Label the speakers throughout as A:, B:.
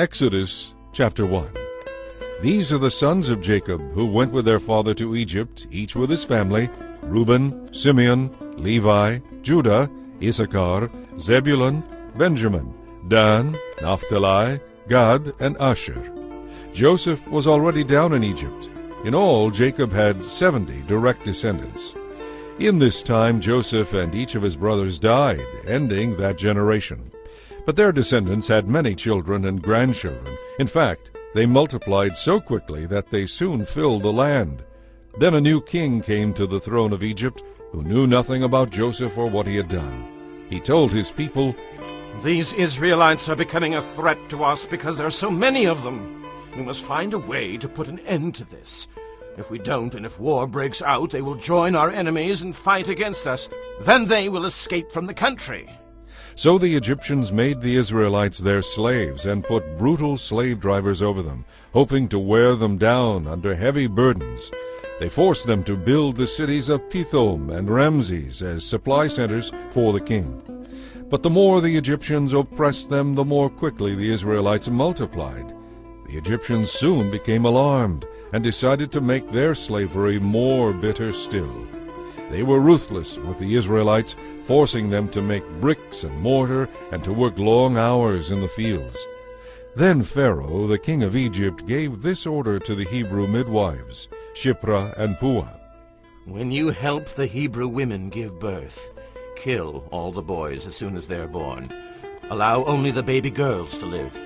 A: Exodus chapter 1. These are the sons of Jacob who went with their father to Egypt, each with his family: Reuben, Simeon, Levi, Judah, Issachar, Zebulun, Benjamin, Dan, Naphtali, Gad, and Asher. Joseph was already down in Egypt. In all, Jacob had 70 direct descendants. In this time Joseph and each of his brothers died, ending that generation. But their descendants had many children and grandchildren. In fact, they multiplied so quickly that they soon filled the land. Then a new king came to the throne of Egypt, who knew nothing about Joseph or what he had done. He told his people,
B: "These Israelites are becoming a threat to us because there are so many of them. We must find a way to put an end to this. If we don't, and if war breaks out, they will join our enemies and fight against us. Then they will escape from the country."
A: So the Egyptians made the Israelites their slaves and put brutal slave drivers over them, hoping to wear them down under heavy burdens. They forced them to build the cities of Pithom and Ramses as supply centers for the king. But the more the Egyptians oppressed them, the more quickly the Israelites multiplied. The Egyptians soon became alarmed and decided to make their slavery more bitter still. They were ruthless with the Israelites, forcing them to make bricks and mortar and to work long hours in the fields. Then Pharaoh, the king of Egypt, gave this order to the Hebrew midwives, Shiphrah and Puah.
B: "When you help the Hebrew women give birth, kill all the boys as soon as they are born. Allow only the baby girls to live."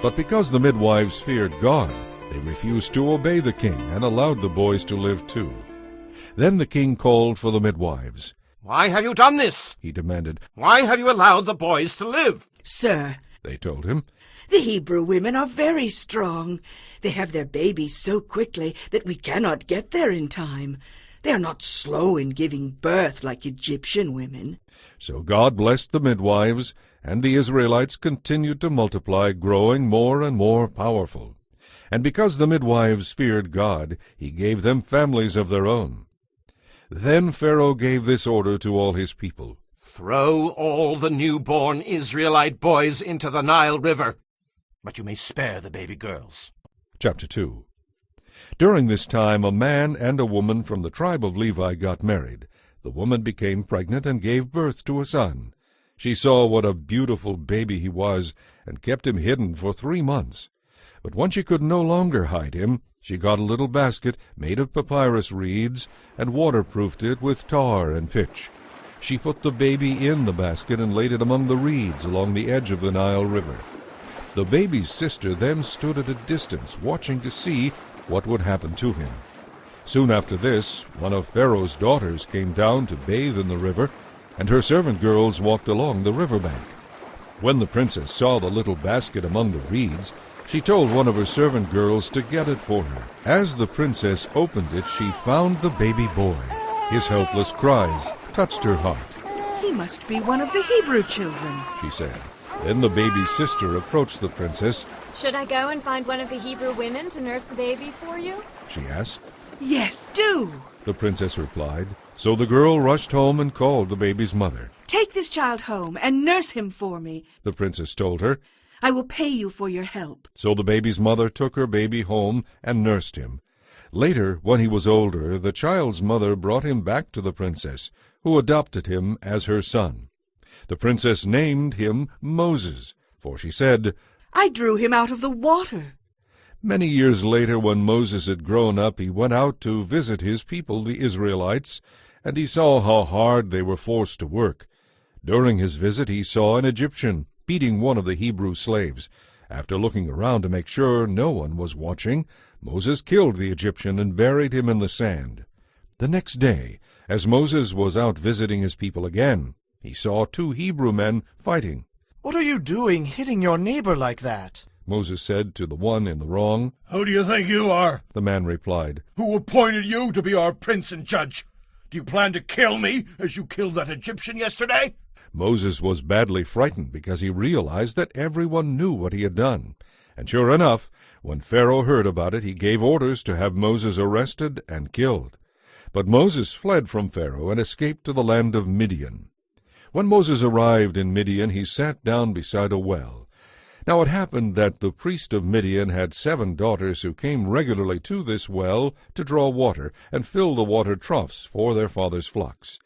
A: But because the midwives feared God, they refused to obey the king and allowed the boys to live too. Then the king called for the midwives.
B: "Why have you done this?"
A: he demanded.
B: "Why have you allowed the boys to live?"
C: "Sir,"
A: they told him,
C: "the Hebrew women are very strong. They have their babies so quickly that we cannot get there in time. They are not slow in giving birth like Egyptian women."
A: So God blessed the midwives, and the Israelites continued to multiply, growing more and more powerful. And because the midwives feared God, he gave them families of their own. Then Pharaoh gave this order to all his people:
B: "Throw all the newborn Israelite boys into the Nile River, but you may spare the baby girls."
A: Chapter 2. During this time a man and a woman from the tribe of Levi got married. The woman became pregnant and gave birth to a son. She saw what a beautiful baby he was, and kept him hidden for 3 months. But when she could no longer hide him, she got a little basket made of papyrus reeds and waterproofed it with tar and pitch. She put the baby in the basket and laid it among the reeds along the edge of the Nile River. The baby's sister then stood at a distance, watching to see what would happen to him. Soon after this, one of Pharaoh's daughters came down to bathe in the river, and her servant girls walked along the riverbank. When the princess saw the little basket among the reeds, she told one of her servant girls to get it for her. As the princess opened it, she found the baby boy. His helpless cries touched her heart.
C: "He must be one of the Hebrew children,"
A: she said. Then the baby's sister approached the princess.
D: "Should I go and find one of the Hebrew women to nurse the baby for you?"
A: she asked.
C: "Yes, do."
A: The princess replied. So the girl rushed home and called the baby's mother.
C: "Take this child home and nurse him for me.
A: The princess told her.
C: I will pay you for your help."
A: So the baby's mother took her baby home and nursed him. Later, when he was older, the child's mother brought him back to the princess, who adopted him as her son. The princess named him Moses, for she said,
C: "I drew him out of the water."
A: Many years later, when Moses had grown up, he went out to visit his people, the Israelites, and he saw how hard they were forced to work. During his visit, he saw an Egyptian beating one of the Hebrew slaves. After looking around to make sure no one was watching, Moses killed the Egyptian and buried him in the sand. The next day, as Moses was out visiting his people again, he saw 2 Hebrew men fighting.
E: "What are you doing, hitting your neighbor like that?"
A: Moses said to the one in the wrong.
F: "Who do you think you are?"
A: The man replied.
F: "Who appointed you to be our prince and judge? Do you plan to kill me as you killed that Egyptian yesterday?"
A: Moses was badly frightened because he realized that everyone knew what he had done. And sure enough, when Pharaoh heard about it, he gave orders to have Moses arrested and killed. But Moses fled from Pharaoh and escaped to the land of Midian. When Moses arrived in Midian, he sat down beside a well. Now it happened that the priest of Midian had 7 daughters who came regularly to this well to draw water and fill the water troughs for their father's flocks.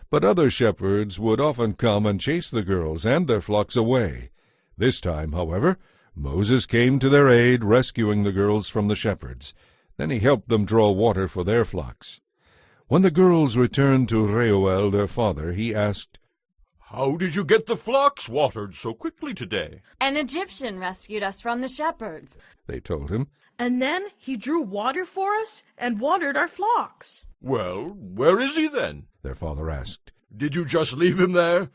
A: But other shepherds would often come and chase the girls and their flocks away. This time, however, Moses came to their aid, rescuing the girls from the shepherds. Then he helped them draw water for their flocks. When the girls returned to Reuel their father, he asked,
F: How did you get the flocks watered so quickly today?
D: An Egyptian rescued us from the shepherds.
A: They told him.
G: And then he drew water for us and watered our flocks.
F: Well, where is he then?
A: Their father asked.
F: Did you just leave him there?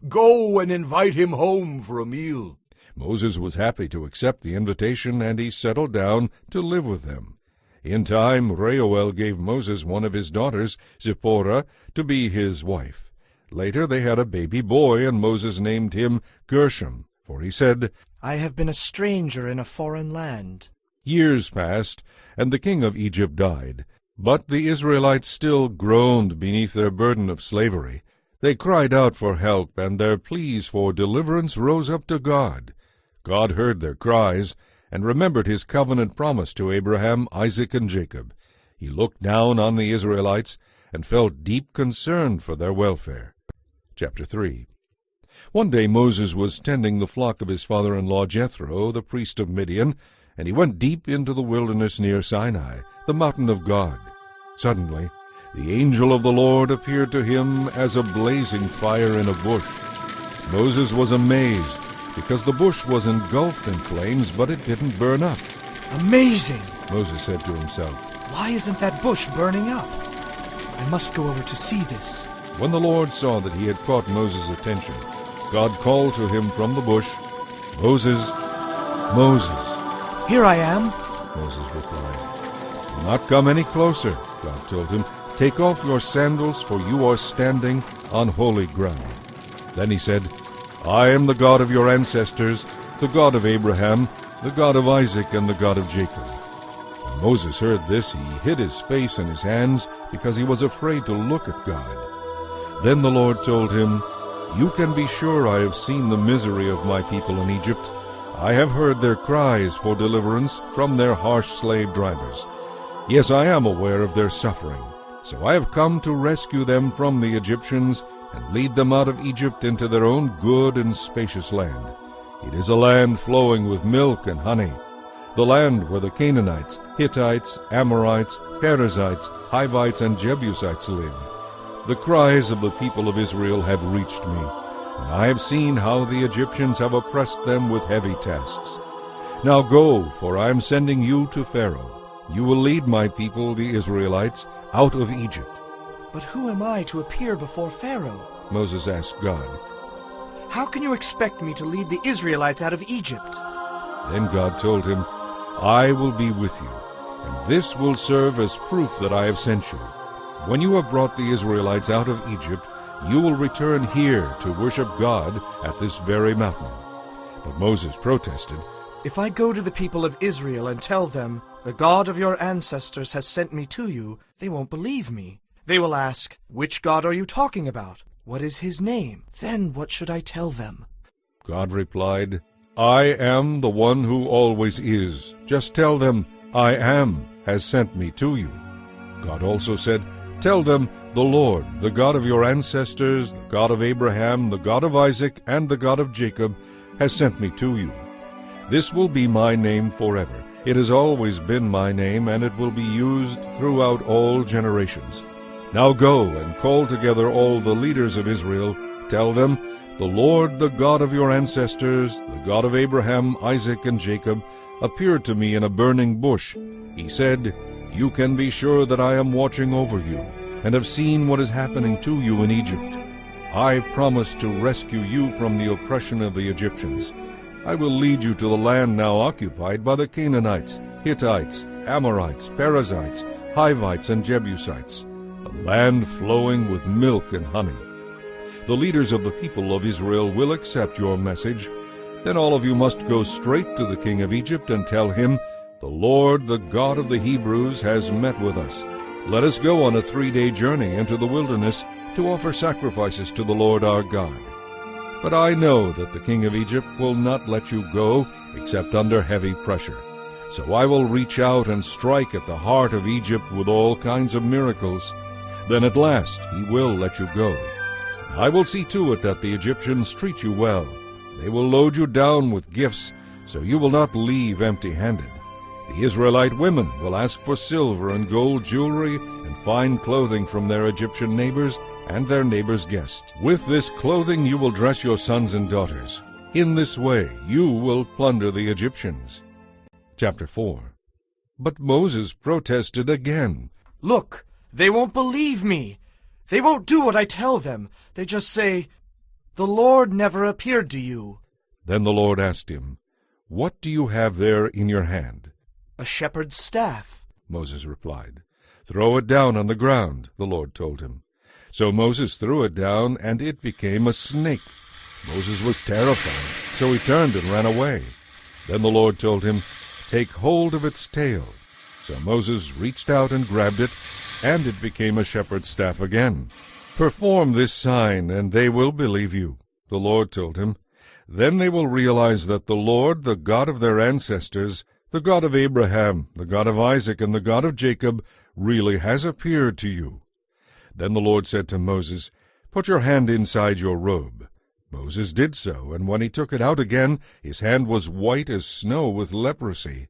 F: Go and invite him home for a meal.
A: Moses was happy to accept the invitation, and he settled down to live with them. In time, Reuel gave Moses one of his daughters, Zipporah, to be his wife. Later they had a baby boy, and Moses named him Gershom, for he said,
E: I have been a stranger in a foreign land.
A: Years passed, and the king of Egypt died. But the Israelites still groaned beneath their burden of slavery. They cried out for help, and their pleas for deliverance rose up to God. God heard their cries, and remembered his covenant promise to Abraham, Isaac, and Jacob. He looked down on the Israelites and felt deep concern for their welfare. Chapter 3. One day Moses was tending the flock of his father-in-law Jethro, the priest of Midian, and he went deep into the wilderness near Sinai, the mountain of God. Suddenly, the angel of the Lord appeared to him as a blazing fire in a bush. Moses was amazed, because the bush was engulfed in flames, but it didn't burn up.
E: Amazing!
A: Moses said to himself.
E: Why isn't that bush burning up? I must go over to see this.
A: When the Lord saw that he had caught Moses' attention, God called to him from the bush, Moses, Moses.
E: Here I am.
A: Moses replied. Do not come any closer, God told him. Take off your sandals, for you are standing on holy ground. Then he said, I am the God of your ancestors, the God of Abraham, the God of Isaac, and the God of Jacob. When Moses heard this, he hid his face in his hands, because he was afraid to look at God. Then the Lord told him, You can be sure I have seen the misery of my people in Egypt. I have heard their cries for deliverance from their harsh slave drivers. Yes, I am aware of their suffering. So I have come to rescue them from the Egyptians and lead them out of Egypt into their own good and spacious land. It is a land flowing with milk and honey, the land where the Canaanites, Hittites, Amorites, Perizzites, Hivites, and Jebusites live. The cries of the people of Israel have reached me, and I have seen how the Egyptians have oppressed them with heavy tasks. Now go, for I am sending you to Pharaoh. You will lead my people, the Israelites, out of Egypt.
E: But who am I to appear before Pharaoh?
A: Moses asked God.
E: How can you expect me to lead the Israelites out of Egypt?
A: Then God told him, I will be with you, and this will serve as proof that I have sent you. When you have brought the Israelites out of Egypt, you will return here to worship God at this very mountain. But Moses protested,
E: If I go to the people of Israel and tell them, The God of your ancestors has sent me to you, they won't believe me. They will ask, Which God are you talking about? What is his name? Then what should I tell them?
A: God replied, I am the one who always is. Just tell them, I am has sent me to you. God also said, Tell them, the Lord, the God of your ancestors, the God of Abraham, the God of Isaac, and the God of Jacob, has sent me to you. This will be my name forever. It has always been my name, and it will be used throughout all generations. Now go and call together all the leaders of Israel. Tell them, The Lord, the God of your ancestors, the God of Abraham, Isaac, and Jacob, appeared to me in a burning bush. He said, You can be sure that I am watching over you, and have seen what is happening to you in Egypt. I promise to rescue you from the oppression of the Egyptians. I will lead you to the land now occupied by the Canaanites, Hittites, Amorites, Perizzites, Hivites, and Jebusites, a land flowing with milk and honey. The leaders of the people of Israel will accept your message. Then all of you must go straight to the king of Egypt and tell him, The Lord, the God of the Hebrews, has met with us. Let us go on a 3-day journey into the wilderness to offer sacrifices to the Lord our God. But I know that the king of Egypt will not let you go except under heavy pressure. So I will reach out and strike at the heart of Egypt with all kinds of miracles. Then at last he will let you go. I will see to it that the Egyptians treat you well. They will load you down with gifts, so you will not leave empty-handed. The Israelite women will ask for silver and gold jewelry and fine clothing from their Egyptian neighbors and their neighbors' guests. With this clothing you will dress your sons and daughters. In this way you will plunder the Egyptians. Chapter 4. But Moses protested again.
E: Look, they won't believe me. They won't do what I tell them. They just say, "The Lord never appeared to you."
A: Then the Lord asked him, "What do you have there in your hand?"
E: "A shepherd's staff,"
A: Moses replied. "Throw it down on the ground," the Lord told him. So Moses threw it down, and it became a snake. Moses was terrified, so he turned and ran away. Then the Lord told him, "Take hold of its tail." So Moses reached out and grabbed it, and it became a shepherd's staff again. "Perform this sign, and they will believe you," the Lord told him. "Then they will realize that the Lord, the God of their ancestors, the God of Abraham, the God of Isaac, and the God of Jacob, really has appeared to you." Then the Lord said to Moses, "Put your hand inside your robe." Moses did so, and when he took it out again, his hand was white as snow with leprosy.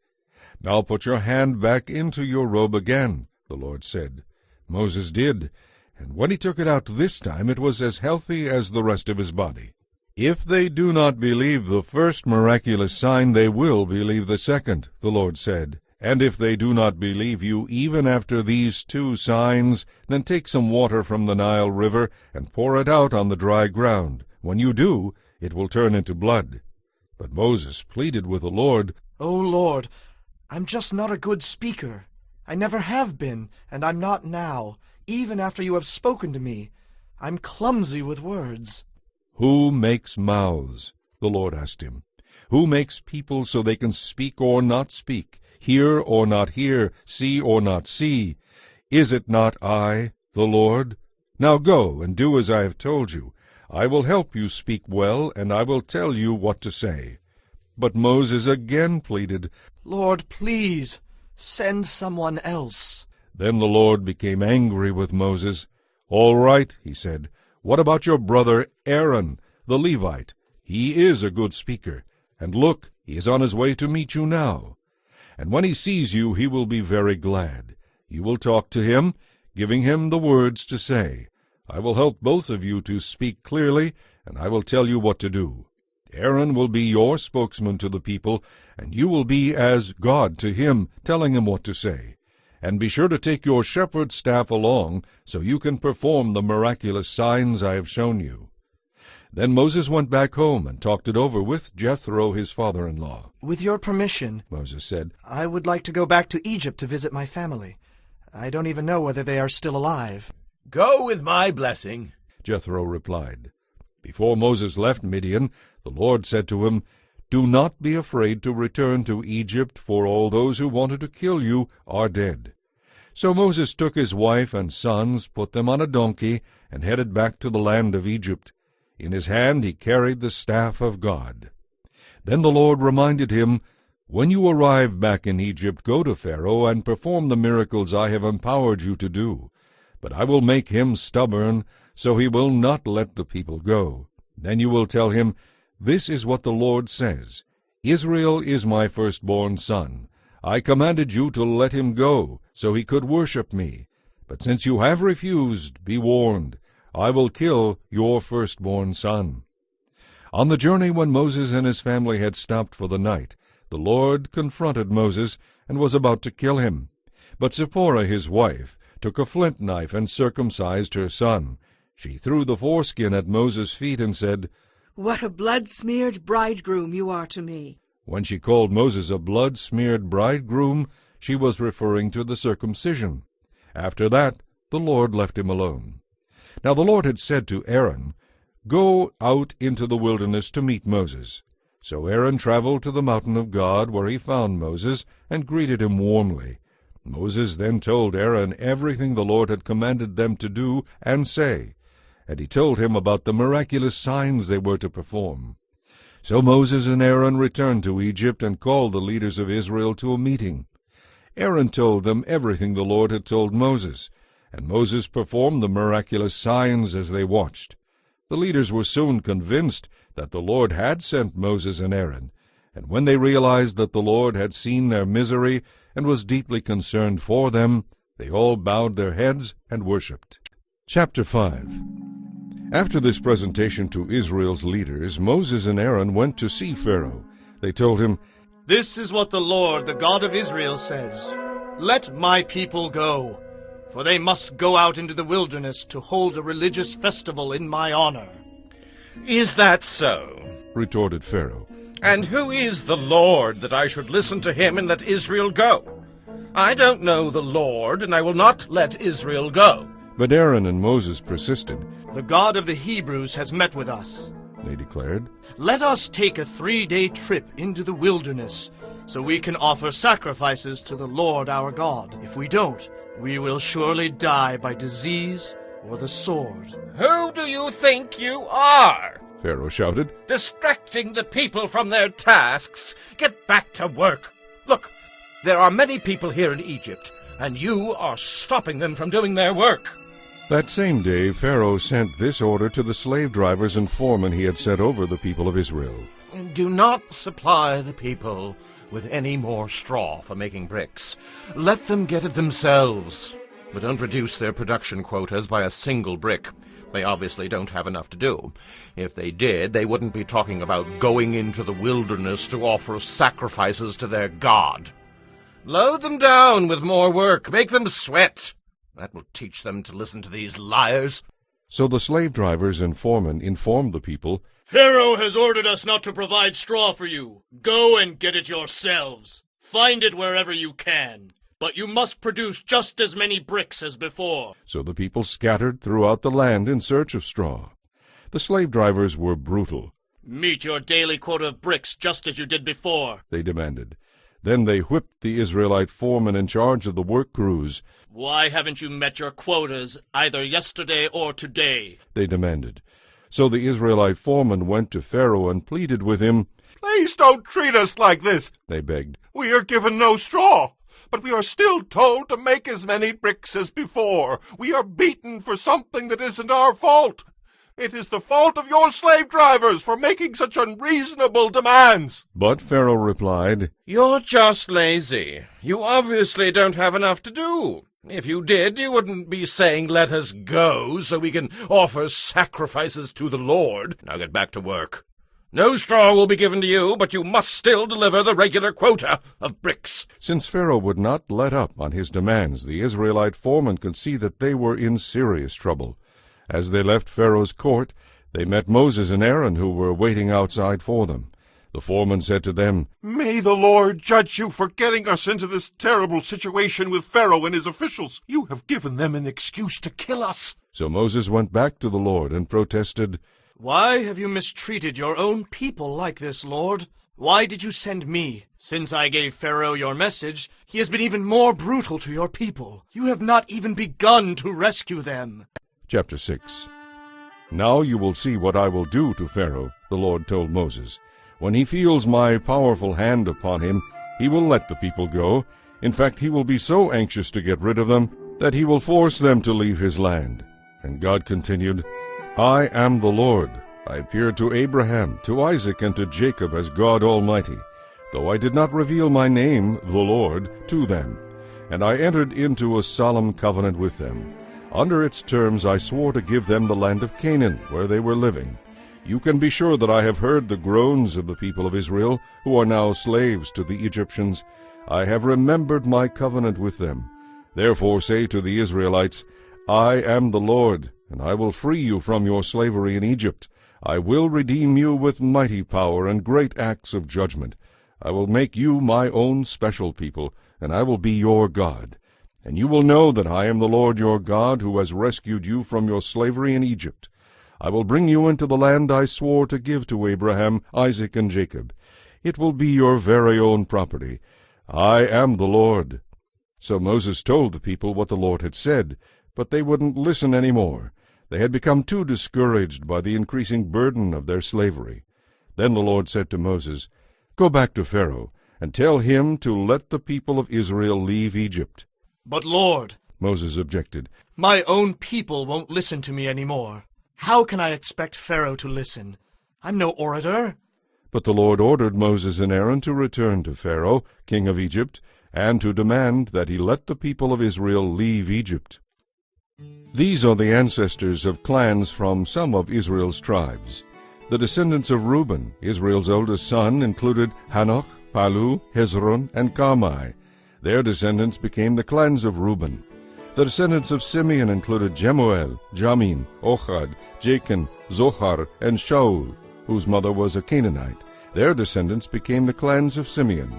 A: "Now put your hand back into your robe again," the Lord said. Moses did, and when he took it out this time, it was as healthy as the rest of his body. "If they do not believe the first miraculous sign, they will believe the second," the Lord said. "And if they do not believe you even after these 2 signs, then take some water from the Nile River and pour it out on the dry ground. When you do, it will turn into blood." But Moses pleaded with the Lord,
E: "O Lord, I'm just not a good speaker. I never have been, and I'm not now, even after you have spoken to me. I'm clumsy with words."
A: "Who makes mouths?" the Lord asked him. "Who makes people so they can speak or not speak, hear or not hear, see or not see? Is it not I, the Lord? Now go and do as I have told you. I will help you speak well, and I will tell you what to say." But Moses again pleaded,
E: "Lord, please, send someone else."
A: Then the Lord became angry with Moses. "All right," he said, "what about your brother Aaron, the Levite? He is a good speaker, and look, he is on his way to meet you now. And when he sees you, he will be very glad. You will talk to him, giving him the words to say. I will help both of you to speak clearly, and I will tell you what to do. Aaron will be your spokesman to the people, and you will be as God to him, telling him what to say. And be sure to take your shepherd's staff along, so you can perform the miraculous signs I have shown you." Then Moses went back home and talked it over with Jethro, his father-in-law.
E: "With your permission,"
A: Moses said,
E: "I would like to go back to Egypt to visit my family. I don't even know whether they are still alive."
B: Go with my blessing,
A: Jethro replied. Before Moses left Midian, the Lord said to him, "Do not be afraid to return to Egypt, for all those who wanted to kill you are dead." So Moses took his wife and sons, put them on a donkey, and headed back to the land of Egypt. In his hand he carried the staff of God. Then the Lord reminded him, "When you arrive back in Egypt, go to Pharaoh and perform the miracles I have empowered you to do. But I will make him stubborn, so he will not let the people go. Then you will tell him, 'This is what the Lord says. Israel is my firstborn son. I commanded you to let him go, so he could worship me. But since you have refused, be warned. I will kill your firstborn son.'" On the journey when Moses and his family had stopped for the night, the Lord confronted Moses and was about to kill him. But Zipporah, his wife, took a flint knife and circumcised her son. She threw the foreskin at Moses' feet and said,
C: "What a blood-smeared bridegroom you are to me."
A: When she called Moses a blood-smeared bridegroom, she was referring to the circumcision. After that, the Lord left him alone. Now the Lord had said to Aaron, "Go out into the wilderness to meet Moses." So Aaron traveled to the mountain of God, where he found Moses, and greeted him warmly. Moses then told Aaron everything the Lord had commanded them to do and say. and he told him about the miraculous signs they were to perform. So Moses and Aaron returned to Egypt and called the leaders of Israel to a meeting. Aaron told them everything the Lord had told Moses, and Moses performed the miraculous signs as they watched. The leaders were soon convinced that the Lord had sent Moses and Aaron, and when they realized that the Lord had seen their misery and was deeply concerned for them, they all bowed their heads and worshipped. Chapter 5. After this presentation to Israel's leaders, Moses and Aaron went to see Pharaoh. They told him,
E: This is what the Lord, the God of Israel, says. Let my people go, for they must go out into the wilderness to hold a religious festival in my honor.
B: Is that so?
A: retorted Pharaoh.
B: And who is the Lord that I should listen to him and let Israel go? I don't know the Lord, and I will not let Israel go.
A: But Aaron and Moses persisted.
E: The God of the Hebrews has met with us.
A: They declared,
E: Let us take a 3-day trip into the wilderness, so we can offer sacrifices to the Lord our God. If we don't, we will surely die by disease or the sword.
B: Who do you think you are?
A: Pharaoh shouted.
B: Distracting the people from their tasks. Get back to work. Look, there are many people here in Egypt, and you are stopping them from doing their work.
A: That same day Pharaoh sent this order to the slave drivers and foremen he had set over the people of Israel.
B: Do not supply the people with any more straw for making bricks. Let them get it themselves. But don't reduce their production quotas by a single brick. They obviously don't have enough to do. If they did, they wouldn't be talking about going into the wilderness to offer sacrifices to their God. Load them down with more work. Make them sweat. That will teach them to listen to these liars.
A: So the slave drivers and foremen informed the people,
E: Pharaoh has ordered us not to provide straw for you. Go and get it yourselves. Find it wherever you can. But you must produce just as many bricks as before.
A: So the people scattered throughout the land in search of straw. The slave drivers were brutal.
E: Meet your daily quota of bricks just as you did before,
A: they demanded. Then they whipped the Israelite foremen in charge of the work crews.
E: Why haven't you met your quotas either yesterday or today?
A: They demanded. So the Israelite foreman went to Pharaoh and pleaded with him.
F: Please don't treat us like this,
A: They begged.
F: We are given no straw, but we are still told to make as many bricks as before. We are beaten for something that isn't our fault. It is the fault of your slave drivers for making such unreasonable demands.
A: But Pharaoh replied,
B: You're just lazy. You obviously don't have enough to do. If you did, you wouldn't be saying, let us go, so we can offer sacrifices to the Lord. Now get back to work. No straw will be given to you, but you must still deliver the regular quota of bricks.
A: Since Pharaoh would not let up on his demands, the Israelite foremen could see that they were in serious trouble. As they left Pharaoh's court, they met Moses and Aaron, who were waiting outside for them. The foreman said to them,
F: May the Lord judge you for getting us into this terrible situation with Pharaoh and his officials. You have given them an excuse to kill us.
A: So Moses went back to the Lord and protested,
E: Why have you mistreated your own people like this, Lord? Why did you send me? Since I gave Pharaoh your message, he has been even more brutal to your people. You have not even begun to rescue them.
A: Chapter 6. Now you will see what I will do to Pharaoh, the Lord told Moses. When he feels my powerful hand upon him, he will let the people go. In fact, he will be so anxious to get rid of them that he will force them to leave his land. And God continued, I am the Lord. I appeared to Abraham, to Isaac, and to Jacob as God Almighty, though I did not reveal my name, the Lord, to them. And I entered into a solemn covenant with them. Under its terms I swore to give them the land of Canaan, where they were living. You can be sure that I have heard the groans of the people of Israel, who are now slaves to the Egyptians. I have remembered my covenant with them. Therefore say to the Israelites, I am the Lord, and I will free you from your slavery in Egypt. I will redeem you with mighty power and great acts of judgment. I will make you my own special people, and I will be your God. And you will know that I am the Lord your God, who has rescued you from your slavery in Egypt. I will bring you into the land I swore to give to Abraham, Isaac, and Jacob. It will be your very own property. I am the Lord. So Moses told the people what the Lord had said, but they wouldn't listen any more. They had become too discouraged by the increasing burden of their slavery. Then the Lord said to Moses, "Go back to Pharaoh, and tell him to let the people of Israel leave Egypt."
E: But Lord,
A: Moses objected,
E: my own people won't listen to me anymore. How can I expect Pharaoh to listen? I'm no orator.
A: But the Lord ordered Moses and Aaron to return to Pharaoh, king of Egypt, and to demand that he let the people of Israel leave Egypt. These are the ancestors of clans from some of Israel's tribes. The descendants of Reuben, Israel's oldest son, included Hanoch, Palu, Hezron, and Carmi. Their descendants became the clans of Reuben. The descendants of Simeon included Jemuel, Jamin, Ochad, Jachin, Zohar, and Shaul, whose mother was a Canaanite. Their descendants became the clans of Simeon.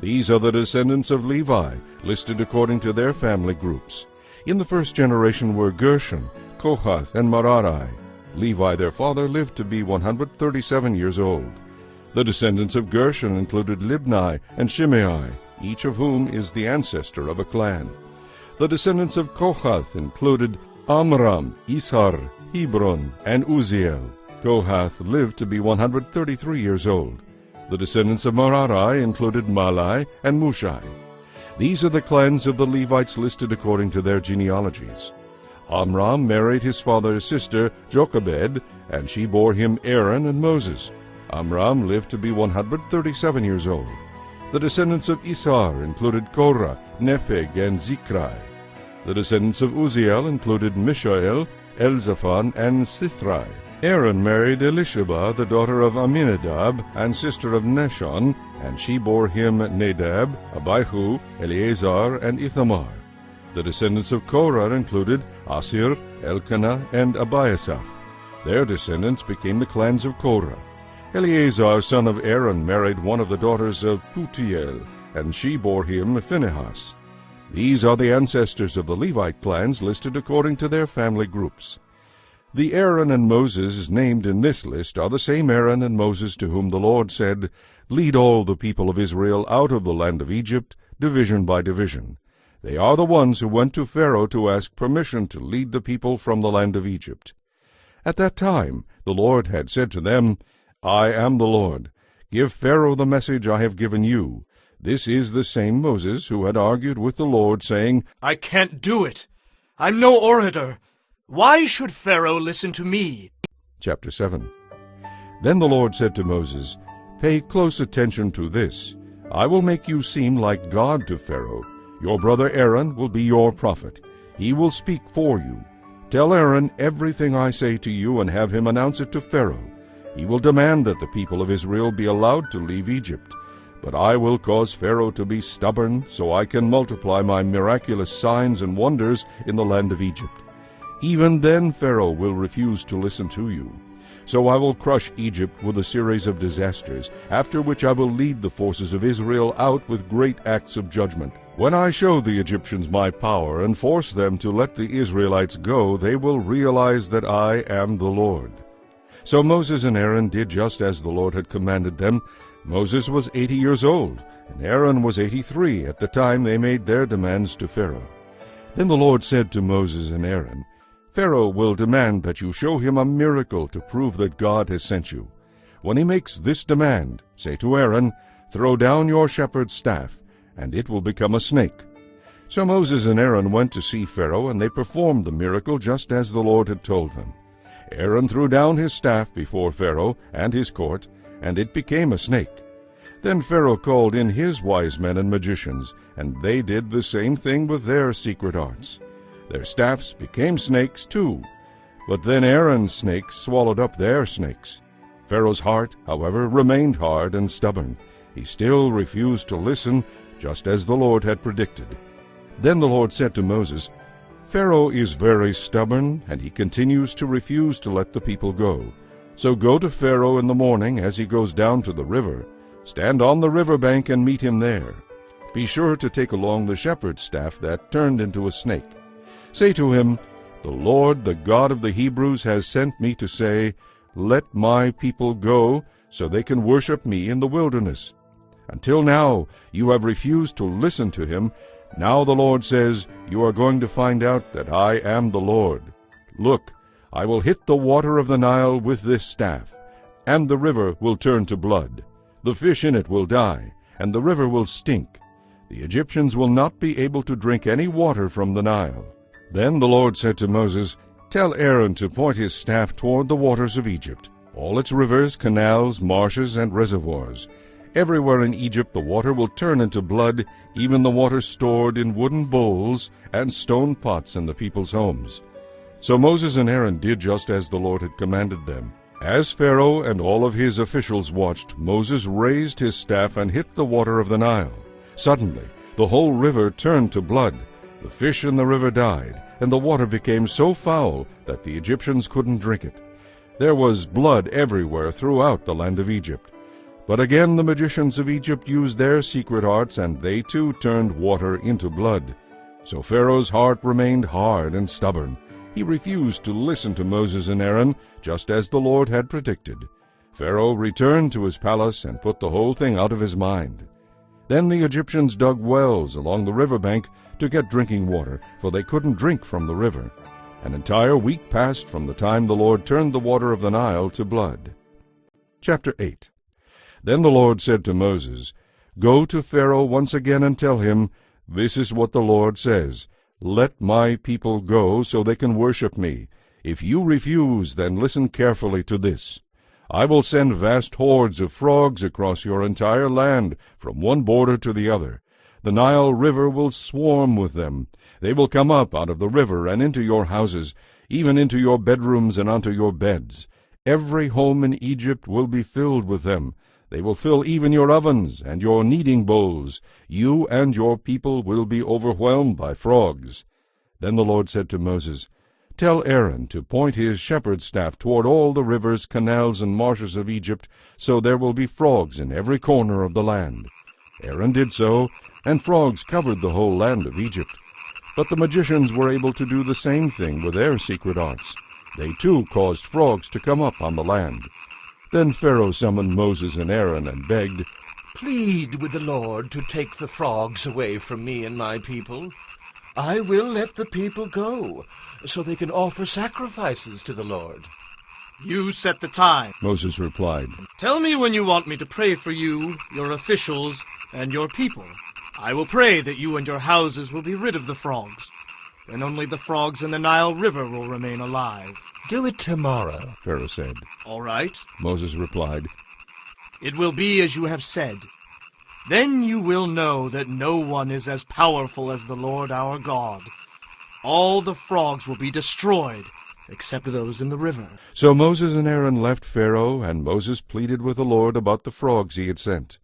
A: These are the descendants of Levi, listed according to their family groups. In the first generation were Gershon, Kohath, and Merari. Levi, their father, lived to be 137 years old. The descendants of Gershon included Libni and Shimei, each of whom is the ancestor of a clan. The descendants of Kohath included Amram, Ishar, Hebron, and Uziel. Kohath lived to be 133 years old. The descendants of Merari included Malai and Mushai. These are the clans of the Levites listed according to their genealogies. Amram married his father's sister Jochebed, and she bore him Aaron and Moses. Amram lived to be 137 years old. The descendants of Isar included Korah, Nepheg, and Zikri. The descendants of Uziel included Mishael, Elzaphan, and Sithri. Aaron married Elisheba, the daughter of Aminadab, and sister of Nashon, and she bore him Nadab, Abihu, Eleazar, and Ithamar. The descendants of Korah included Asir, Elkanah, and Abiasaph. Their descendants became the clans of Korah. Eleazar, son of Aaron, married one of the daughters of Putiel, and she bore him Phinehas. These are the ancestors of the Levite clans listed according to their family groups. The Aaron and Moses named in this list are the same Aaron and Moses to whom the Lord said, "Lead all the people of Israel out of the land of Egypt, division by division." They are the ones who went to Pharaoh to ask permission to lead the people from the land of Egypt. At that time the Lord had said to them, "I am the Lord. Give Pharaoh the message I have given you." This is the same Moses who had argued with the Lord, saying,
E: I can't do it. I'm no orator. Why should Pharaoh listen to me?
A: Chapter 7. Then the Lord said to Moses, "Pay close attention to this. I will make you seem like God to Pharaoh. Your brother Aaron will be your prophet. He will speak for you. Tell Aaron everything I say to you and have him announce it to Pharaoh. He will demand that the people of Israel be allowed to leave Egypt. But I will cause Pharaoh to be stubborn, so I can multiply my miraculous signs and wonders in the land of Egypt. Even then Pharaoh will refuse to listen to you. So I will crush Egypt with a series of disasters, after which I will lead the forces of Israel out with great acts of judgment. When I show the Egyptians my power and force them to let the Israelites go, they will realize that I am the Lord." So Moses and Aaron did just as the Lord had commanded them. Moses was 80 years old, and Aaron was 83 at the time they made their demands to Pharaoh. Then the Lord said to Moses and Aaron, "Pharaoh will demand that you show him a miracle to prove that God has sent you. When he makes this demand, say to Aaron, 'Throw down your shepherd's staff, and it will become a snake.'" So Moses and Aaron went to see Pharaoh, and they performed the miracle just as the Lord had told them. Aaron threw down his staff before Pharaoh and his court, and it became a snake. Then Pharaoh called in his wise men and magicians, and they did the same thing with their secret arts. Their staffs became snakes too. But then Aaron's snakes swallowed up their snakes. Pharaoh's heart, however, remained hard and stubborn. He still refused to listen, just as the Lord had predicted. Then the Lord said to Moses, "Pharaoh is very stubborn, and he continues to refuse to let the people go. So go to Pharaoh in the morning as he goes down to the river. Stand on the river bank and meet him there. Be sure to take along the shepherd's staff that turned into a snake. Say to him, 'The Lord, the God of the Hebrews, has sent me to say, let my people go, so they can worship me in the wilderness. Until now you have refused to listen to him. Now the Lord says, you are going to find out that I am the Lord. Look, I will hit the water of the Nile with this staff, and the river will turn to blood. The fish in it will die, and the river will stink. The Egyptians will not be able to drink any water from the Nile." Then the Lord said to Moses, "Tell Aaron to point his staff toward the waters of Egypt, all its rivers, canals, marshes, and reservoirs. Everywhere in Egypt the water will turn into blood, even the water stored in wooden bowls and stone pots in the people's homes." So Moses and Aaron did just as the Lord had commanded them. As Pharaoh and all of his officials watched, Moses raised his staff and hit the water of the Nile. Suddenly the whole river turned to blood. The fish in the river died, and the water became so foul that the Egyptians couldn't drink it. There was blood everywhere throughout the land of Egypt. But again the magicians of Egypt used their secret arts, and they too turned water into blood. So Pharaoh's heart remained hard and stubborn. He refused to listen to Moses and Aaron, just as the Lord had predicted. Pharaoh returned to his palace and put the whole thing out of his mind. Then the Egyptians dug wells along the riverbank to get drinking water, for they couldn't drink from the river. An entire week passed from the time the Lord turned the water of the Nile to blood. Chapter 8. Then the Lord said to Moses, "Go to Pharaoh once again and tell him, 'This is what the Lord says. Let my people go so they can worship me. If you refuse, then listen carefully to this. I will send vast hordes of frogs across your entire land, from one border to the other. The Nile River will swarm with them. They will come up out of the river and into your houses, even into your bedrooms and onto your beds. Every home in Egypt will be filled with them. They will fill even your ovens and your kneading bowls. You and your people will be overwhelmed by frogs." Then the Lord said to Moses, "Tell Aaron to point his shepherd's staff toward all the rivers, canals, and marshes of Egypt, so there will be frogs in every corner of the land." Aaron did so, and frogs covered the whole land of Egypt. But the magicians were able to do the same thing with their secret arts. They too caused frogs to come up on the land. Then Pharaoh summoned Moses and Aaron and begged,
B: "Plead with the Lord to take the frogs away from me and my people. I will let the people go, so they can offer sacrifices to the Lord."
E: "You set the time,"
A: Moses replied.
E: "Tell me when you want me to pray for you, your officials, and your people. I will pray that you and your houses will be rid of the frogs. Then only the frogs in the Nile River will remain alive."
B: "Do it tomorrow,"
A: Pharaoh said.
E: "All right.
A: Moses replied,
E: It will be as you have said. Then you will know that no one is as powerful as the Lord our God. All the frogs will be destroyed, except those in the river."
A: So Moses and Aaron left Pharaoh, and Moses pleaded with the Lord about the frogs he had sent.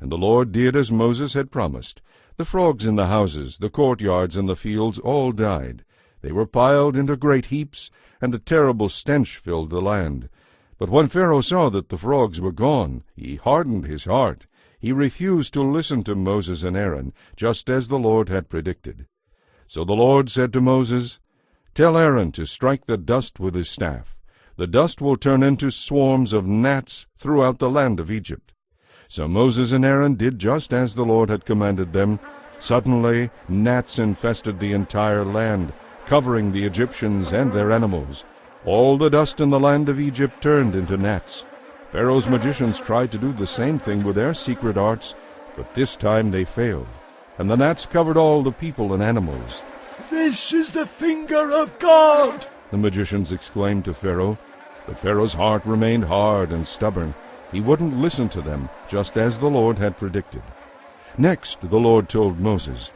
A: And the Lord did as Moses had promised. The frogs in the houses, the courtyards, and the fields all died. They were piled into great heaps, and a terrible stench filled the land. But when Pharaoh saw that the frogs were gone, he hardened his heart. He refused to listen to Moses and Aaron, just as the Lord had predicted. So the Lord said to Moses, "Tell Aaron to strike the dust with his staff. The dust will turn into swarms of gnats throughout the land of Egypt." So Moses and Aaron did just as the Lord had commanded them. Suddenly gnats infested the entire land, covering the Egyptians and their animals. All the dust in the land of Egypt turned into gnats. Pharaoh's magicians tried to do the same thing with their secret arts, but this time they failed, and the gnats covered all the people and animals.
B: "This is the finger of God!"
A: the magicians exclaimed to Pharaoh. But Pharaoh's heart remained hard and stubborn. He wouldn't listen to them, just as the Lord had predicted. Next the Lord told Moses,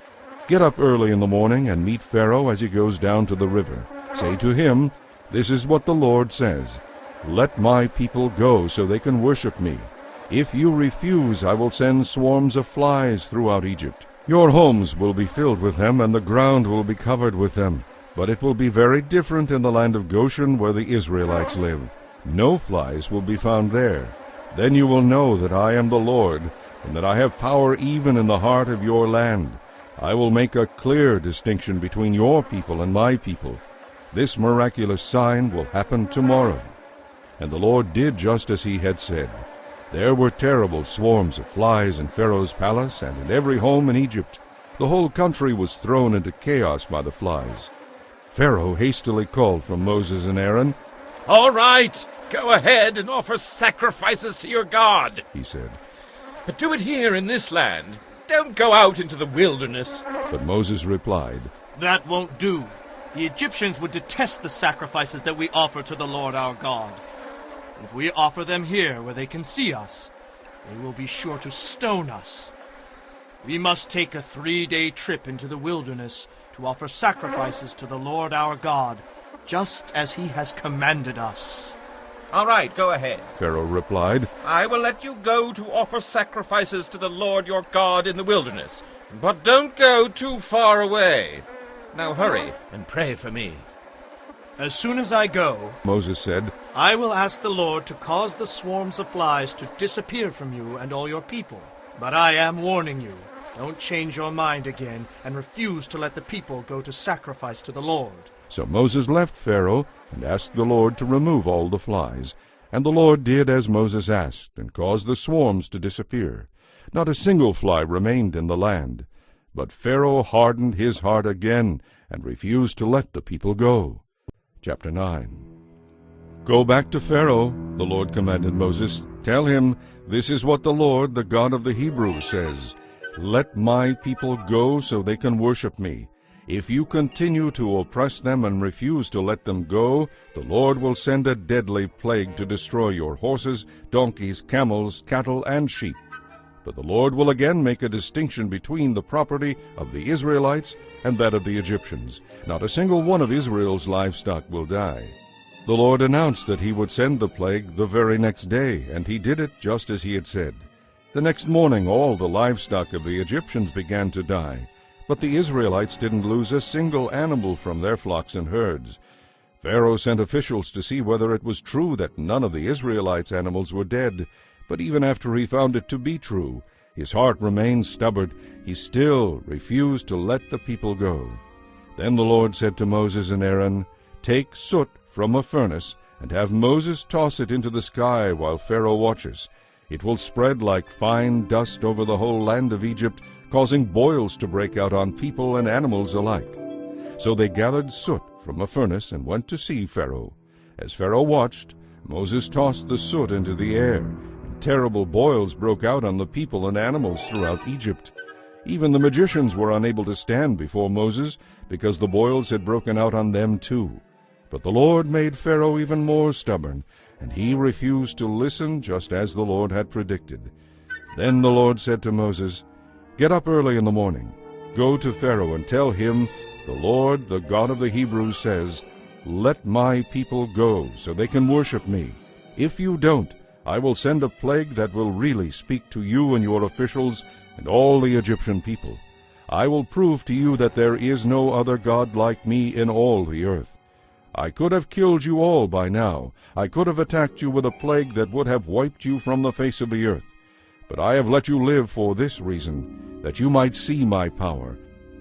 A: "Get up early in the morning and meet Pharaoh as he goes down to the river. Say to him, 'This is what the Lord says. Let my people go so they can worship me. If you refuse, I will send swarms of flies throughout Egypt. Your homes will be filled with them, and the ground will be covered with them. But it will be very different in the land of Goshen, where the Israelites live. No flies will be found there. Then you will know that I am the Lord, and that I have power even in the heart of your land. I will make a clear distinction between your people and my people. This miraculous sign will happen tomorrow." And the Lord did just as he had said. There were terrible swarms of flies in Pharaoh's palace and in every home in Egypt. The whole country was thrown into chaos by the flies. Pharaoh hastily called for Moses and Aaron.
B: All right, go ahead and offer sacrifices to your God,
A: he said.
B: but do it here in this land. Don't go out into the wilderness.
A: But Moses replied,
E: That won't do. The Egyptians would detest the sacrifices that we offer to the Lord our God. If we offer them here where they can see us, they will be sure to stone us. We must take a 3-day trip into the wilderness to offer sacrifices to the Lord our God, just as he has commanded us.
B: All right, go ahead.
A: Pharaoh replied.
B: I will let you go to offer sacrifices to the Lord your God in the wilderness, but don't go too far away. Now hurry and pray for me.
E: As soon as I go,
A: Moses said,
E: I will ask the Lord to cause the swarms of flies to disappear from you and all your people. But I am warning you, don't change your mind again and refuse to let the people go to sacrifice to the Lord.
A: So Moses left Pharaoh and asked the Lord to remove all the flies. And the Lord did as Moses asked, and caused the swarms to disappear. Not a single fly remained in the land. But Pharaoh hardened his heart again, and refused to let the people go. Chapter 9. Go back to Pharaoh, the Lord commanded Moses. Tell him, this is what the Lord, the God of the Hebrews, says. Let my people go so they can worship me. If you continue to oppress them and refuse to let them go, the Lord will send a deadly plague to destroy your horses, donkeys, camels, cattle, and sheep. But the Lord will again make a distinction between the property of the Israelites and that of the Egyptians. Not a single one of Israel's livestock will die. The Lord announced that he would send the plague the very next day, and he did it just as he had said. The next morning all the livestock of the Egyptians began to die. But the Israelites didn't lose a single animal from their flocks and herds. Pharaoh sent officials to see whether it was true that none of the Israelites' animals were dead. But even after he found it to be true, his heart remained stubborn. He still refused to let the people go. Then the Lord said to Moses and Aaron, Take soot from a furnace, and have Moses toss it into the sky while Pharaoh watches. It will spread like fine dust over the whole land of Egypt, causing boils to break out on people and animals alike. So they gathered soot from a furnace and went to see Pharaoh. As Pharaoh watched, Moses tossed the soot into the air, and terrible boils broke out on the people and animals throughout Egypt. Even the magicians were unable to stand before Moses, because the boils had broken out on them too. But the Lord made Pharaoh even more stubborn, and he refused to listen just as the Lord had predicted. Then the Lord said to Moses, Get up early in the morning. Go to Pharaoh and tell him, The Lord, the God of the Hebrews, says, Let my people go, so they can worship me. If you don't, I will send a plague that will really speak to you and your officials and all the Egyptian people. I will prove to you that there is no other God like me in all the earth. I could have killed you all by now. I could have attacked you with a plague that would have wiped you from the face of the earth. But I have let you live for this reason, that you might see my power,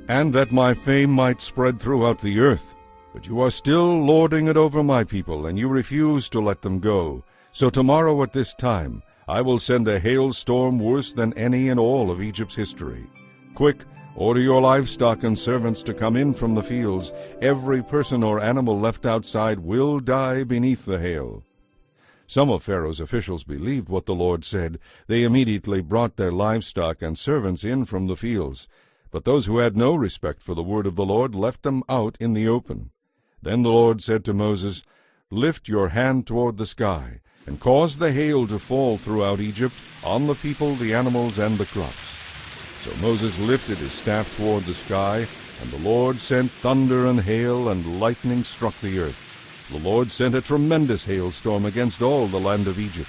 A: and that my fame might spread throughout the earth. But you are still lording it over my people, and you refuse to let them go. So tomorrow at this time I will send a hailstorm worse than any in all of Egypt's history. Quick, order your livestock and servants to come in from the fields. Every person or animal left outside will die beneath the hail. Some of Pharaoh's officials believed what the Lord said. They immediately brought their livestock and servants in from the fields. But those who had no respect for the word of the Lord left them out in the open. Then the Lord said to Moses, Lift your hand toward the sky, and cause the hail to fall throughout Egypt, on the people, the animals, and the crops. So Moses lifted his staff toward the sky, and the Lord sent thunder and hail, and lightning struck the earth. The Lord sent a tremendous hailstorm against all the land of Egypt.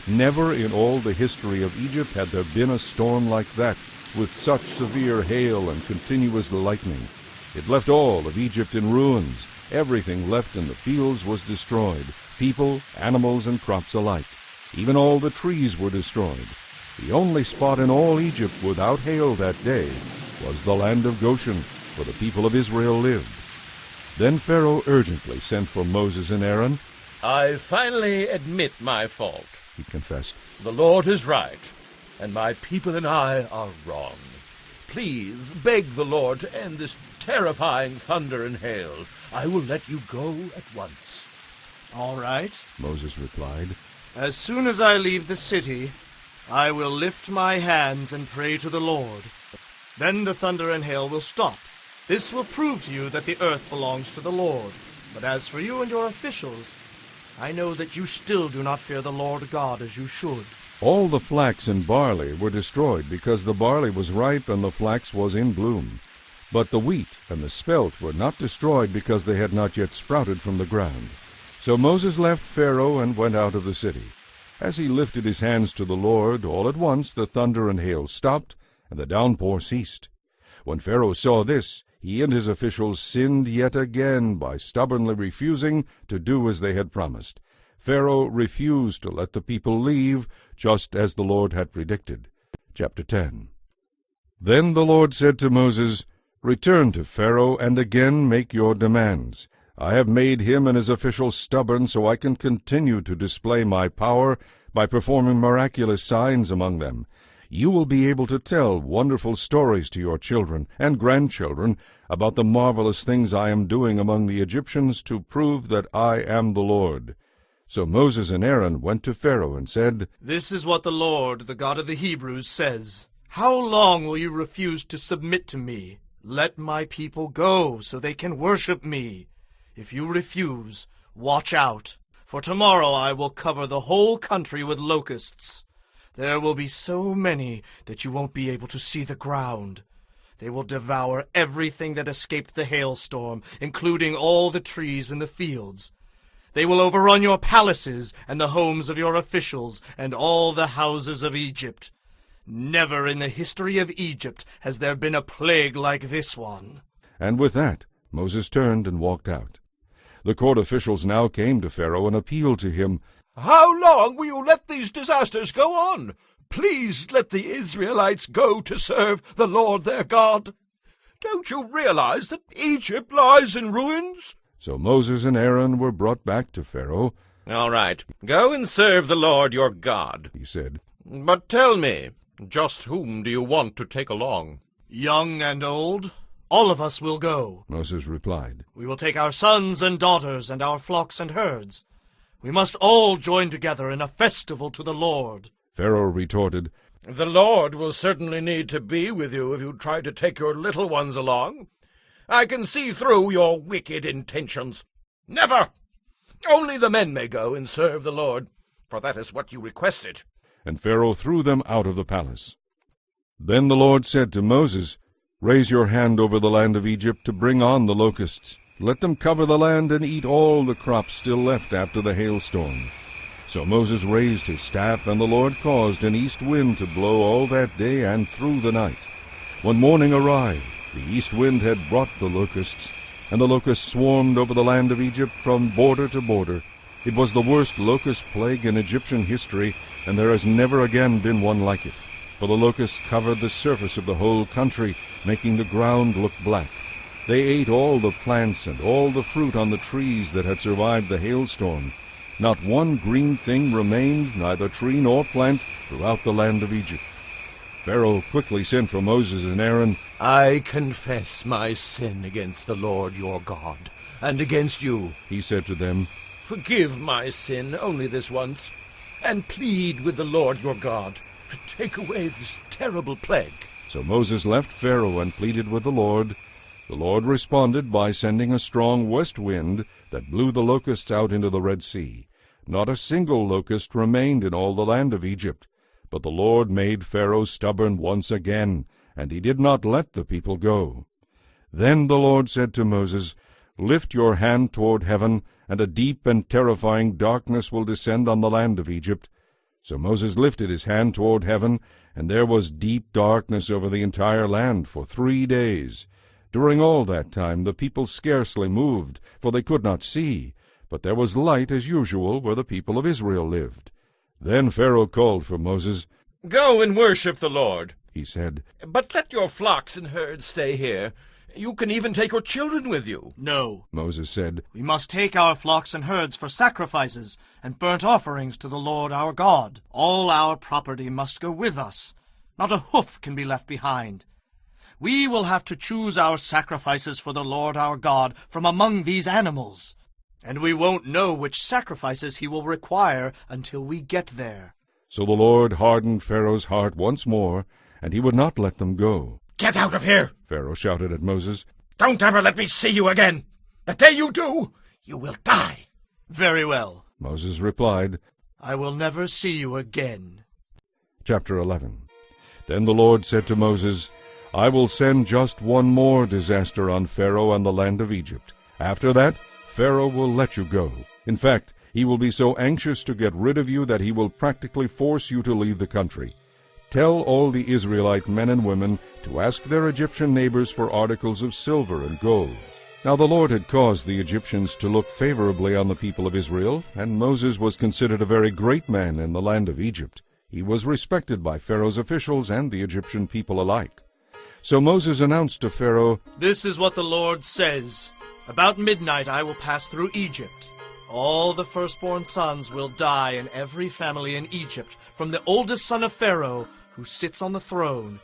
A: Never in all the history of Egypt had there been a storm like that, with such severe hail and continuous lightning. It left all of Egypt in ruins. Everything left in the fields was destroyed, people, animals, and crops alike. Even all the trees were destroyed. The only spot in all Egypt without hail that day was the land of Goshen, where the people of Israel lived. Then Pharaoh urgently sent for Moses and Aaron.
B: I finally admit my fault,
A: he confessed.
B: The Lord is right, and my people and I are wrong. please beg the Lord to end this terrifying thunder and hail. I will let you go at once."
E: All right.
A: Moses replied.
E: As soon as I leave the city, I will lift my hands and pray to the Lord. Then the thunder and hail will stop. This will prove to you that the earth belongs to the Lord. But as for you and your officials, I know that you still do not fear the Lord God as you should.
A: All the flax and barley were destroyed because the barley was ripe and the flax was in bloom. But the wheat and the spelt were not destroyed because they had not yet sprouted from the ground. So Moses left Pharaoh and went out of the city. As he lifted his hands to the Lord, all at once the thunder and hail stopped, and the downpour ceased. When Pharaoh saw this, he and his officials sinned yet again by stubbornly refusing to do as they had promised. Pharaoh refused to let the people leave, just as the Lord had predicted. Chapter 10. Then the Lord said to Moses, "Return to Pharaoh and again make your demands. I have made him and his officials stubborn so I can continue to display my power by performing miraculous signs among them. You will be able to tell wonderful stories to your children and grandchildren about the marvelous things I am doing among the Egyptians to prove that I am the Lord." So Moses and Aaron went to Pharaoh and said,
E: "This is what the Lord, the God of the Hebrews, says. How long will you refuse to submit to me? Let my people go so they can worship me. If you refuse, watch out, for tomorrow I will cover the whole country with locusts. There will be so many that you won't be able to see the ground. They will devour everything that escaped the hailstorm, including all the trees in the fields. They will overrun your palaces and the homes of your officials and all the houses of Egypt. Never in the history of Egypt has there been a plague like this one."
A: And with that Moses turned and walked out. The court officials now came to Pharaoh and appealed to him.
B: "How long will you let these disasters go on? Please let the Israelites go to serve the Lord their God. Don't you realize that Egypt lies in ruins?"
A: So Moses and Aaron were brought back to Pharaoh.
B: "All right, go and serve the Lord your God,"
A: he said.
B: "But tell me, just whom do you want to take along?"
E: "Young and old, all of us will go,"
A: Moses replied.
E: "We will take our sons and daughters and our flocks and herds. We must all join together in a festival to the Lord."
A: Pharaoh retorted,
B: "The Lord will certainly need to be with you if you try to take your little ones along. I can see through your wicked intentions. Never! Only the men may go and serve the Lord, for that is what you requested."
A: And Pharaoh threw them out of the palace. Then the Lord said to Moses, "Raise your hand over the land of Egypt to bring on the locusts. Let them cover the land and eat all the crops still left after the hailstorm." So Moses raised his staff, and the Lord caused an east wind to blow all that day and through the night. When morning arrived, the east wind had brought the locusts, and the locusts swarmed over the land of Egypt from border to border. It was the worst locust plague in Egyptian history, and there has never again been one like it. For the locusts covered the surface of the whole country, making the ground look black. They ate all the plants and all the fruit on the trees that had survived the hailstorm. Not one green thing remained, neither tree nor plant, throughout the land of Egypt. Pharaoh quickly sent for Moses and Aaron.
B: "I confess my sin against the Lord your God, and against you,"
A: he said to them.
B: "Forgive my sin only this once, and plead with the Lord your God to take away this terrible plague."
A: So Moses left Pharaoh and pleaded with the Lord. The Lord responded by sending a strong west wind that blew the locusts out into the Red Sea. Not a single locust remained in all the land of Egypt. But the Lord made Pharaoh stubborn once again, and he did not let the people go. Then the Lord said to Moses, "Lift your hand toward heaven, and a deep and terrifying darkness will descend on the land of Egypt." So Moses lifted his hand toward heaven, and there was deep darkness over the entire land for 3 days. During all that time the people scarcely moved, for they could not see, but there was light as usual where the people of Israel lived. Then Pharaoh called for Moses.
B: "Go and worship the Lord,"
A: he said,
B: "but let your flocks and herds stay here. You can even take your children with you."
E: "No,"
A: Moses said.
E: "We must take our flocks and herds for sacrifices and burnt offerings to the Lord our God. All our property must go with us. Not a hoof can be left behind. we will have to choose our sacrifices for the Lord our God from among these animals. And we won't know which sacrifices he will require until we get there."
A: So the Lord hardened Pharaoh's heart once more, and he would not let them go.
B: "Get out of here!
A: Pharaoh shouted at Moses.
B: Don't ever let me see you again! The day you do, you will die!"
E: "Very well,"
A: Moses replied.
E: "I will never see you again."
A: Chapter 11. Then the Lord said to Moses, "I will send just one more disaster on Pharaoh and the land of Egypt. After that, Pharaoh will let you go. In fact, he will be so anxious to get rid of you that he will practically force you to leave the country. Tell all the Israelite men and women to ask their Egyptian neighbors for articles of silver and gold." Now the Lord had caused the Egyptians to look favorably on the people of Israel, and Moses was considered a very great man in the land of Egypt. He was respected by Pharaoh's officials and the Egyptian people alike. So Moses announced to Pharaoh,
E: "This is what the Lord says. About midnight I will pass through Egypt. All the firstborn sons will die in every family in Egypt, from the oldest son of Pharaoh, who sits on the throne,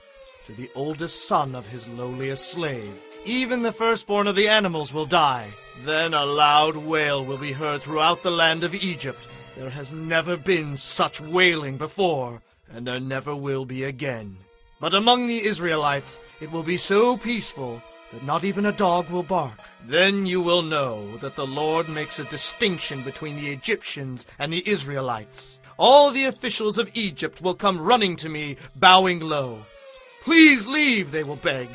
E: to the oldest son of his lowliest slave. Even the firstborn of the animals will die. Then a loud wail will be heard throughout the land of Egypt. There has never been such wailing before, and there never will be again. But among the Israelites it will be so peaceful that not even a dog will bark. Then you will know that the Lord makes a distinction between the Egyptians and the Israelites. All the officials of Egypt will come running to me, bowing low. 'Please leave,' they will beg.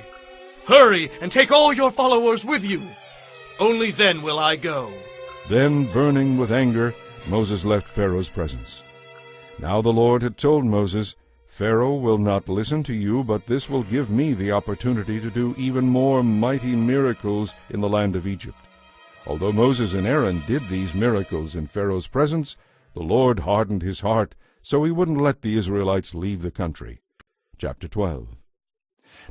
E: 'Hurry and take all your followers with you. Only then will I go.'"
A: Then, burning with anger, Moses left Pharaoh's presence. Now the Lord had told Moses, "Pharaoh will not listen to you, but this will give me the opportunity to do even more mighty miracles in the land of Egypt." Although Moses and Aaron did these miracles in Pharaoh's presence, the Lord hardened his heart, so he wouldn't let the Israelites leave the country. Chapter 12.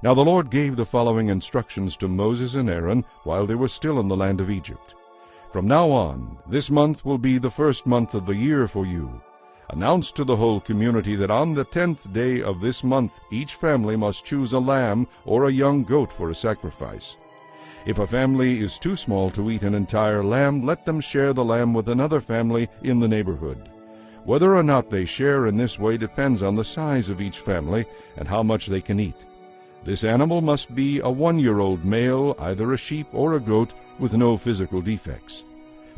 A: Now the Lord gave the following instructions to Moses and Aaron while they were still in the land of Egypt. "From now on, this month will be the first month of the year for you. Announce to the whole community that on the 10th day of this month each family must choose a lamb or a young goat for a sacrifice. If a family is too small to eat an entire lamb, let them share the lamb with another family in the neighborhood. Whether or not they share in this way depends on the size of each family and how much they can eat. This animal must be a 1-year-old male, either a sheep or a goat, with no physical defects.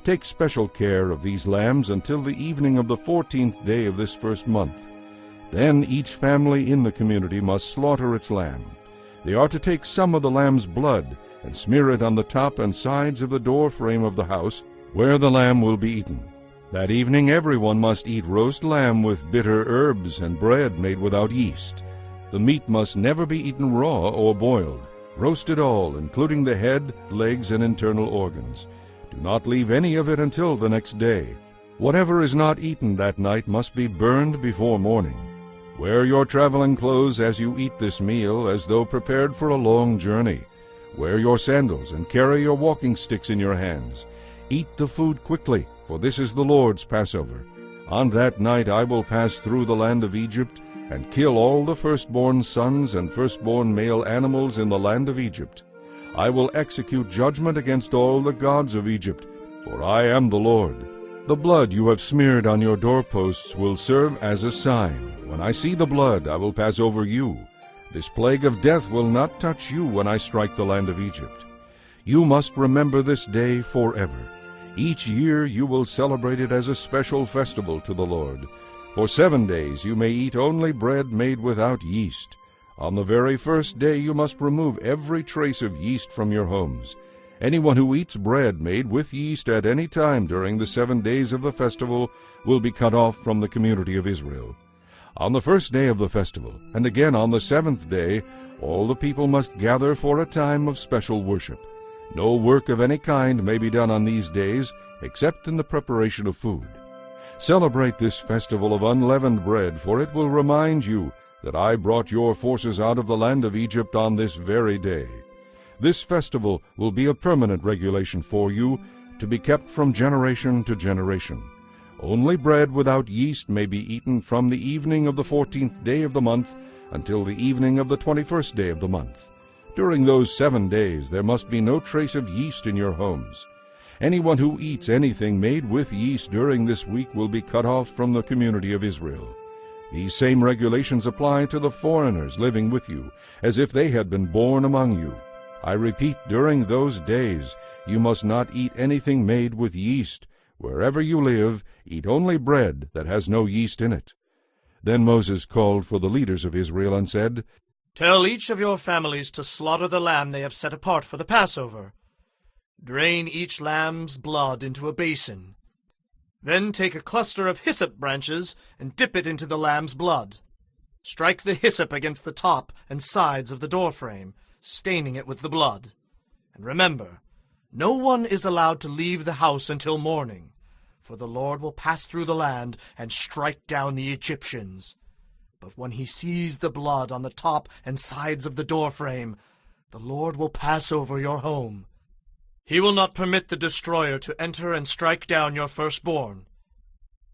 A: Take special care of these lambs until the evening of the 14th day of this first month. Then each family in the community must slaughter its lamb. They are to take some of the lamb's blood and smear it on the top and sides of the door frame of the house where the lamb will be eaten. That evening everyone must eat roast lamb with bitter herbs and bread made without yeast. The meat must never be eaten raw or boiled. Roast it all, including the head, legs, and internal organs. Do not leave any of it until the next day. Whatever is not eaten that night must be burned before morning. Wear your traveling clothes as you eat this meal, as though prepared for a long journey. Wear your sandals and carry your walking sticks in your hands. Eat the food quickly, for this is the Lord's Passover. On that night I will pass through the land of Egypt and kill all the firstborn sons and firstborn male animals in the land of Egypt. I will execute judgment against all the gods of Egypt, for I am the Lord. The blood you have smeared on your doorposts will serve as a sign. When I see the blood, I will pass over you. This plague of death will not touch you when I strike the land of Egypt. You must remember this day forever. Each year you will celebrate it as a special festival to the Lord. For 7 days you may eat only bread made without yeast. On the very first day you must remove every trace of yeast from your homes. Anyone who eats bread made with yeast at any time during the 7 days of the festival will be cut off from the community of Israel. On the first day of the festival, and again on the 7th day, all the people must gather for a time of special worship. No work of any kind may be done on these days, except in the preparation of food. Celebrate this festival of unleavened bread, for it will remind you that I brought your forces out of the land of Egypt on this very day. This festival will be a permanent regulation for you, to be kept from generation to generation. Only bread without yeast may be eaten from the evening of the 14th day of the month until the evening of the 21st day of the month. During those 7 days there must be no trace of yeast in your homes. Anyone who eats anything made with yeast during this week will be cut off from the community of Israel. These same regulations apply to the foreigners living with you, as if they had been born among you. I repeat, during those days you must not eat anything made with yeast. Wherever you live, eat only bread that has no yeast in it. Then Moses called for the leaders of Israel and said,
E: Tell each of your families to slaughter the lamb they have set apart for the Passover. Drain each lamb's blood into a basin. Then take a cluster of hyssop branches and dip it into the lamb's blood. Strike the hyssop against the top and sides of the doorframe, staining it with the blood. And remember, no one is allowed to leave the house until morning, for the Lord will pass through the land and strike down the Egyptians. But when he sees the blood on the top and sides of the doorframe, the Lord will pass over your home. He will not permit the destroyer to enter and strike down your firstborn.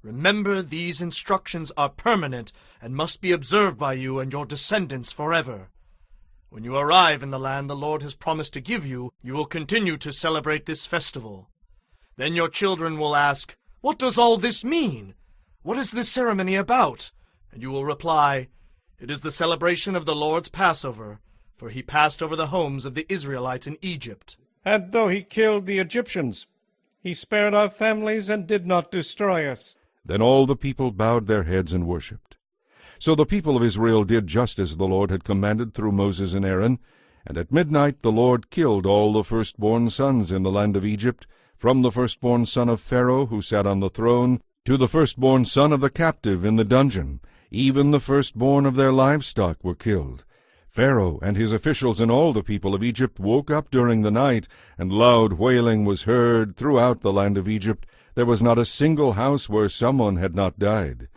E: Remember, these instructions are permanent and must be observed by you and your descendants forever. When you arrive in the land the Lord has promised to give you, you will continue to celebrate this festival. Then your children will ask, What does all this mean? What is this ceremony about? And you will reply, It is the celebration of the Lord's Passover, for he passed over the homes of the Israelites in Egypt.
H: And though he killed the Egyptians, he spared our families and did not destroy us.
A: Then all the people bowed their heads and worshipped. So the people of Israel did just as the Lord had commanded through Moses and Aaron, and at midnight the Lord killed all the firstborn sons in the land of Egypt, from the firstborn son of Pharaoh who sat on the throne, to the firstborn son of the captive in the dungeon. Even the firstborn of their livestock were killed. Pharaoh and his officials and all the people of Egypt woke up during the night, and loud wailing was heard throughout the land of Egypt. There was not a single house where someone had not died.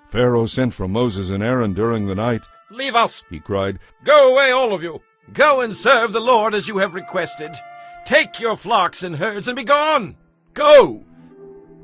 A: Pharaoh sent for Moses and Aaron during the night.
B: Leave us,
A: He cried,
B: Go away, all of you! Go and serve the Lord as you have requested. Take your flocks and herds and be gone! Go!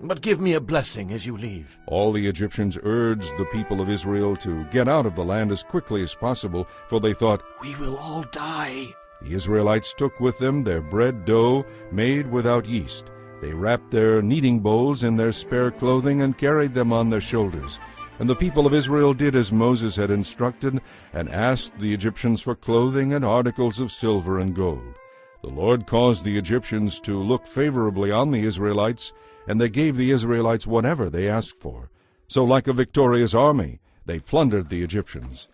B: But give me a blessing as you leave.
A: All the Egyptians urged the people of Israel to get out of the land as quickly as possible, for they thought,
E: We will all die.
A: The Israelites took with them their bread dough made without yeast. They wrapped their kneading bowls in their spare clothing and carried them on their shoulders. And the people of Israel did as Moses had instructed, and asked the Egyptians for clothing and articles of silver and gold. The Lord caused the Egyptians to look favorably on the Israelites, and they gave the Israelites whatever they asked for. So like a victorious army, they plundered the Egyptians.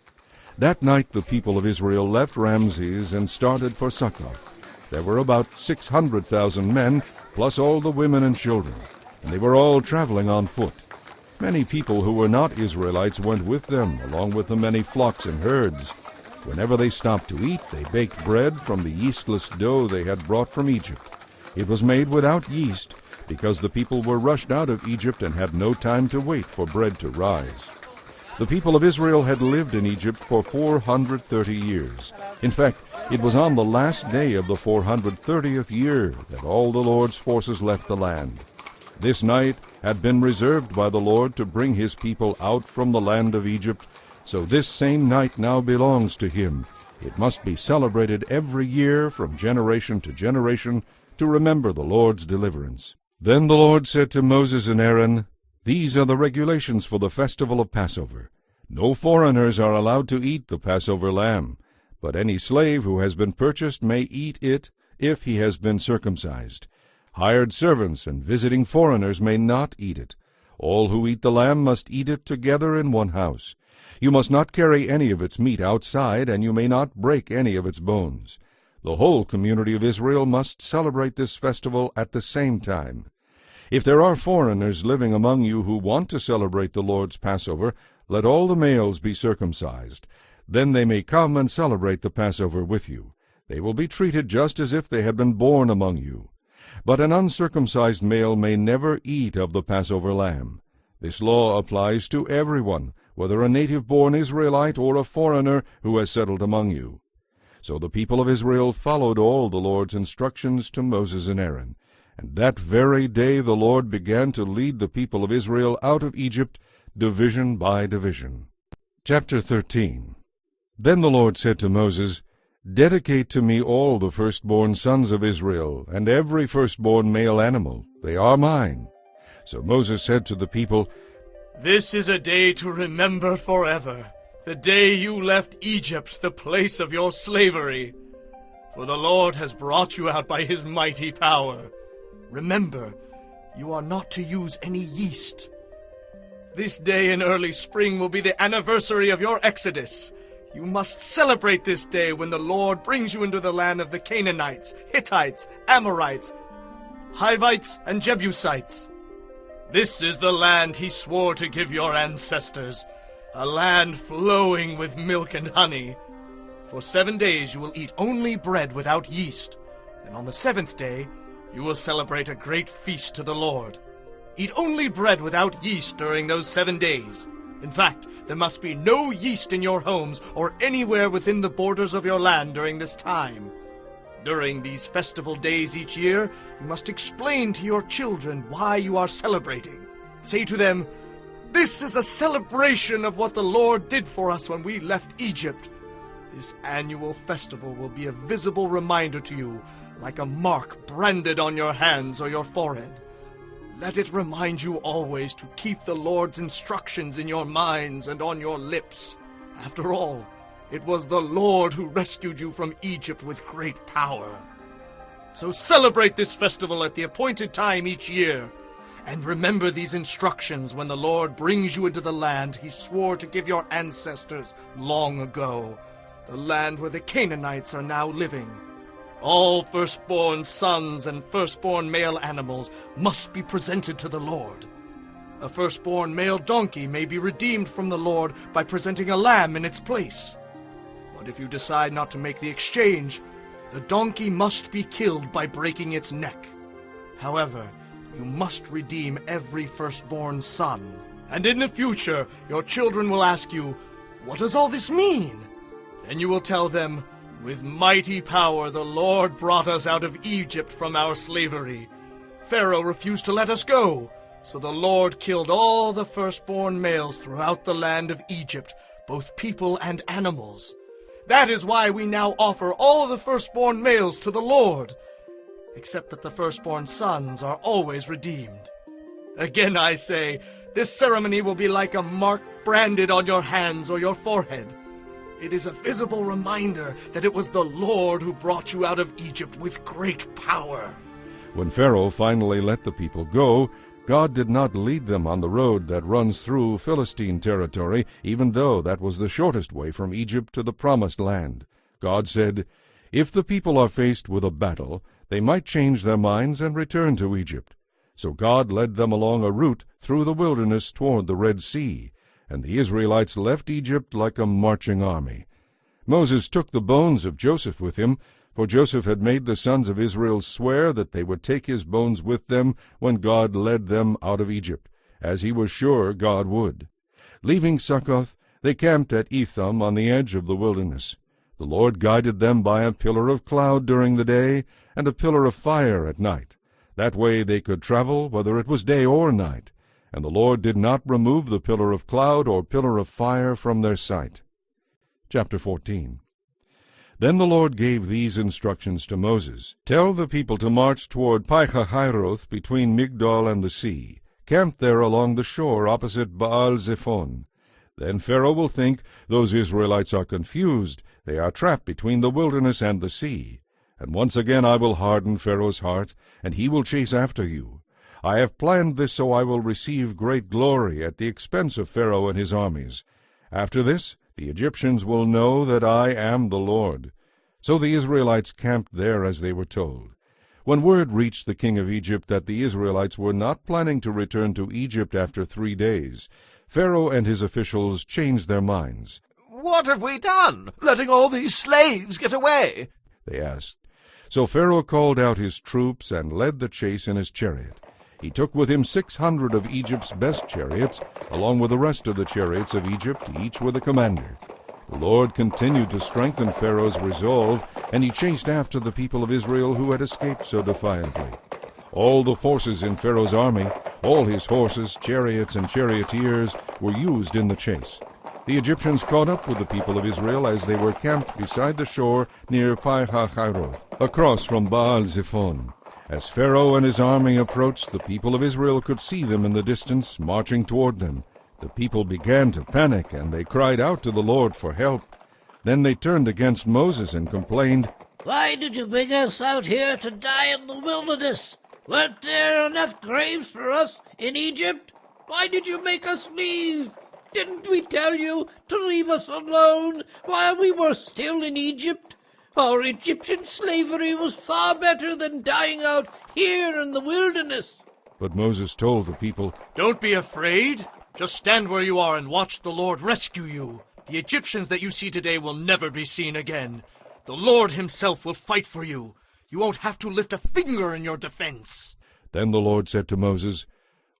A: That night the people of Israel left Ramses and started for Succoth. There were about 600,000 men, plus all the women and children, and they were all traveling on foot. Many people who were not Israelites went with them, along with the many flocks and herds. Whenever they stopped to eat, they baked bread from the yeastless dough they had brought from Egypt. It was made without yeast, because the people were rushed out of Egypt and had no time to wait for bread to rise. The people of Israel had lived in Egypt for 430 years. In fact, it was on the last day of the 430th year that all the Lord's forces left the land. This night had been reserved by the Lord to bring his people out from the land of Egypt, so this same night now belongs to him. It must be celebrated every year from generation to generation to remember the Lord's deliverance. Then the Lord said to Moses and Aaron, These are the regulations for the festival of Passover. No foreigners are allowed to eat the Passover lamb, but any slave who has been purchased may eat it if he has been circumcised. Hired servants and visiting foreigners may not eat it. All who eat the lamb must eat it together in one house. You must not carry any of its meat outside, and you may not break any of its bones. The whole community of Israel must celebrate this festival at the same time. If there are foreigners living among you who want to celebrate the Lord's Passover, let all the males be circumcised. Then they may come and celebrate the Passover with you. They will be treated just as if they had been born among you. But an uncircumcised male may never eat of the Passover lamb. This law applies to everyone, whether a native-born Israelite or a foreigner who has settled among you. So the people of Israel followed all the Lord's instructions to Moses and Aaron. And that very day the Lord began to lead the people of Israel out of Egypt, division by division. Chapter 13. Then the Lord said to Moses, "Dedicate to me all the firstborn sons of Israel, and every firstborn male animal. They are mine." So Moses said to the people,
E: "This is a day to remember forever, the day you left Egypt, the place of your slavery. For the Lord has brought you out by his mighty power. Remember, you are not to use any yeast. This day in early spring will be the anniversary of your exodus. You must celebrate this day when the Lord brings you into the land of the Canaanites, Hittites, Amorites, Hivites, and Jebusites. This is the land he swore to give your ancestors, a land flowing with milk and honey. For 7 days you will eat only bread without yeast, and on the 7th day you will celebrate a great feast to the Lord. Eat only bread without yeast during those 7 days. In fact, there must be no yeast in your homes or anywhere within the borders of your land during this time. During these festival days each year, you must explain to your children why you are celebrating. Say to them, 'This is a celebration of what the Lord did for us when we left Egypt.' This annual festival will be a visible reminder to you, like a mark branded on your hands or your forehead. Let it remind you always to keep the Lord's instructions in your minds and on your lips. After all, it was the Lord who rescued you from Egypt with great power. So celebrate this festival at the appointed time each year, and remember these instructions when the Lord brings you into the land he swore to give your ancestors long ago, the land where the Canaanites are now living. All firstborn sons and firstborn male animals must be presented to the Lord. A firstborn male donkey may be redeemed from the Lord by presenting a lamb in its place. But if you decide not to make the exchange, the donkey must be killed by breaking its neck. However, you must redeem every firstborn son. And in the future, your children will ask you, 'What does all this mean?' Then you will tell them, 'With mighty power the Lord brought us out of Egypt from our slavery. Pharaoh refused to let us go, so the Lord killed all the firstborn males throughout the land of Egypt, both people and animals. That is why we now offer all the firstborn males to the Lord, except that the firstborn sons are always redeemed. Again I say, this ceremony will be like a mark branded on your hands or your forehead. It is a visible reminder that it was the Lord who brought you out of Egypt with great power."
A: When Pharaoh finally let the people go, God did not lead them on the road that runs through Philistine territory, even though that was the shortest way from Egypt to the Promised Land. God said, "If the people are faced with a battle, they might change their minds and return to Egypt." So God led them along a route through the wilderness toward the Red Sea, and the Israelites left Egypt like a marching army. Moses took the bones of Joseph with him, for Joseph had made the sons of Israel swear that they would take his bones with them when God led them out of Egypt, as he was sure God would. Leaving Succoth, they camped at Etham on the edge of the wilderness. The Lord guided them by a pillar of cloud during the day and a pillar of fire at night. That way they could travel whether it was day or night, and the Lord did not remove the pillar of cloud or pillar of fire from their sight. Chapter 14. Then the Lord gave these instructions to Moses. "Tell the people to march toward Pi-hahiroth between Migdol and the sea. Camp there along the shore opposite Baal-zephon. Then Pharaoh will think, 'Those Israelites are confused. They are trapped between the wilderness and the sea.' And once again I will harden Pharaoh's heart, and he will chase after you. I have planned this so I will receive great glory at the expense of Pharaoh and his armies. After this, the Egyptians will know that I am the Lord." So the Israelites camped there as they were told. When word reached the king of Egypt that the Israelites were not planning to return to Egypt after 3 days, Pharaoh and his officials changed their minds.
B: "What have we done, letting all these slaves get away?"
A: they asked. So Pharaoh called out his troops and led the chase in his chariot. He took with him 600 of Egypt's best chariots, along with the rest of the chariots of Egypt, each with a commander. The Lord continued to strengthen Pharaoh's resolve, and he chased after the people of Israel who had escaped so defiantly. All the forces in Pharaoh's army, all his horses, chariots, and charioteers, were used in the chase. The Egyptians caught up with the people of Israel as they were camped beside the shore near Pi-hahiroth, across from Baal-zephon. As Pharaoh and his army approached, the people of Israel could see them in the distance, marching toward them. The people began to panic, and they cried out to the Lord for help. Then they turned against Moses and complained,
I: "Why did you bring us out here to die in the wilderness? Weren't there enough graves for us in Egypt? Why did you make us leave? Didn't we tell you to leave us alone while we were still in Egypt? Our Egyptian slavery was far better than dying out here in the wilderness."
A: But Moses told the people,
E: Don't be afraid. Just stand where you are and watch the Lord rescue you. The Egyptians that you see today will never be seen again. The Lord himself will fight for you. You won't have to lift a finger in your defense.
A: Then the Lord said to Moses,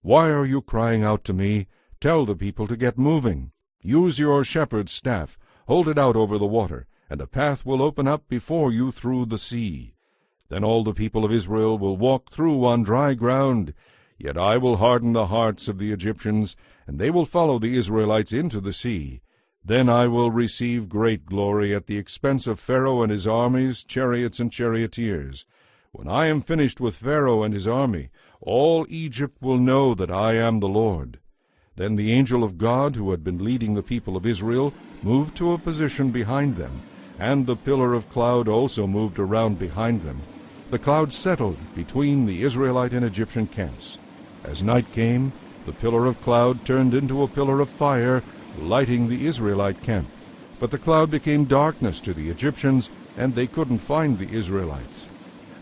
A: "Why are you crying out to me? Tell the people to get moving. Use your shepherd's staff, hold it out over the water, and a path will open up before you through the sea. Then all the people of Israel will walk through on dry ground. Yet I will harden the hearts of the Egyptians, and they will follow the Israelites into the sea. Then I will receive great glory at the expense of Pharaoh and his armies, chariots and charioteers. When I am finished with Pharaoh and his army, all Egypt will know that I am the Lord." Then the angel of God, who had been leading the people of Israel, moved to a position behind them, and the pillar of cloud also moved around behind them. The cloud settled between the Israelite and Egyptian camps. As night came, the pillar of cloud turned into a pillar of fire, lighting the Israelite camp. But the cloud became darkness to the Egyptians, and they couldn't find the Israelites.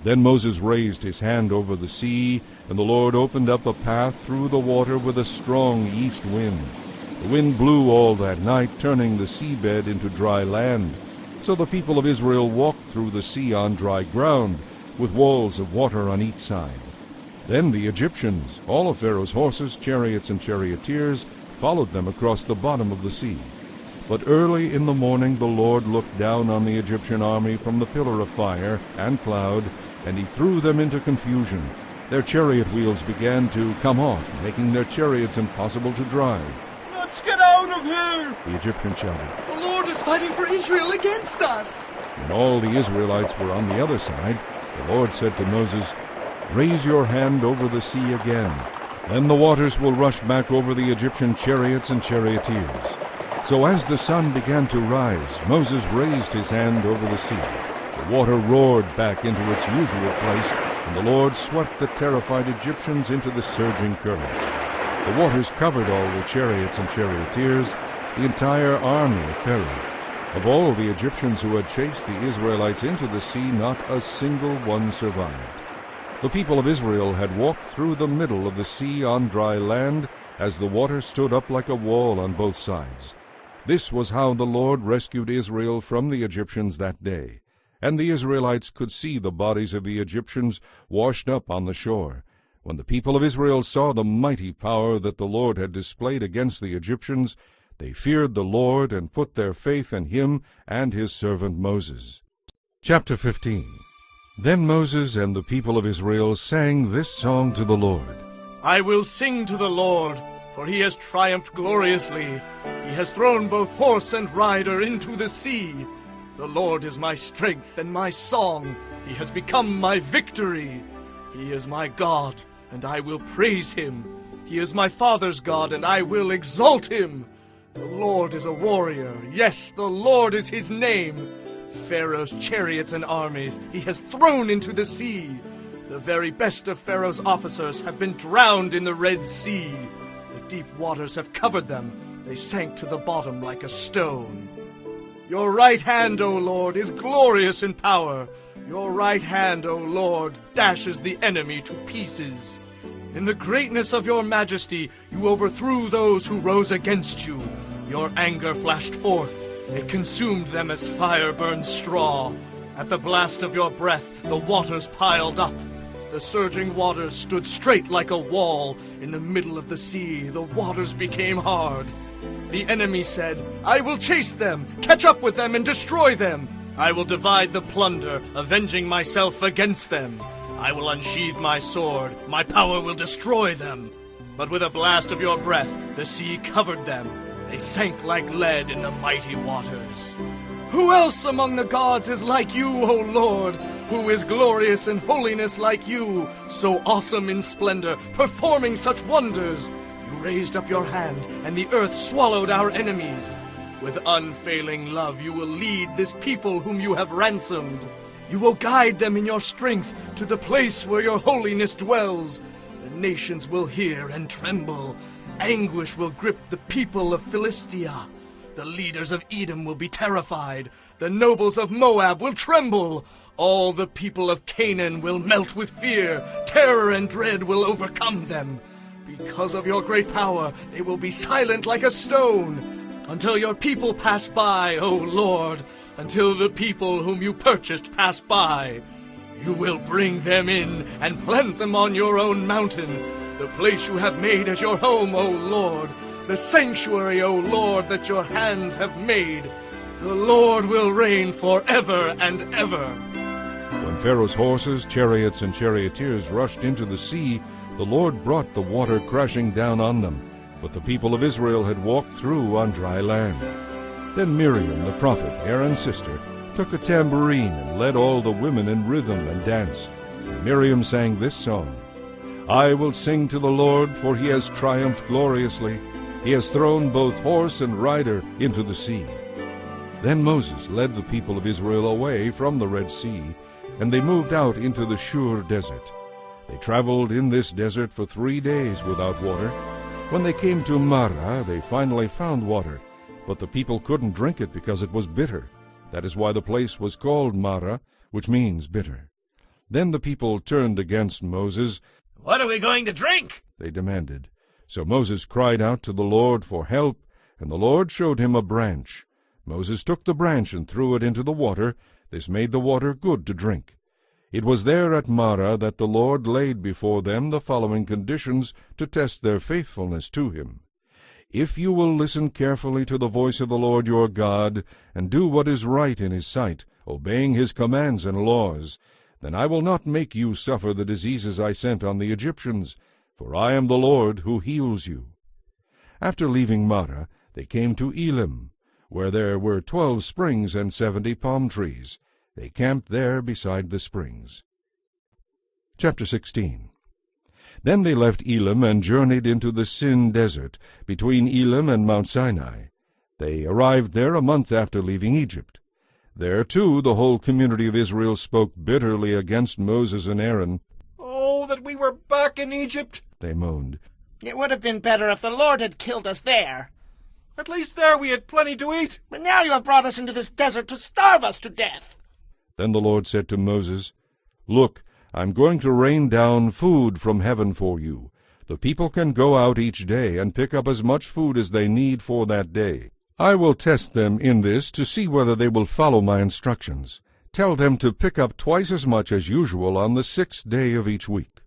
A: Then Moses raised his hand over the sea, and the Lord opened up a path through the water with a strong east wind. The wind blew all that night, turning the seabed into dry land. So the people of Israel walked through the sea on dry ground, with walls of water on each side. Then the Egyptians, all of Pharaoh's horses, chariots, and charioteers, followed them across the bottom of the sea. But early in the morning the Lord looked down on the Egyptian army from the pillar of fire and cloud, and he threw them into confusion. Their chariot wheels began to come off, making their chariots impossible to drive.
E: Let's get out of here!
A: The Egyptians shouted.
E: The Lord is fighting for Israel against us!
A: When all the Israelites were on the other side, the Lord said to Moses, "Raise your hand over the sea again. Then the waters will rush back over the Egyptian chariots and charioteers." So as the sun began to rise, Moses raised his hand over the sea. The water roared back into its usual place, and the Lord swept the terrified Egyptians into the surging currents. The waters covered all the chariots and charioteers, the entire army of Pharaoh. Of all the Egyptians who had chased the Israelites into the sea, not a single one survived. The people of Israel had walked through the middle of the sea on dry land, as the water stood up like a wall on both sides. This was how the Lord rescued Israel from the Egyptians that day. And the Israelites could see the bodies of the Egyptians washed up on the shore. When the people of Israel saw the mighty power that the Lord had displayed against the Egyptians, they feared the Lord and put their faith in him and his servant Moses. Chapter 15. Then Moses and the people of Israel sang this song to the Lord.
E: I will sing to the Lord, for he has triumphed gloriously. He has thrown both horse and rider into the sea. The Lord is my strength and my song. He has become my victory. He is my God, and I will praise him. He is my father's God, and I will exalt him. The Lord is a warrior. Yes, the Lord is his name. Pharaoh's chariots and armies he has thrown into the sea. The very best of Pharaoh's officers have been drowned in the Red Sea. The deep waters have covered them. They sank to the bottom like a stone. Your right hand, O Lord, is glorious in power. Your right hand, O Lord, dashes the enemy to pieces. In the greatness of your majesty, you overthrew those who rose against you. Your anger flashed forth. It consumed them as fire burns straw. At the blast of your breath, the waters piled up. The surging waters stood straight like a wall. In the middle of the sea, the waters became hard. The enemy said, I will chase them, catch up with them, and destroy them. I will divide the plunder, avenging myself against them. I will unsheathe my sword, my power will destroy them. But with a blast of your breath, the sea covered them, They sank like lead in the mighty waters. Who else among the gods is like you, O Lord? Who is glorious in holiness like you, so awesome in splendor, performing such wonders? You raised up your hand, and the earth swallowed our enemies. With unfailing love you will lead this people whom you have ransomed. You will guide them in your strength to the place where your holiness dwells. The nations will hear and tremble. Anguish will grip the people of Philistia. The leaders of Edom will be terrified. The nobles of Moab will tremble. All the people of Canaan will melt with fear. Terror and dread will overcome them. Because of your great power, they will be silent like a stone. Until your people pass by, O Lord. Until the people whom you purchased pass by. You will bring them in and plant them on your own mountain. The place you have made as your home, O Lord. The sanctuary, O Lord, that your hands have made. The Lord will reign forever and ever.
A: When Pharaoh's horses, chariots, and charioteers rushed into the sea, the Lord brought the water crashing down on them. But the people of Israel had walked through on dry land. Then Miriam, the prophet, Aaron's sister, took a tambourine and led all the women in rhythm and dance. And Miriam sang this song: I will sing to the Lord, for he has triumphed gloriously. He has thrown both horse and rider into the sea. Then Moses led the people of Israel away from the Red Sea, and they moved out into the Shur desert. They traveled in this desert for 3 days without water. When they came to Marah, they finally found water, but the people couldn't drink it because it was bitter. That is why the place was called Marah, which means bitter. Then the people turned against Moses.
B: What are we going to drink?
A: They demanded. So Moses cried out to the Lord for help, and the Lord showed him a branch. Moses took the branch and threw it into the water. This made the water good to drink. It was there at Marah that the Lord laid before them the following conditions to test their faithfulness to him. If you will listen carefully to the voice of the Lord your God, and do what is right in his sight, obeying his commands and laws, then I will not make you suffer the diseases I sent on the Egyptians, for I am the Lord who heals you. After leaving Marah, they came to Elim, where there were 12 springs and 70 palm trees. They camped there beside the springs. Chapter 16. Then they left Elim and journeyed into the Sin desert, between Elim and Mount Sinai. They arrived there a month after leaving Egypt. There, too, the whole community of Israel spoke bitterly against Moses and Aaron.
B: Oh, that we were back in Egypt,
A: they moaned.
I: It would have been better if the Lord had killed us there.
B: At least there we had plenty to eat.
I: But now you have brought us into this desert to starve us to death.
A: Then the Lord said to Moses, Look, I'm going to rain down food from heaven for you. The people can go out each day and pick up as much food as they need for that day. I will test them in this to see whether they will follow my instructions. Tell them to pick up twice as much as usual on the 6th day of each week.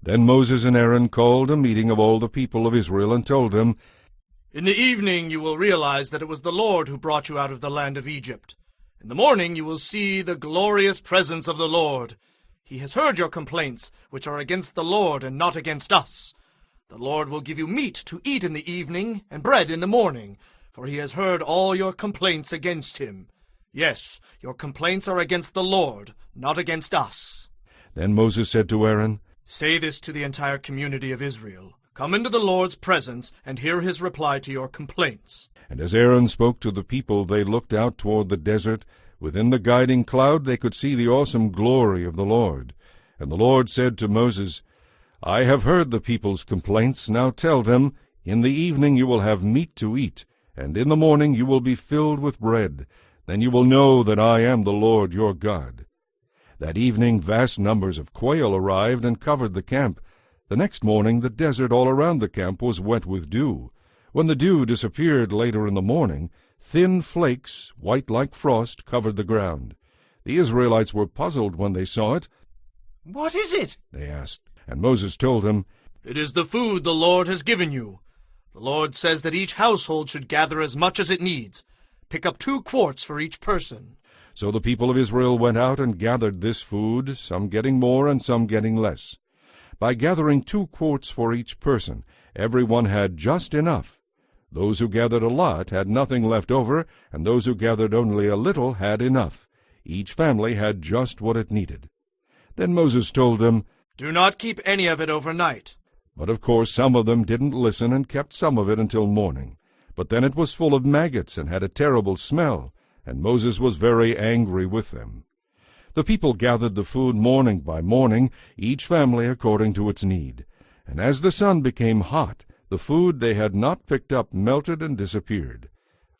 A: Then Moses and Aaron called a meeting of all the people of Israel and told them,
E: In the evening you will realize that it was the Lord who brought you out of the land of Egypt. In the morning you will see the glorious presence of the Lord. He has heard your complaints, which are against the Lord and not against us. The Lord will give you meat to eat in the evening and bread in the morning, for he has heard all your complaints against him. Yes, your complaints are against the Lord, not against us.
A: Then Moses said to Aaron,
E: Say this to the entire community of Israel. Come into the Lord's presence and hear his reply to your complaints.
A: And as Aaron spoke to the people, they looked out toward the desert. Within the guiding cloud they could see the awesome glory of the Lord. And the Lord said to Moses, I have heard the people's complaints. Now tell them, in the evening you will have meat to eat, and in the morning you will be filled with bread. Then you will know that I am the Lord your God. That evening vast numbers of quail arrived and covered the camp. The next morning the desert all around the camp was wet with dew. When the dew disappeared later in the morning, thin flakes, white like frost, covered the ground. The Israelites were puzzled when they saw it.
B: What is it?
A: They asked. And Moses told them,
E: It is the food the Lord has given you. The Lord says that each household should gather as much as it needs. Pick up 2 quarts for each person.
A: So the people of Israel went out and gathered this food, some getting more and some getting less. By gathering 2 quarts for each person, everyone had just enough. Those who gathered a lot had nothing left over, and those who gathered only a little had enough. Each family had just what it needed. Then Moses told them,
E: "Do not keep any of it overnight."
A: But of course some of them didn't listen and kept some of it until morning. But then it was full of maggots and had a terrible smell, and Moses was very angry with them. The people gathered the food morning by morning, each family according to its need. And as the sun became hot, the food they had not picked up melted and disappeared.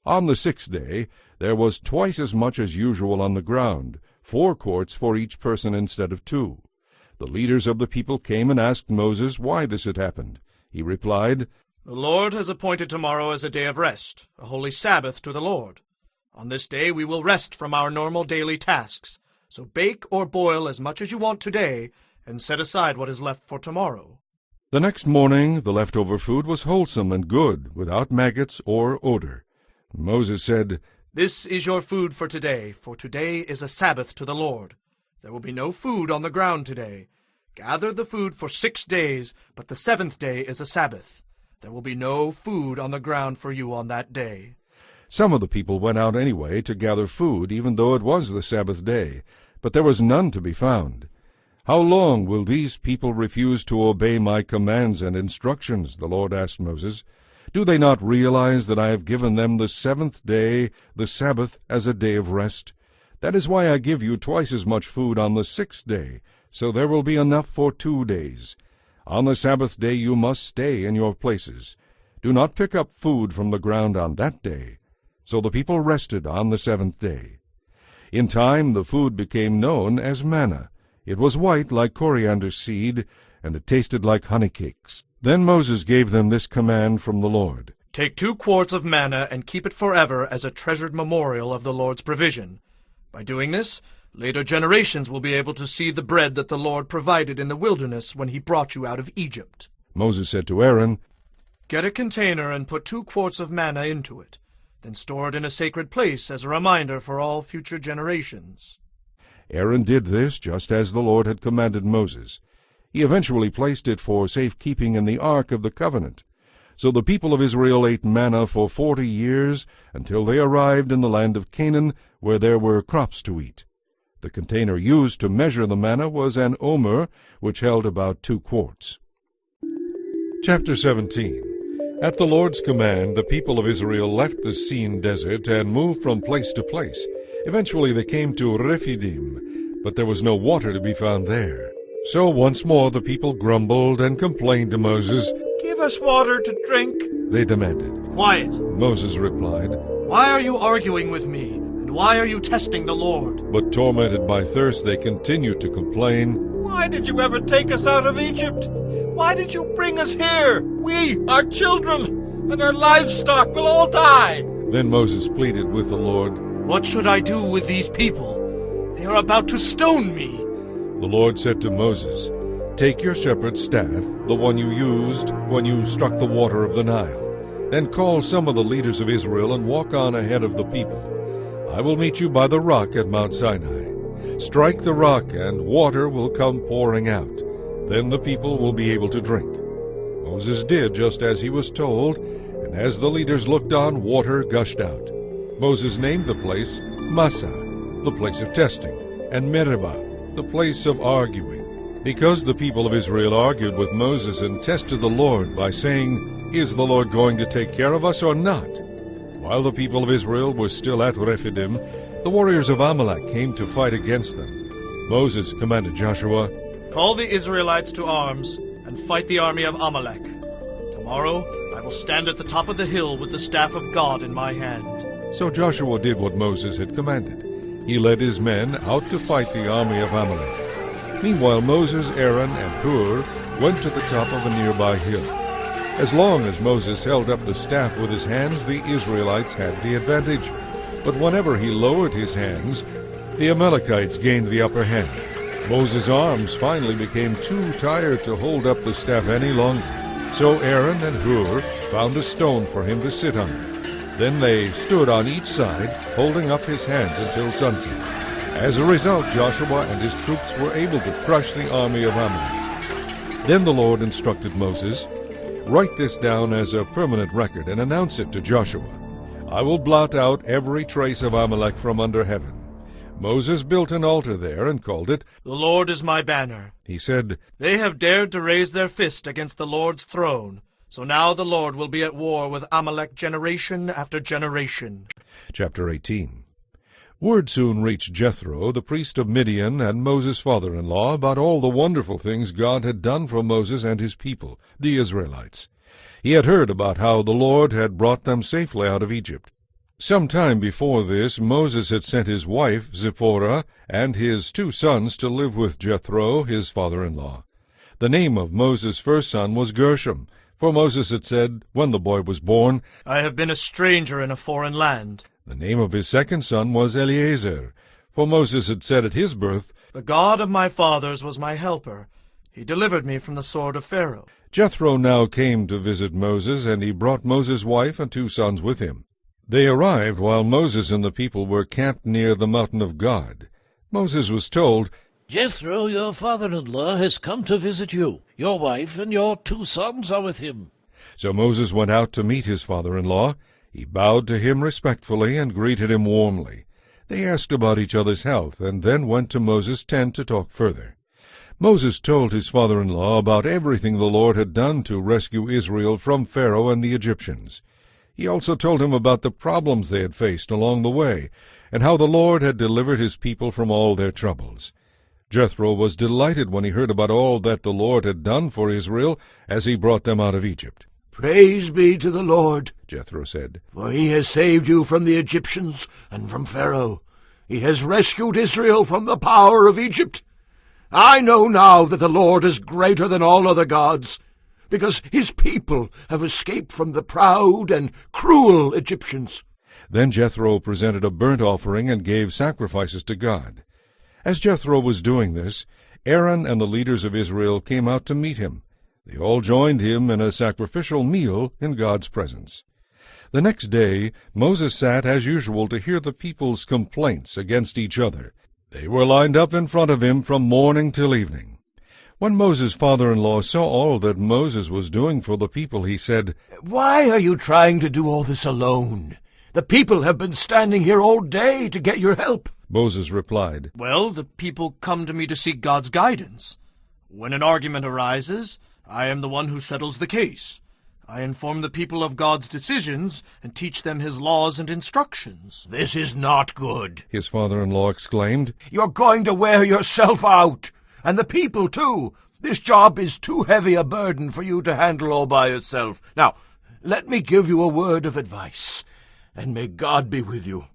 A: On the 6th day there was twice as much as usual on the ground, 4 quarts for each person instead of 2. The leaders of the people came and asked Moses why this had happened. He replied,
E: "The Lord has appointed tomorrow as a day of rest, a holy Sabbath to the Lord. On this day we will rest from our normal daily tasks. So bake or boil as much as you want today, and set aside what is left for tomorrow."
A: The next morning the leftover food was wholesome and good, without maggots or odor. Moses said,
E: "This is your food for today is a Sabbath to the Lord. There will be no food on the ground today. Gather the food for 6 days, but the 7th day is a Sabbath. There will be no food on the ground for you on that day."
A: Some of the people went out anyway to gather food, even though it was the Sabbath day, but there was none to be found. "How long will these people refuse to obey my commands and instructions?" the Lord asked Moses. "Do they not realize that I have given them the 7th day, the Sabbath, as a day of rest? That is why I give you twice as much food on the 6th day, so there will be enough for 2 days. On the Sabbath day you must stay in your places. Do not pick up food from the ground on that day." So the people rested on the 7th day. In time the food became known as manna. It was white like coriander seed, and it tasted like honey cakes. Then Moses gave them this command from the Lord.
E: "Take 2 quarts of manna and keep it forever as a treasured memorial of the Lord's provision. By doing this, later generations will be able to see the bread that the Lord provided in the wilderness when he brought you out of Egypt."
A: Moses said to Aaron,
E: "Get a container and put 2 quarts of manna into it. Then store it in a sacred place as a reminder for all future generations."
A: Aaron did this just as the Lord had commanded Moses. He eventually placed it for safekeeping in the Ark of the Covenant. So the people of Israel ate manna for 40 years, until they arrived in the land of Canaan, where there were crops to eat. The container used to measure the manna was an omer, which held about 2 quarts. Chapter 17. At the Lord's command, the people of Israel left the Sin desert and moved from place to place. Eventually they came to Rephidim, but there was no water to be found there. So once more the people grumbled and complained to Moses.
E: "Give us water to drink,"
A: they demanded.
E: "Quiet,"
A: Moses replied.
E: "Why are you arguing with me? And why are you testing the Lord?"
A: But tormented by thirst, they continued to complain.
B: "Why did you ever take us out of Egypt? Why did you bring us here? We, our children, and our livestock will all die."
A: Then Moses pleaded with the Lord.
E: "What should I do with these people? They are about to stone me."
A: The Lord said to Moses, "Take your shepherd's staff, the one you used when you struck the water of the Nile. Then call some of the leaders of Israel and walk on ahead of the people. I will meet you by the rock at Mount Sinai. Strike the rock, and water will come pouring out. Then the people will be able to drink." Moses did just as he was told, and as the leaders looked on, water gushed out. Moses named the place Massah, the place of testing, and Meribah, the place of arguing, because the people of Israel argued with Moses and tested the Lord by saying, "Is the Lord going to take care of us or not?" While the people of Israel were still at Rephidim, the warriors of Amalek came to fight against them. Moses commanded Joshua,
E: "Call the Israelites to arms and fight the army of Amalek. Tomorrow I will stand at the top of the hill with the staff of God in my hand."
A: So Joshua did what Moses had commanded. He led his men out to fight the army of Amalek. Meanwhile Moses, Aaron, and Hur went to the top of a nearby hill. As long as Moses held up the staff with his hands, the Israelites had the advantage. But whenever he lowered his hands, the Amalekites gained the upper hand. Moses' arms finally became too tired to hold up the staff any longer. So Aaron and Hur found a stone for him to sit on. Then they stood on each side, holding up his hands until sunset. As a result, Joshua and his troops were able to crush the army of Amalek. Then the Lord instructed Moses, Write this down as a permanent record and announce it to Joshua. I will blot out every trace of Amalek from under heaven. Moses built an altar there and called it,
E: The Lord is my banner.
A: He said,
E: They have dared to raise their fist against the Lord's throne. So now the Lord will be at war with Amalek generation after generation.
A: Chapter 18. Word soon reached Jethro, the priest of Midian, and Moses' father-in-law, about all the wonderful things God had done for Moses and his people, the Israelites. He had heard about how the Lord had brought them safely out of Egypt. Some time before this, Moses had sent his wife, Zipporah, and his 2 sons to live with Jethro, his father-in-law. The name of Moses' first son was Gershom, for Moses had said, when the boy was born,
E: I have been a stranger in a foreign land.
A: The name of his second son was Eleazar, for Moses had said at his birth,
E: The God of my fathers was my helper. He delivered me from the sword of Pharaoh.
A: Jethro now came to visit Moses, and he brought Moses' wife and 2 sons with him. They arrived while Moses and the people were camped near the mountain of God. Moses was told,
I: Jethro, your father-in-law, has come to visit you. Your wife and your 2 sons are with him.
A: So Moses went out to meet his father-in-law. He bowed to him respectfully and greeted him warmly. They asked about each other's health, and then went to Moses' tent to talk further. Moses told his father-in-law about everything the Lord had done to rescue Israel from Pharaoh and the Egyptians. He also told him about the problems they had faced along the way, and how the Lord had delivered his people from all their troubles. Jethro was delighted when he heard about all that the Lord had done for Israel as he brought them out of Egypt.
B: Praise be to the Lord,
A: Jethro said,
B: for he has saved you from the Egyptians and from Pharaoh. He has rescued Israel from the power of Egypt. I know now that the Lord is greater than all other gods, because his people have escaped from the proud and cruel Egyptians.
A: Then Jethro presented a burnt offering and gave sacrifices to God. As Jethro was doing this, Aaron and the leaders of Israel came out to meet him. They all joined him in a sacrificial meal in God's presence. The next day Moses sat as usual to hear the people's complaints against each other. They were lined up in front of him from morning till evening. When Moses' father-in-law saw all that Moses was doing for the people, he said,
B: Why are you trying to do all this alone? The people have been standing here all day to get your help.
A: Moses replied,
E: Well, the people come to me to seek God's guidance. When an argument arises, I am the one who settles the case. I inform the people of God's decisions and teach them his laws and instructions.
B: This is not good,
A: his father-in-law exclaimed.
B: You're going to wear yourself out, and the people too. This job is too heavy a burden for you to handle all by yourself. Now, let me give you a word of advice, and may God be with you.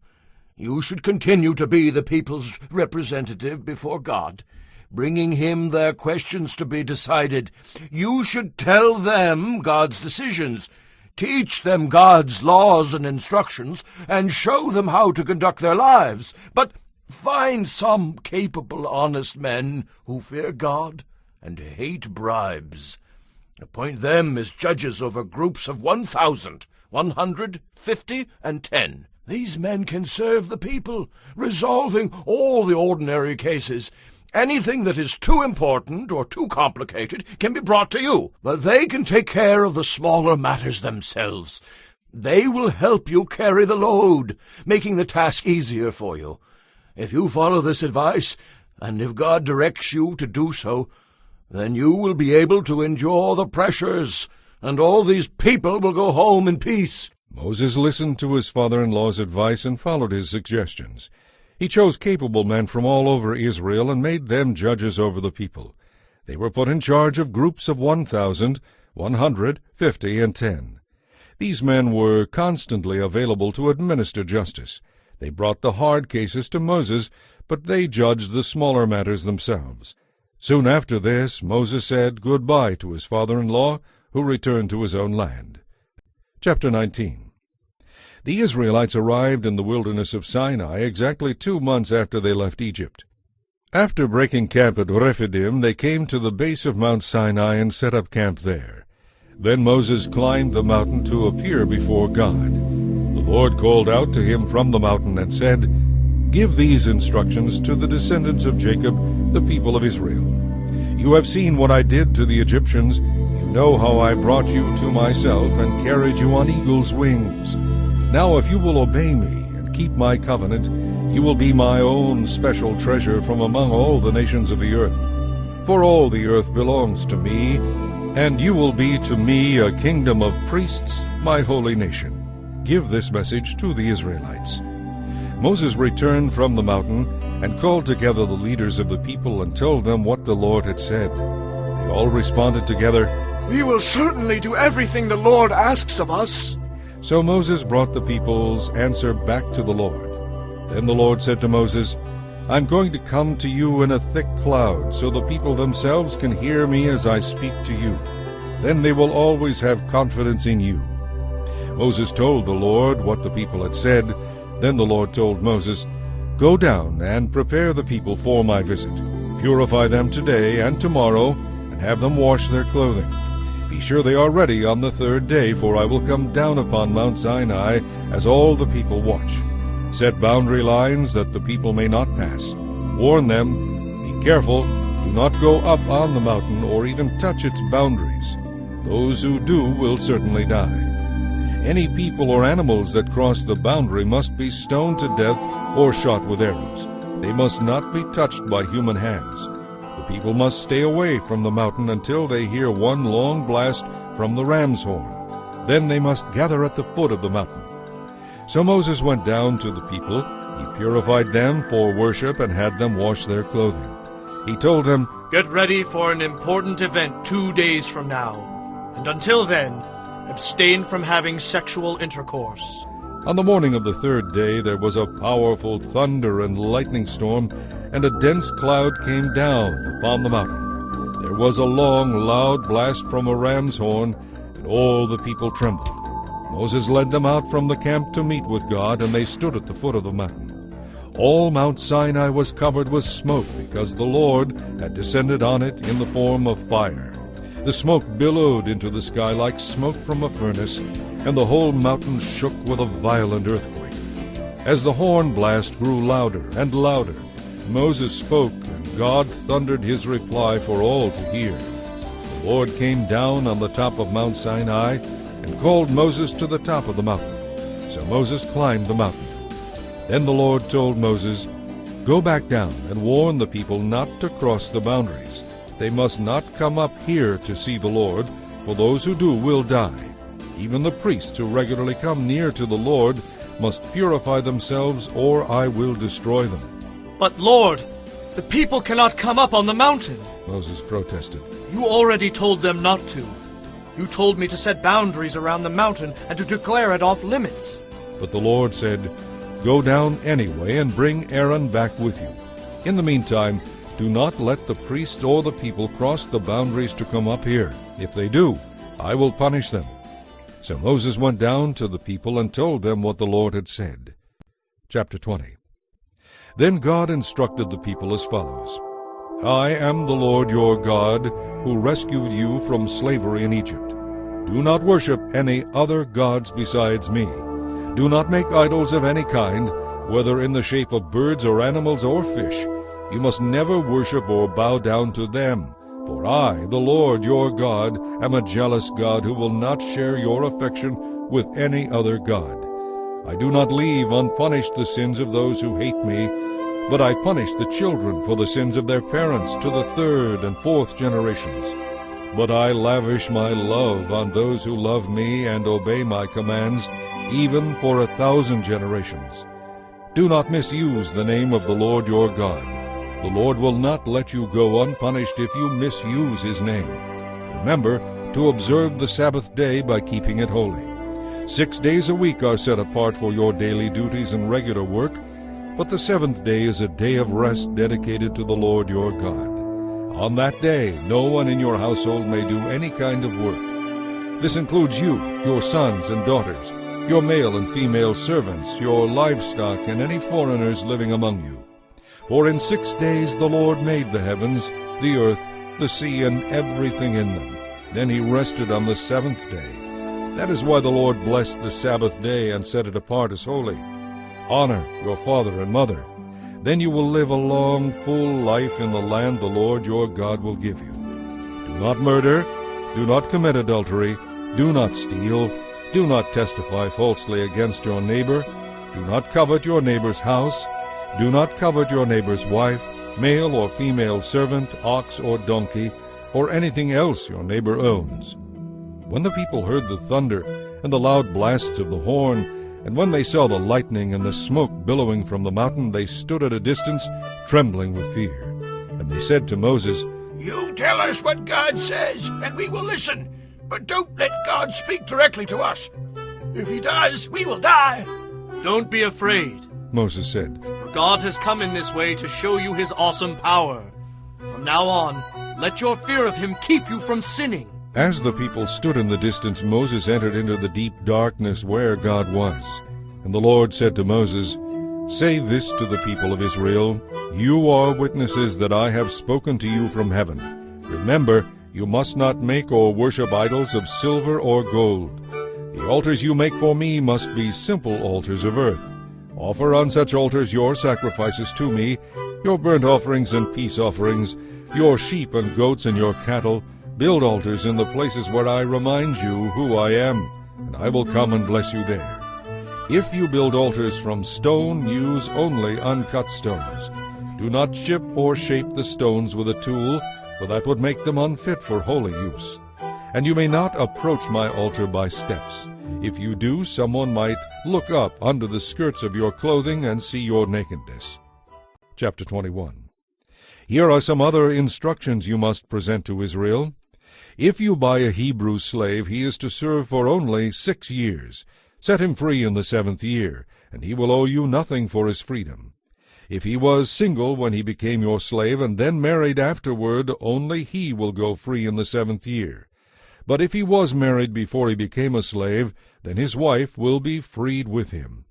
B: You should continue to be the people's representative before God, bringing him their questions to be decided. You should tell them God's decisions, teach them God's laws and instructions, and show them how to conduct their lives. But find some capable, honest men who fear God and hate bribes. Appoint them as judges over groups of 1,000, 150, and 10. These men can serve the people, resolving all the ordinary cases. Anything that is too important or too complicated can be brought to you, but they can take care of the smaller matters themselves. They will help you carry the load, making the task easier for you. If you follow this advice, and if God directs you to do so, then you will be able to endure the pressures, and all these people will go home in peace.
A: Moses listened to his father-in-law's advice and followed his suggestions. He chose capable men from all over Israel and made them judges over the people. They were put in charge of groups of 1,000, 150, and 10. These men were constantly available to administer justice. They brought the hard cases to Moses, but they judged the smaller matters themselves. Soon after this, Moses said goodbye to his father-in-law, who returned to his own land. Chapter 19. The Israelites arrived in the wilderness of Sinai exactly 2 months after they left Egypt. After breaking camp at Rephidim, they came to the base of Mount Sinai and set up camp there. Then Moses climbed the mountain to appear before God. The Lord called out to him from the mountain and said, Give these instructions to the descendants of Jacob, the people of Israel. You have seen what I did to the Egyptians. You Know how I brought you to myself and carried you on eagle's wings. Now if you will obey me and keep my covenant, you will be my own special treasure from among all the nations of the earth. For all the earth belongs to me, and you will be to me a kingdom of priests, my holy nation. Give this message to the Israelites. Moses returned from the mountain and called together the leaders of the people and told them what the Lord had said. They all responded together,
E: "We will certainly do everything the Lord asks of us."
A: So Moses brought the people's answer back to the Lord. Then the Lord said to Moses, I'm going to come to you in a thick cloud, so the people themselves can hear me as I speak to you. Then they will always have confidence in you. Moses told the Lord what the people had said. Then the Lord told Moses, Go down and prepare the people for my visit. Purify them today and tomorrow, and have them wash their clothing. Be sure they are ready on the third day, for I will come down upon Mount Sinai as all the people watch. Set boundary lines that the people may not pass. Warn them, be careful, do not go up on the mountain or even touch its boundaries. Those who do will certainly die. Any people or animals that cross the boundary must be stoned to death or shot with arrows. They must not be touched by human hands. The people must stay away from the mountain until they hear one long blast from the ram's horn. Then they must gather at the foot of the mountain. So Moses went down to the people. He purified them for worship and had them wash their clothing. He told them,
E: Get ready for an important event 2 days from now. And until then, abstain from having sexual intercourse.
A: On the morning of the third day there was a powerful thunder and lightning storm, and a dense cloud came down upon the mountain. There was a long, loud blast from a ram's horn, and all the people trembled. Moses led them out from the camp to meet with God, and they stood at the foot of the mountain. All Mount Sinai was covered with smoke, because the Lord had descended on it in the form of fire. The smoke billowed into the sky like smoke from a furnace, and the whole mountain shook with a violent earthquake. As the horn blast grew louder and louder, Moses spoke, and God thundered his reply for all to hear. The Lord came down on the top of Mount Sinai and called Moses to the top of the mountain. So Moses climbed the mountain. Then the Lord told Moses, Go back down and warn the people not to cross the boundaries. They must not come up here to see the Lord, for those who do will die. Even the priests who regularly come near to the Lord must purify themselves, or I will destroy them.
E: But Lord, the people cannot come up on the mountain.
A: Moses protested.
E: You already told them not to. You told me to set boundaries around the mountain and to declare it off limits.
A: But the Lord said, Go down anyway and bring Aaron back with you. In the meantime, do not let the priests or the people cross the boundaries to come up here. If they do, I will punish them. So Moses went down to the people and told them what the Lord had said. Chapter 20. Then God instructed the people as follows. I am the Lord your God, who rescued you from slavery in Egypt. Do not worship any other gods besides me. Do not make idols of any kind, whether in the shape of birds or animals or fish. You must never worship or bow down to them. For I, the Lord your God, am a jealous God who will not share your affection with any other god. I do not leave unpunished the sins of those who hate me, but I punish the children for the sins of their parents to the 3rd and 4th generations. But I lavish my love on those who love me and obey my commands, even for 1,000 generations. Do not misuse the name of the Lord your God. The Lord will not let you go unpunished if you misuse his name. Remember to observe the Sabbath day by keeping it holy. 6 days a week are set apart for your daily duties and regular work, but the 7th day is a day of rest dedicated to the Lord your God. On that day, no one in your household may do any kind of work. This includes you, your sons and daughters, your male and female servants, your livestock, and any foreigners living among you. For in 6 days the Lord made the heavens, the earth, the sea, and everything in them. Then he rested on the 7th day. That is why the Lord blessed the Sabbath day and set it apart as holy. Honor your father and mother. Then you will live a long, full life in the land the Lord your God will give you. Do not murder. do not commit adultery, do not steal, do not testify falsely against your neighbor, do not covet your neighbor's house, do not covet your neighbor's wife, male or female servant, ox or donkey, or anything else your neighbor owns. When the people heard the thunder and the loud blasts of the horn, and when they saw the lightning and the smoke billowing from the mountain, they stood at a distance, trembling with fear. And they said to Moses,
B: You tell us what God says, and we will listen, but don't let God speak directly to us. If he does, we will die.
E: Don't be afraid,
A: Moses said,
E: for God has come in this way to show you his awesome power. From now on, let your fear of him keep you from sinning.
A: As the people stood in the distance, Moses entered into the deep darkness where God was. And the Lord said to Moses, Say this to the people of Israel, You are witnesses that I have spoken to you from heaven. Remember, you must not make or worship idols of silver or gold. The altars you make for me must be simple altars of earth. Offer on such altars your sacrifices to me, your burnt offerings and peace offerings, your sheep and goats and your cattle. Build altars in the places where I remind you who I am, and I will come and bless you there. If you build altars from stone, use only uncut stones. Do not chip or shape the stones with a tool, for that would make them unfit for holy use. And you may not approach my altar by steps. If you do, someone might look up under the skirts of your clothing and see your nakedness. Chapter 21. Here are some other instructions you must present to Israel. If you buy a Hebrew slave, he is to serve for only 6 years. Set him free in the 7th year, and he will owe you nothing for his freedom. If he was single when he became your slave, and then married afterward, only he will go free in the 7th year. But if he was married before he became a slave, then his wife will be freed with him.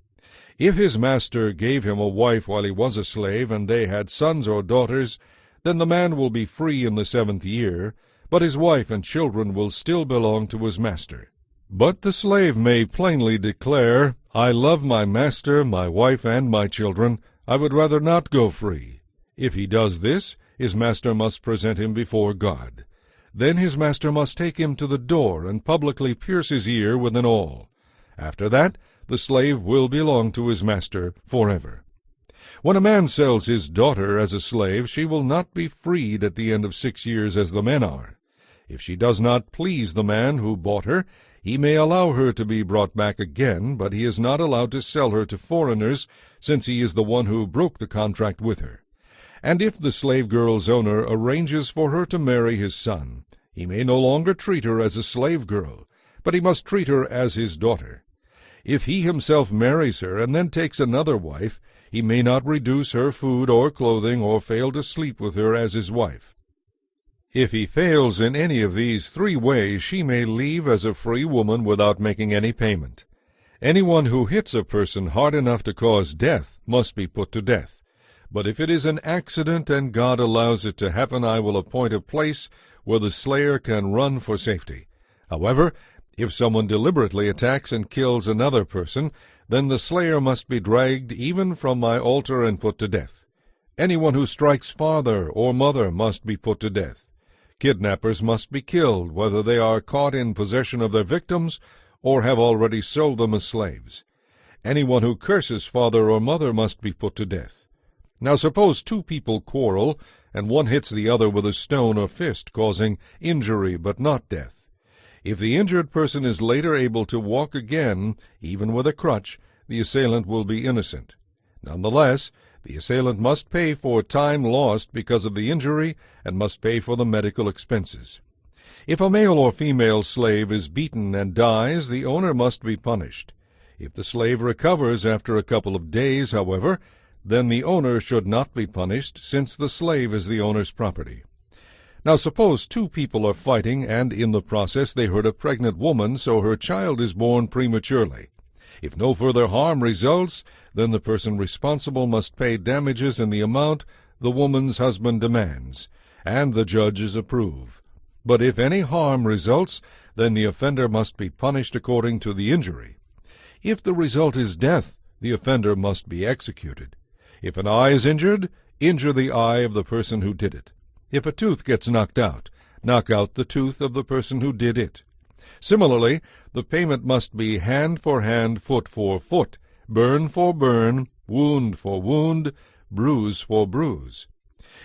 A: If his master gave him a wife while he was a slave, and they had sons or daughters, then the man will be free in the 7th year, but his wife and children will still belong to his master. But the slave may plainly declare, I love my master, my wife, and my children. I would rather not go free. If he does this, his master must present him before God. Then his master must take him to the door and publicly pierce his ear with an awl. After that, the slave will belong to his master forever. When a man sells his daughter as a slave, she will not be freed at the end of 6 years as the men are. If she does not please the man who bought her, he may allow her to be brought back again, but he is not allowed to sell her to foreigners, since he is the one who broke the contract with her. And if the slave girl's owner arranges for her to marry his son, he may no longer treat her as a slave girl, but he must treat her as his daughter. If he himself marries her and then takes another wife, he may not reduce her food or clothing or fail to sleep with her as his wife. If he fails in any of these 3 ways, she may leave as a free woman without making any payment. Anyone who hits a person hard enough to cause death must be put to death. But if it is an accident and God allows it to happen, I will appoint a place where the slayer can run for safety. However, if someone deliberately attacks and kills another person, then the slayer must be dragged even from my altar and put to death. Anyone who strikes father or mother must be put to death. Kidnappers must be killed, whether they are caught in possession of their victims or have already sold them as slaves. Anyone who curses father or mother must be put to death. Now suppose 2 people quarrel, and one hits the other with a stone or fist, causing injury but not death. If the injured person is later able to walk again, even with a crutch, the assailant will be innocent. Nonetheless, the assailant must pay for time lost because of the injury and must pay for the medical expenses. If a male or female slave is beaten and dies, the owner must be punished. If the slave recovers after a couple of days, however, then the owner should not be punished, since the slave is the owner's property. Now suppose 2 people are fighting, and in the process they hurt a pregnant woman, so her child is born prematurely. If no further harm results, then the person responsible must pay damages in the amount the woman's husband demands, and the judges approve. But if any harm results, then the offender must be punished according to the injury. If the result is death, the offender must be executed. If an eye is injured, injure the eye of the person who did it. If a tooth gets knocked out, knock out the tooth of the person who did it. Similarly, the payment must be hand for hand, foot for foot, burn for burn, wound for wound, bruise for bruise.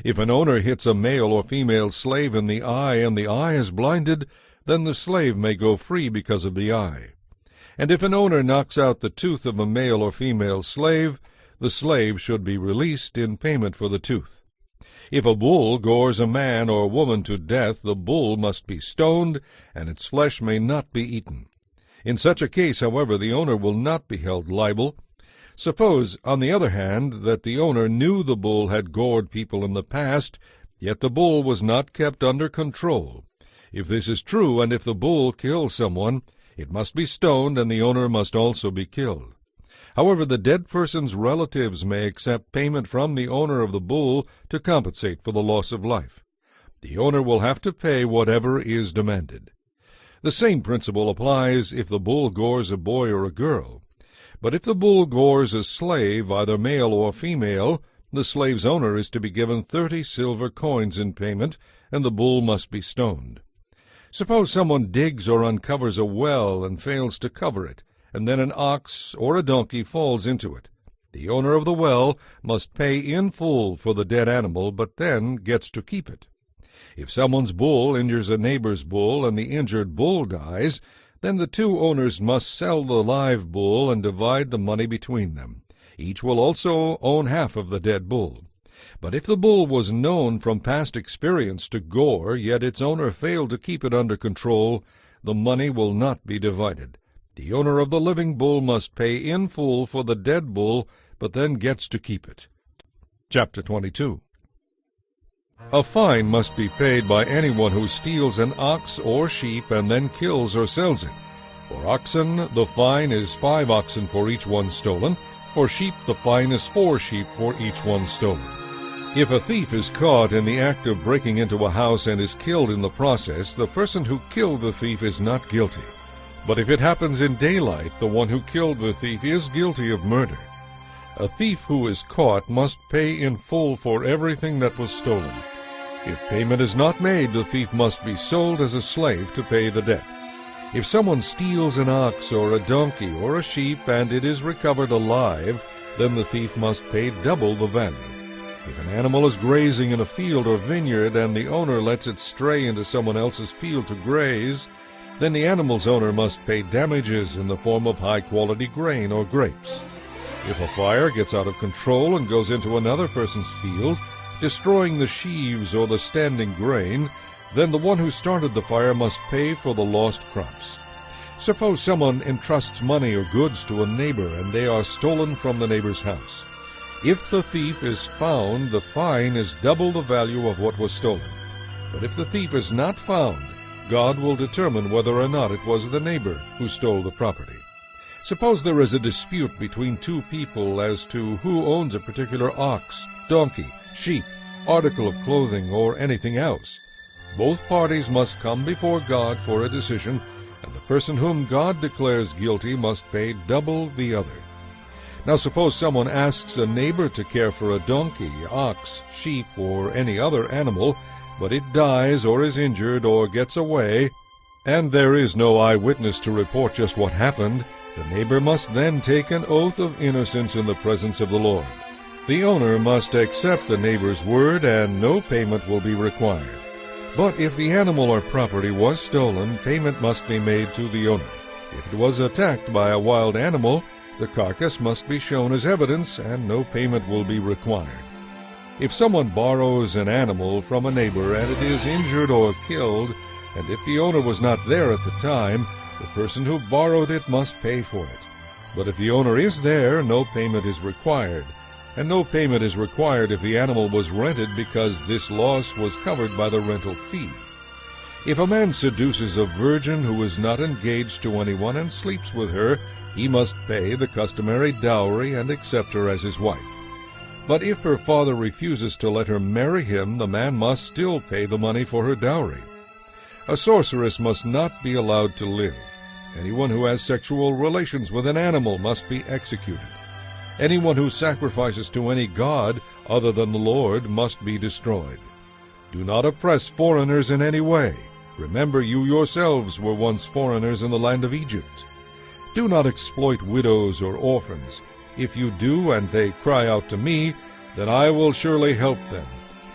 A: If an owner hits a male or female slave in the eye and the eye is blinded, then the slave may go free because of the eye. And if an owner knocks out the tooth of a male or female slave, the slave should be released in payment for the tooth. If a bull gores a man or woman to death, the bull must be stoned, and its flesh may not be eaten. In such a case, however, the owner will not be held liable. Suppose, on the other hand, that the owner knew the bull had gored people in the past, yet the bull was not kept under control. If this is true, and if the bull kills someone, it must be stoned, and the owner must also be killed. However, the dead person's relatives may accept payment from the owner of the bull to compensate for the loss of life. The owner will have to pay whatever is demanded. The same principle applies if the bull gores a boy or a girl. But if the bull gores a slave, either male or female, the slave's owner is to be given 30 silver coins in payment, and the bull must be stoned. Suppose someone digs or uncovers a well and fails to cover it, and then an ox or a donkey falls into it. The owner of the well must pay in full for the dead animal, but then gets to keep it. If someone's bull injures a neighbor's bull and the injured bull dies, then the two owners must sell the live bull and divide the money between them. Each will also own half of the dead bull. But if the bull was known from past experience to gore, yet its owner failed to keep it under control, the money will not be divided. The owner of the living bull must pay in full for the dead bull, but then gets to keep it. Chapter 22. A fine must be paid by anyone who steals an ox or sheep and then kills or sells it. For oxen, the fine is 5 oxen for each one stolen. For sheep, the fine is 4 sheep for each one stolen. If a thief is caught in the act of breaking into a house and is killed in the process, the person who killed the thief is not guilty. But if it happens in daylight, the one who killed the thief is guilty of murder. A thief who is caught must pay in full for everything that was stolen. If payment is not made, the thief must be sold as a slave to pay the debt. If someone steals an ox or a donkey or a sheep and it is recovered alive, then the thief must pay double the value. If an animal is grazing in a field or vineyard and the owner lets it stray into someone else's field to graze, then the animal's owner must pay damages in the form of high-quality grain or grapes. If a fire gets out of control and goes into another person's field, destroying the sheaves or the standing grain, then the one who started the fire must pay for the lost crops. Suppose someone entrusts money or goods to a neighbor and they are stolen from the neighbor's house. If the thief is found, the fine is double the value of what was stolen. But if the thief is not found, God will determine whether or not it was the neighbor who stole the property. Suppose there is a dispute between two people as to who owns a particular ox, donkey, sheep, article of clothing, or anything else. Both parties must come before God for a decision, and the person whom God declares guilty must pay double the other. Now suppose someone asks a neighbor to care for a donkey, ox, sheep, or any other animal, but it dies or is injured or gets away, and there is no eyewitness to report just what happened. The neighbor must then take an oath of innocence in the presence of the Lord. The owner must accept the neighbor's word, and no payment will be required. But if the animal or property was stolen, payment must be made to the owner. If it was attacked by a wild animal, the carcass must be shown as evidence, and no payment will be required. If someone borrows an animal from a neighbor and it is injured or killed, and if the owner was not there at the time, the person who borrowed it must pay for it. But if the owner is there, no payment is required. And no payment is required if the animal was rented, because this loss was covered by the rental fee. If a man seduces a virgin who is not engaged to anyone and sleeps with her, he must pay the customary dowry and accept her as his wife. But if her father refuses to let her marry him, the man must still pay the money for her dowry. A sorceress must not be allowed to live. Anyone who has sexual relations with an animal must be executed. Anyone who sacrifices to any god other than the Lord must be destroyed. Do not oppress foreigners in any way. Remember, you yourselves were once foreigners in the land of Egypt. Do not exploit widows or orphans. If you do, and they cry out to me, then I will surely help them.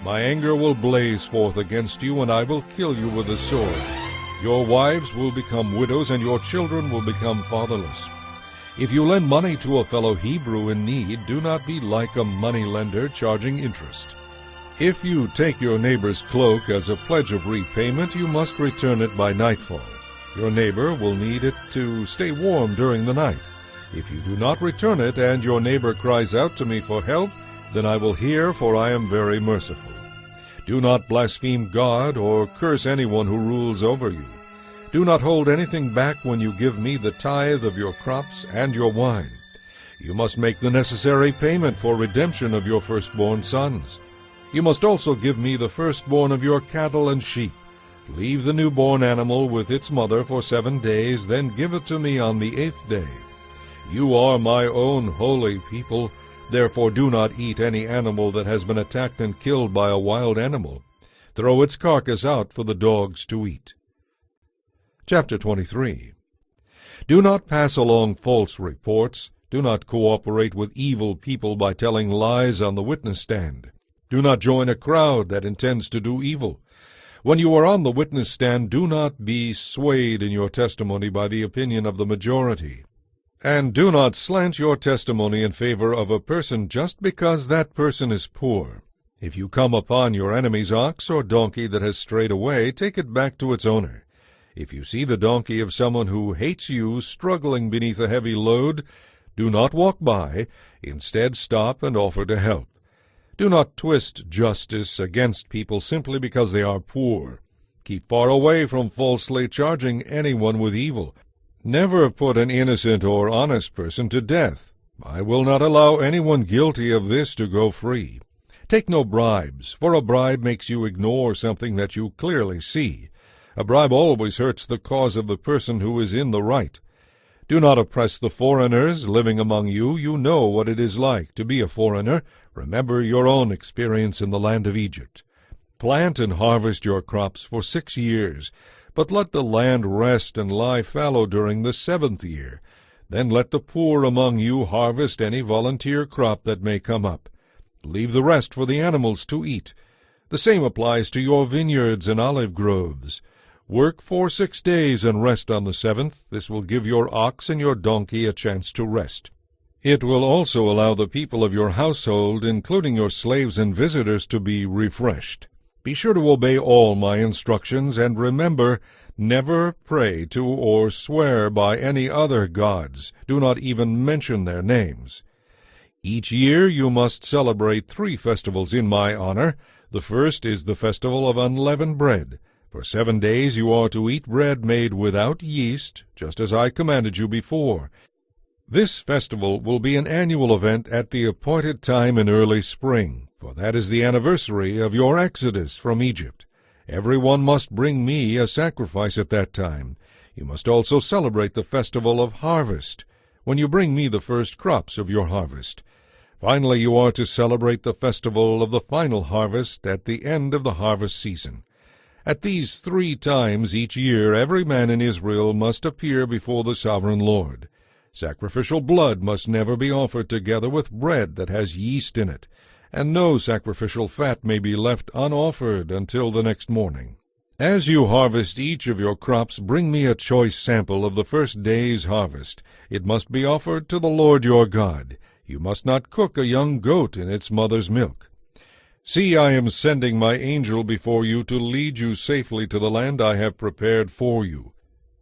A: My anger will blaze forth against you, and I will kill you with the sword. Your wives will become widows, and your children will become fatherless. If you lend money to a fellow Hebrew in need, do not be like a money-lender charging interest. If you take your neighbor's cloak as a pledge of repayment, you must return it by nightfall. Your neighbor will need it to stay warm during the night. If you do not return it, and your neighbor cries out to me for help, then I will hear, for I am very merciful. Do not blaspheme God or curse anyone who rules over you. Do not hold anything back when you give me the tithe of your crops and your wine. You must make the necessary payment for redemption of your firstborn sons. You must also give me the firstborn of your cattle and sheep. Leave the newborn animal with its mother for 7 days, then give it to me on the 8th day. You are my own holy people. Therefore do not eat any animal that has been attacked and killed by a wild animal. Throw its carcass out for the dogs to eat. Chapter 23. Do not pass along false reports. Do not cooperate with evil people by telling lies on the witness stand. Do not join a crowd that intends to do evil. When you are on the witness stand, do not be swayed in your testimony by the opinion of the majority. And do not slant your testimony in favor of a person just because that person is poor. If you come upon your enemy's ox or donkey that has strayed away, take it back to its owner. If you see the donkey of someone who hates you struggling beneath a heavy load, do not walk by. Instead, stop and offer to help. Do not twist justice against people simply because they are poor. Keep far away from falsely charging anyone with evil. Never put an innocent or honest person to death. I will not allow anyone guilty of this to go free. Take no bribes, for a bribe makes you ignore something that you clearly see. A bribe always hurts the cause of the person who is in the right. Do not oppress the foreigners living among you. You know what it is like to be a foreigner. Remember your own experience in the land of Egypt. Plant and harvest your crops for 6 years. But let the land rest and lie fallow during the 7th year. Then let the poor among you harvest any volunteer crop that may come up. Leave the rest for the animals to eat. The same applies to your vineyards and olive groves. Work for 6 days and rest on the 7th. This will give your ox and your donkey a chance to rest. It will also allow the people of your household, including your slaves and visitors, to be refreshed. Be sure to obey all my instructions, and remember, never pray to or swear by any other gods. Do not even mention their names. Each year you must celebrate 3 festivals in my honor. The first is the festival of unleavened bread. For 7 days you are to eat bread made without yeast, just as I commanded you before. This festival will be an annual event at the appointed time in early spring, for that is the anniversary of your exodus from Egypt. Everyone must bring me a sacrifice at that time. You must also celebrate the festival of harvest, when you bring me the first crops of your harvest. Finally, you are to celebrate the festival of the final harvest at the end of the harvest season. At these 3 times each year every man in Israel must appear before the sovereign Lord. Sacrificial blood must never be offered together with bread that has yeast in it, and no sacrificial fat may be left unoffered until the next morning. As you harvest each of your crops, bring me a choice sample of the first day's harvest. It must be offered to the Lord your God. You must not cook a young goat in its mother's milk. See, I am sending my angel before you to lead you safely to the land I have prepared for you.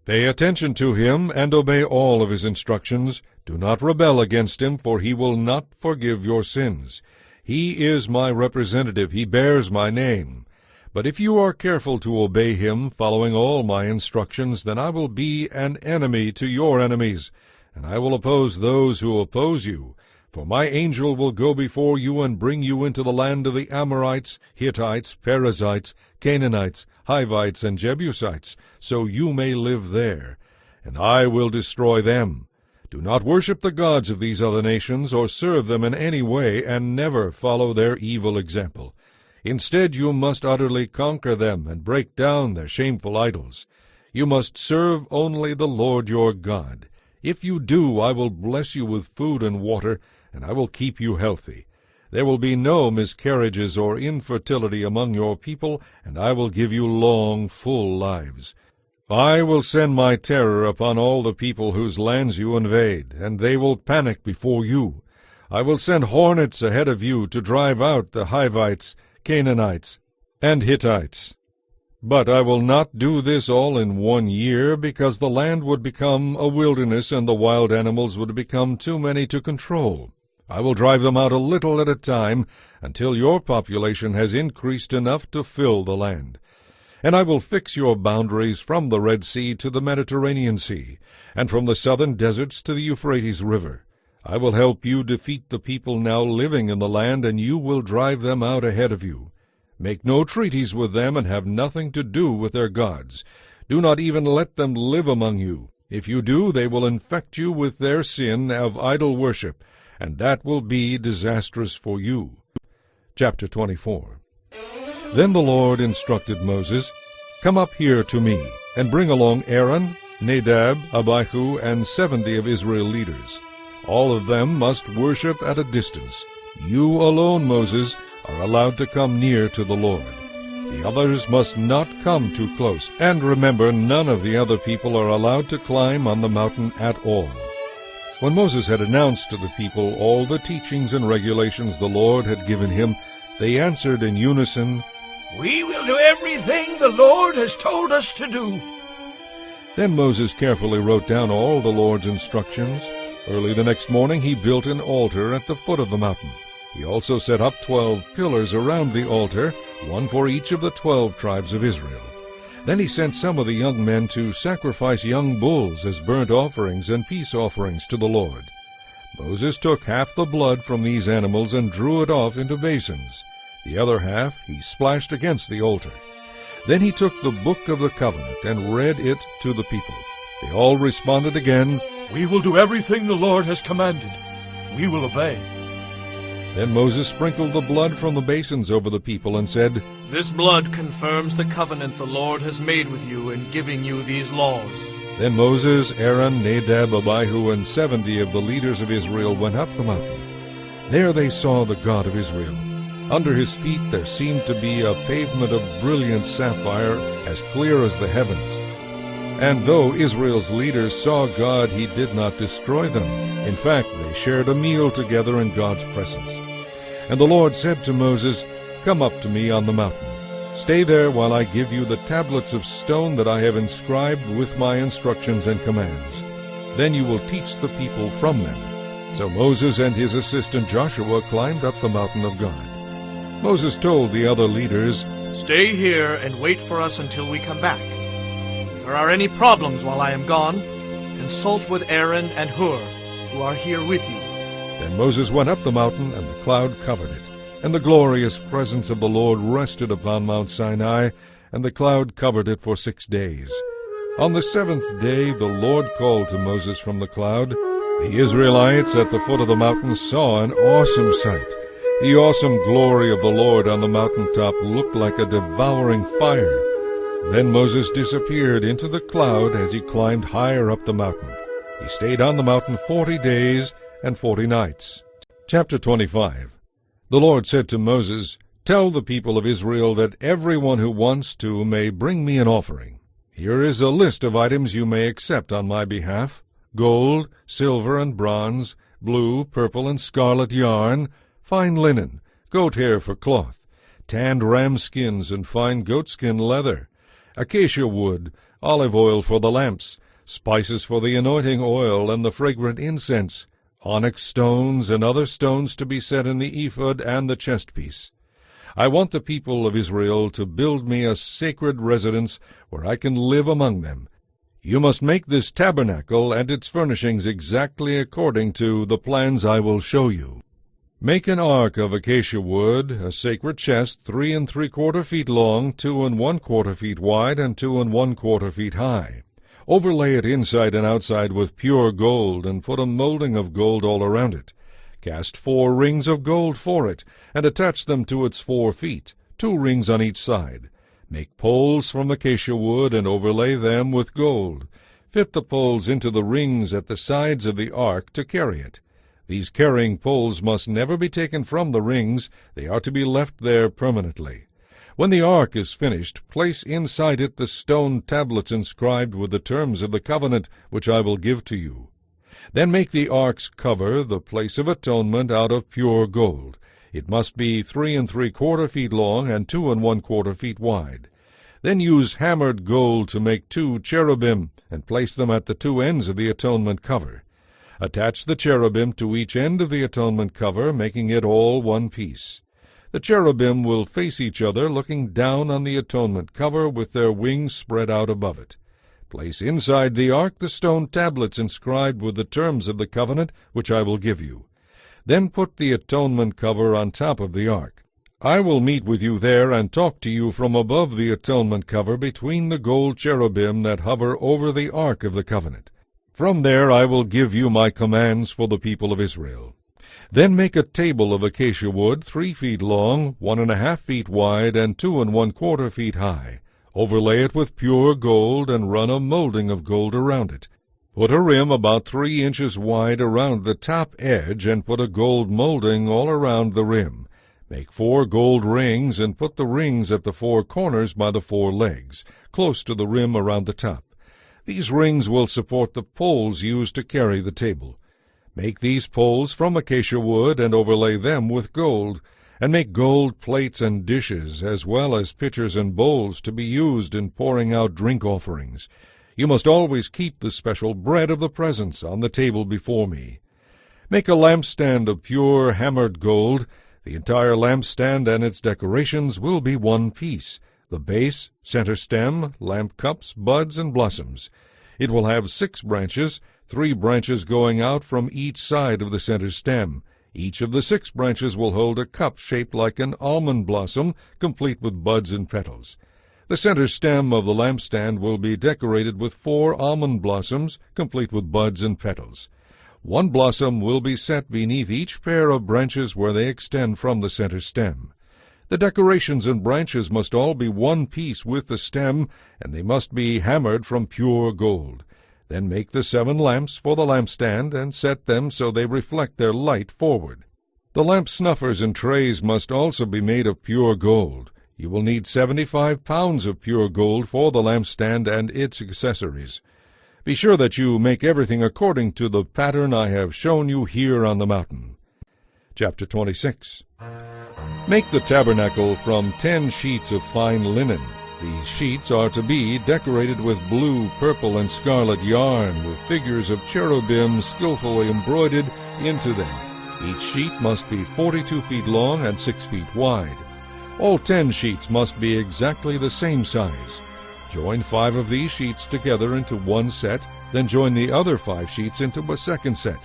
A: Pay attention to him and obey all of his instructions. Do not rebel against him, for he will not forgive your sins. He is my representative. He bears my name. But if you are careful to obey him, following all my instructions, then I will be an enemy to your enemies, and I will oppose those who oppose you. For my angel will go before you and bring you into the land of the Amorites, Hittites, Perizzites, Canaanites, Hivites, and Jebusites, so you may live there. And I will destroy them. Do not worship the gods of these other nations, or serve them in any way, and never follow their evil example. Instead, you must utterly conquer them and break down their shameful idols. You must serve only the Lord your God. If you do, I will bless you with food and water, and I will keep you healthy. There will be no miscarriages or infertility among your people, and I will give you long, full lives. I will send my terror upon all the people whose lands you invade, and they will panic before you. I will send hornets ahead of you to drive out the Hivites, Canaanites, and Hittites. But I will not do this all in 1 year, because the land would become a wilderness and the wild animals would become too many to control. I will drive them out a little at a time, until your population has increased enough to fill the land. And I will fix your boundaries from the Red Sea to the Mediterranean Sea, and from the southern deserts to the Euphrates River. I will help you defeat the people now living in the land, and you will drive them out ahead of you. Make no treaties with them, and have nothing to do with their gods. Do not even let them live among you. If you do, they will infect you with their sin of idol worship, and that will be disastrous for you. Chapter 24. Then the Lord instructed Moses, Come up here to me, and bring along Aaron, Nadab, Abihu, and 70 of Israel leaders. All of them must worship at a distance. You alone, Moses, are allowed to come near to the Lord. The others must not come too close. And remember, none of the other people are allowed to climb on the mountain at all. When Moses had announced to the people all the teachings and regulations the Lord had given him, they answered in unison,
B: We will do everything the Lord has told us to do.
A: Then Moses carefully wrote down all the Lord's instructions. Early the next morning he built an altar at the foot of the mountain. He also set up 12 pillars around the altar, one for each of the 12 tribes of Israel. Then he sent some of the young men to sacrifice young bulls as burnt offerings and peace offerings to the Lord. Moses took half the blood from these animals and drew it off into basins. The other half he splashed against the altar. Then he took the book of the covenant and read it to the people. They all responded again,
B: We will do everything the Lord has commanded. We will obey.
A: Then Moses sprinkled the blood from the basins over the people and said,
E: This blood confirms the covenant the Lord has made with you in giving you these laws.
A: Then Moses, Aaron, Nadab, Abihu, and 70 of the leaders of Israel went up the mountain. There they saw the God of Israel. Under his feet there seemed to be a pavement of brilliant sapphire, as clear as the heavens. And though Israel's leaders saw God, he did not destroy them. In fact, they shared a meal together in God's presence. And the Lord said to Moses, Come up to me on the mountain. Stay there while I give you the tablets of stone that I have inscribed with my instructions and commands. Then you will teach the people from them. So Moses and his assistant Joshua climbed up the mountain of God. Moses told the other leaders,
E: Stay here and wait for us until we come back. If there are any problems while I am gone, consult with Aaron and Hur, who are here with you.
A: Then Moses went up the mountain, and the cloud covered it. And the glorious presence of the Lord rested upon Mount Sinai, and the cloud covered it for 6 days. On the 7th day the Lord called to Moses from the cloud. The Israelites at the foot of the mountain saw an awesome sight. The awesome glory of the Lord on the mountaintop looked like a devouring fire. Then Moses disappeared into the cloud as he climbed higher up the mountain. He stayed on the mountain 40 days and 40 nights. Chapter 25. The Lord said to Moses, Tell the people of Israel that everyone who wants to may bring me an offering. Here is a list of items you may accept on my behalf: gold, silver, and bronze, blue, purple, and scarlet yarn, fine linen, goat hair for cloth, tanned ram skins and fine goatskin leather, acacia wood, olive oil for the lamps, spices for the anointing oil and the fragrant incense, onyx stones and other stones to be set in the ephod and the chestpiece. I want the people of Israel to build me a sacred residence where I can live among them. You must make this tabernacle and its furnishings exactly according to the plans I will show you. Make an ark of acacia wood, a sacred chest 3 3/4 feet long, 2 1/4 feet wide, and 2 1/4 feet high. Overlay it inside and outside with pure gold, and put a molding of gold all around it. Cast 4 rings of gold for it, and attach them to its 4 feet, 2 rings on each side. Make poles from acacia wood and overlay them with gold. Fit the poles into the rings at the sides of the ark to carry it. These carrying poles must never be taken from the rings. They are to be left there permanently. When the ark is finished, place inside it the stone tablets inscribed with the terms of the covenant which I will give to you. Then make the ark's cover, the place of atonement, out of pure gold. It must be 3 3/4 feet long and 2 1/4 feet wide. Then use hammered gold to make 2 cherubim, and place them at the 2 ends of the atonement cover. Attach the cherubim to each end of the atonement cover, making it all one piece. The cherubim will face each other, looking down on the atonement cover with their wings spread out above it. Place inside the ark the stone tablets inscribed with the terms of the covenant which I will give you. Then put the atonement cover on top of the ark. I will meet with you there and talk to you from above the atonement cover between the gold cherubim that hover over the ark of the covenant. From there I will give you my commands for the people of Israel. Then make a table of acacia wood 3 feet long, 1 1/2 feet wide, and 2 1/4 feet high. Overlay it with pure gold, and run a molding of gold around it. Put a rim about 3 inches wide around the top edge, and put a gold molding all around the rim. Make 4 gold rings, and put the rings at the 4 corners by the 4 legs, close to the rim around the top. These rings will support the poles used to carry the table. Make these poles from acacia wood, and overlay them with gold, and make gold plates and dishes, as well as pitchers and bowls, to be used in pouring out drink offerings. You must always keep the special bread of the presence on the table before me. Make a lampstand of pure hammered gold. The entire lampstand and its decorations will be one piece: the base, center stem, lamp cups, buds, and blossoms. It will have 6 branches, 3 branches going out from each side of the center stem. Each of the 6 branches will hold a cup shaped like an almond blossom, complete with buds and petals. The center stem of the lampstand will be decorated with 4 almond blossoms, complete with buds and petals. 1 blossom will be set beneath each pair of branches where they extend from the center stem. The decorations and branches must all be one piece with the stem, and they must be hammered from pure gold. Then make the 7 lamps for the lampstand, and set them so they reflect their light forward. The lamp snuffers and trays must also be made of pure gold. You will need 75 pounds of pure gold for the lampstand and its accessories. Be sure that you make everything according to the pattern I have shown you here on the mountain. Chapter 26. Make the tabernacle from 10 sheets of fine linen. These sheets are to be decorated with blue, purple, and scarlet yarn, with figures of cherubim skillfully embroidered into them. Each sheet must be 42 feet long and 6 feet wide. All 10 sheets must be exactly the same size. Join 5 of these sheets together into one set, then join the other 5 sheets into a second set.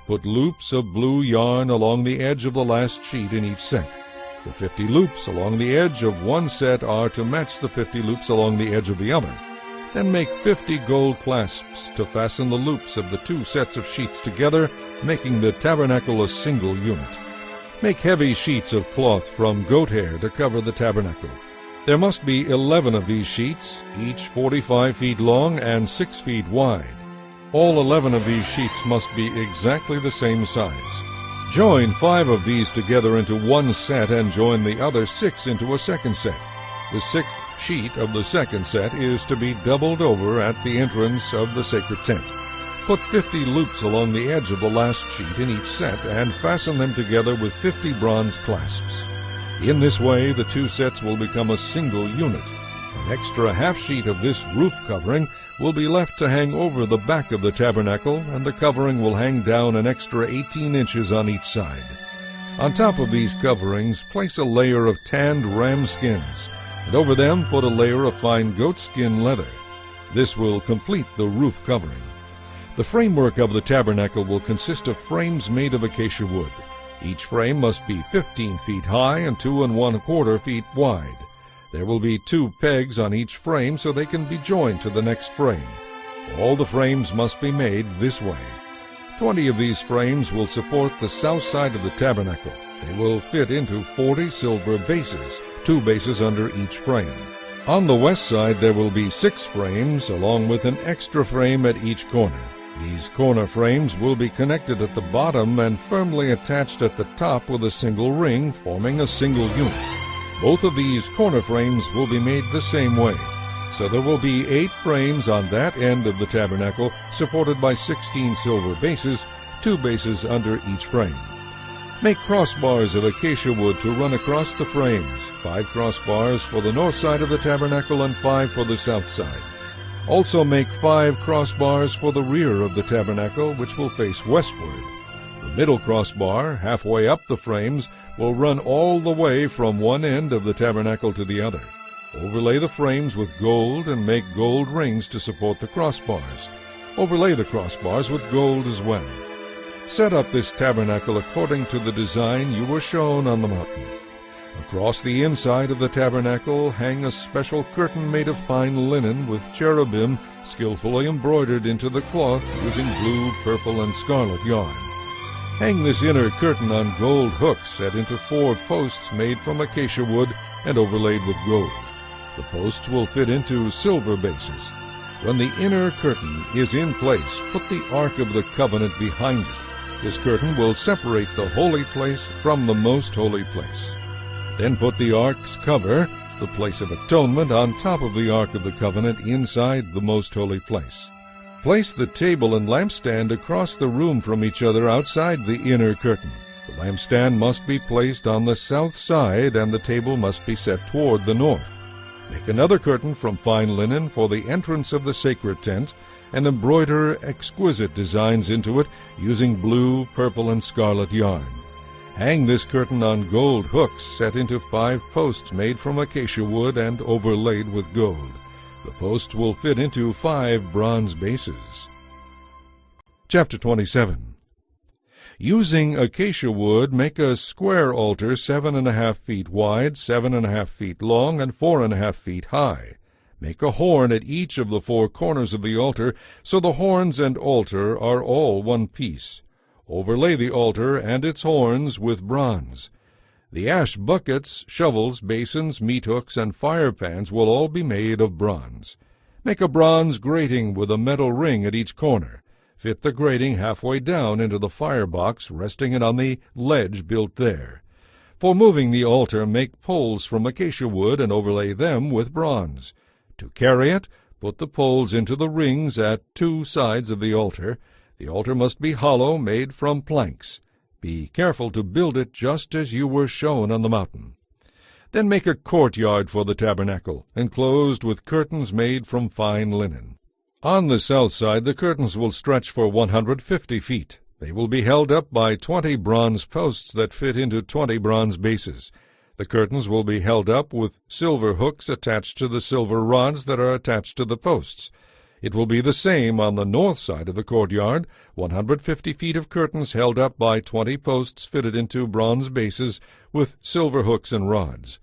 A: Put loops of blue yarn along the edge of the last sheet in each set. The 50 loops along the edge of one set are to match the 50 loops along the edge of the other. Then make 50 gold clasps to fasten the loops of the 2 sets of sheets together, making the tabernacle a single unit. Make heavy sheets of cloth from goat hair to cover the tabernacle. There must be 11 of these sheets, each 45 feet long and 6 feet wide. All 11 of these sheets must be exactly the same size. Join 5 of these together into one set and join the other 6 into a second set. The 6th sheet of the second set is to be doubled over at the entrance of the sacred tent. Put 50 loops along the edge of the last sheet in each set and fasten them together with 50 bronze clasps. In this way, the 2 sets will become a single unit. An extra half sheet of this roof covering will be left to hang over the back of the tabernacle, and the covering will hang down an extra 18 inches on each side. On top of these coverings, place a layer of tanned ram skins, and over them put a layer of fine goatskin leather. This will complete the roof covering. The framework of the tabernacle will consist of frames made of acacia wood. Each frame must be 15 feet high and 2 1/4 feet wide. There will be 2 pegs on each frame so they can be joined to the next frame. All the frames must be made this way. 20 of these frames will support the south side of the tabernacle. They will fit into 40 silver bases 2 bases under each frame. On the west side there will be 6 frames, along with an extra frame at each corner. These corner frames will be connected at the bottom and firmly attached at the top with a single ring, forming a single unit. Both of these corner frames will be made the same way. So there will be 8 frames on that end of the tabernacle, supported by 16 silver bases, 2 bases under each frame. Make crossbars of acacia wood to run across the frames, 5 crossbars for the north side of the tabernacle and 5 for the south side. Also make 5 crossbars for the rear of the tabernacle, which will face westward. The middle crossbar, halfway up the frames, will run all the way from one end of the tabernacle to the other. Overlay the frames with gold and make gold rings to support the crossbars. Overlay the crossbars with gold as well. Set up this tabernacle according to the design you were shown on the mountain. Across the inside of the tabernacle hang a special curtain made of fine linen with cherubim skillfully embroidered into the cloth using blue, purple, and scarlet yarn. Hang this inner curtain on gold hooks set into 4 posts made from acacia wood and overlaid with gold. The posts will fit into silver bases. When the inner curtain is in place, put the Ark of the Covenant behind it. This curtain will separate the holy place from the most holy place. Then put the Ark's cover, the place of atonement, on top of the Ark of the Covenant inside the most holy place. Place the table and lampstand across the room from each other outside the inner curtain. The lampstand must be placed on the south side, and the table must be set toward the north. Make another curtain from fine linen for the entrance of the sacred tent, and embroider exquisite designs into it using blue, purple, and scarlet yarn. Hang this curtain on gold hooks set into 5 posts made from acacia wood and overlaid with gold. The posts will fit into 5 bronze bases. Chapter 27. Using acacia wood, make a square altar 7.5 feet wide, 7.5 feet long, and 4.5 feet high. Make a horn at each of the 4 corners of the altar, so the horns and altar are all one piece. Overlay the altar and its horns with bronze. The ash buckets, shovels, basins, meat hooks, and fire pans will all be made of bronze. Make a bronze grating with a metal ring at each corner. Fit the grating halfway down into the firebox, resting it on the ledge built there. For moving the altar, make poles from acacia wood and overlay them with bronze. To carry it, put the poles into the rings at 2 sides of the altar. The altar must be hollow, made from planks. Be careful to build it just as you were shown on the mountain. Then make a courtyard for the tabernacle, enclosed with curtains made from fine linen. On the south side the curtains will stretch for 150 feet. They will be held up by 20 bronze posts that fit into 20 bronze bases. The curtains will be held up with silver hooks attached to the silver rods that are attached to the posts. It will be the same on the north side of the courtyard, 150 feet of curtains held up by 20 posts fitted into bronze bases with silver hooks and rods.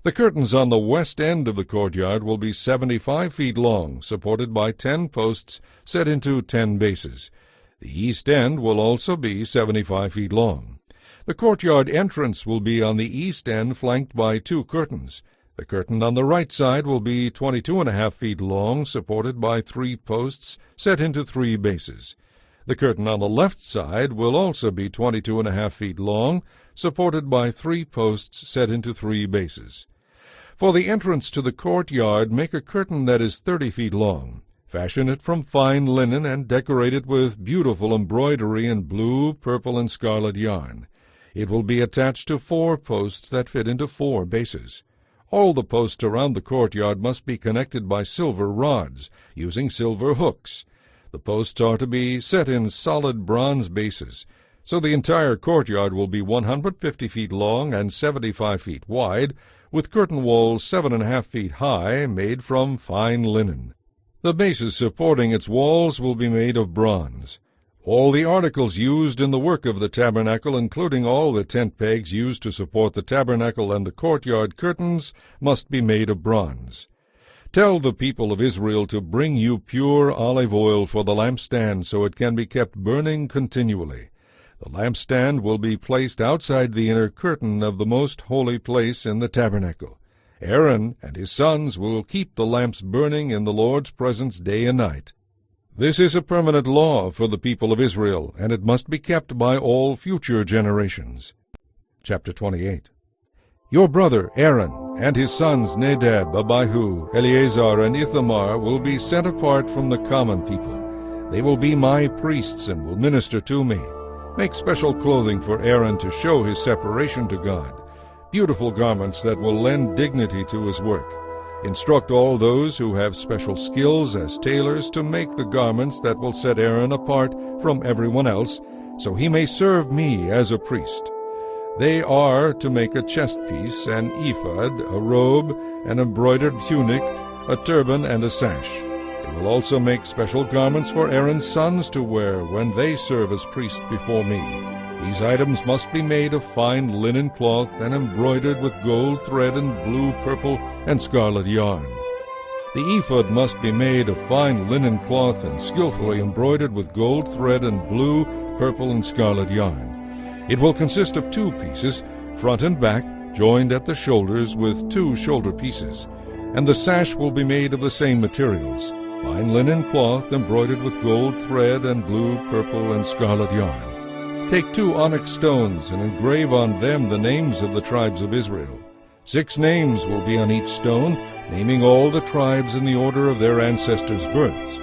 A: The curtains on the west end of the courtyard will be 75 feet long, supported by 10 posts set into 10 bases. The east end will also be 75 feet long. The courtyard entrance will be on the east end, flanked by 2 curtains. The curtain on the right side will be 22.5 feet long, supported by 3 posts set into 3 bases. The curtain on the left side will also be 22.5 feet long, supported by 3 posts set into 3 bases. For the entrance to the courtyard, make a curtain that is 30 feet long. Fashion it from fine linen and decorate it with beautiful embroidery in blue, purple, and scarlet yarn. It will be attached to 4 posts that fit into 4 bases. All the posts around the courtyard must be connected by silver rods, using silver hooks. The posts are to be set in solid bronze bases, so the entire courtyard will be 150 feet long and 75 feet wide, with curtain walls 7.5 feet high, made from fine linen. The bases supporting its walls will be made of bronze. All the articles used in the work of the tabernacle, including all the tent pegs used to support the tabernacle and the courtyard curtains, must be made of bronze. Tell the people of Israel to bring you pure olive oil for the lampstand, so it can be kept burning continually. The lampstand will be placed outside the inner curtain of the most holy place in the tabernacle. Aaron and his sons will keep the lamps burning in the Lord's presence day and night. This is a permanent law for the people of Israel, and it must be kept by all future generations. Chapter 28. Your brother Aaron and his sons Nadab, Abihu, Eleazar, and Ithamar will be set apart from the common people. They will be my priests and will minister to me. Make special clothing for Aaron to show his separation to God, beautiful garments that will lend dignity to his work. Instruct all those who have special skills as tailors to make the garments that will set Aaron apart from everyone else, so he may serve me as a priest. They are to make a chest piece, an ephod, a robe, an embroidered tunic, a turban, and a sash. They will also make special garments for Aaron's sons to wear when they serve as priests before me. These items must be made of fine linen cloth and embroidered with gold thread and blue, purple, and scarlet yarn. The ephod must be made of fine linen cloth and skillfully embroidered with gold thread and blue, purple, and scarlet yarn. It will consist of 2 pieces, front and back, joined at the shoulders with 2 shoulder pieces. And the sash will be made of the same materials, fine linen cloth embroidered with gold thread and blue, purple, and scarlet yarn. Take 2 onyx stones and engrave on them the names of the tribes of Israel. 6 names will be on each stone, naming all the tribes in the order of their ancestors' births.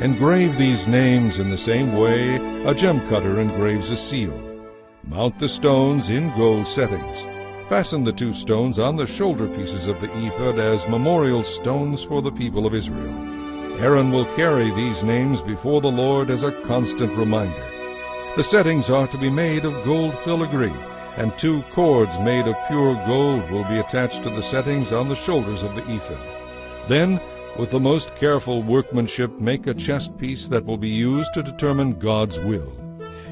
A: Engrave these names in the same way a gem cutter engraves a seal. Mount the stones in gold settings. Fasten the 2 stones on the shoulder pieces of the ephod as memorial stones for the people of Israel. Aaron will carry these names before the Lord as a constant reminder. The settings are to be made of gold filigree, and 2 cords made of pure gold will be attached to the settings on the shoulders of the ephod. Then, with the most careful workmanship, make a chest piece that will be used to determine God's will.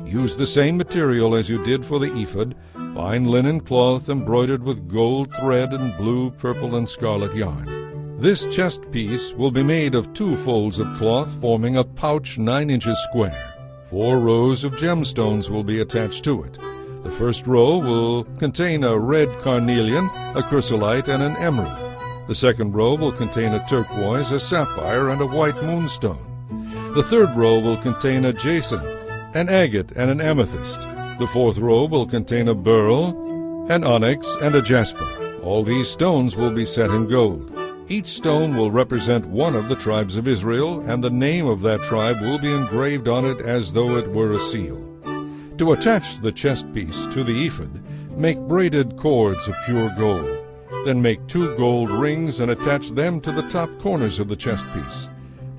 A: Use the same material as you did for the ephod, fine linen cloth embroidered with gold thread and blue, purple, and scarlet yarn. This chest piece will be made of 2 folds of cloth forming a pouch 9 inches square. 4 rows of gemstones will be attached to it. The first row will contain a red carnelian, a chrysolite, and an emerald. The second row will contain a turquoise, a sapphire, and a white moonstone. The third row will contain a jacinth, an agate, and an amethyst. The fourth row will contain a beryl, an onyx, and a jasper. All these stones will be set in gold. Each stone will represent one of the tribes of Israel, and the name of that tribe will be engraved on it as though it were a seal. To attach the chest piece to the ephod, make braided cords of pure gold. Then make 2 gold rings and attach them to the top corners of the chest piece.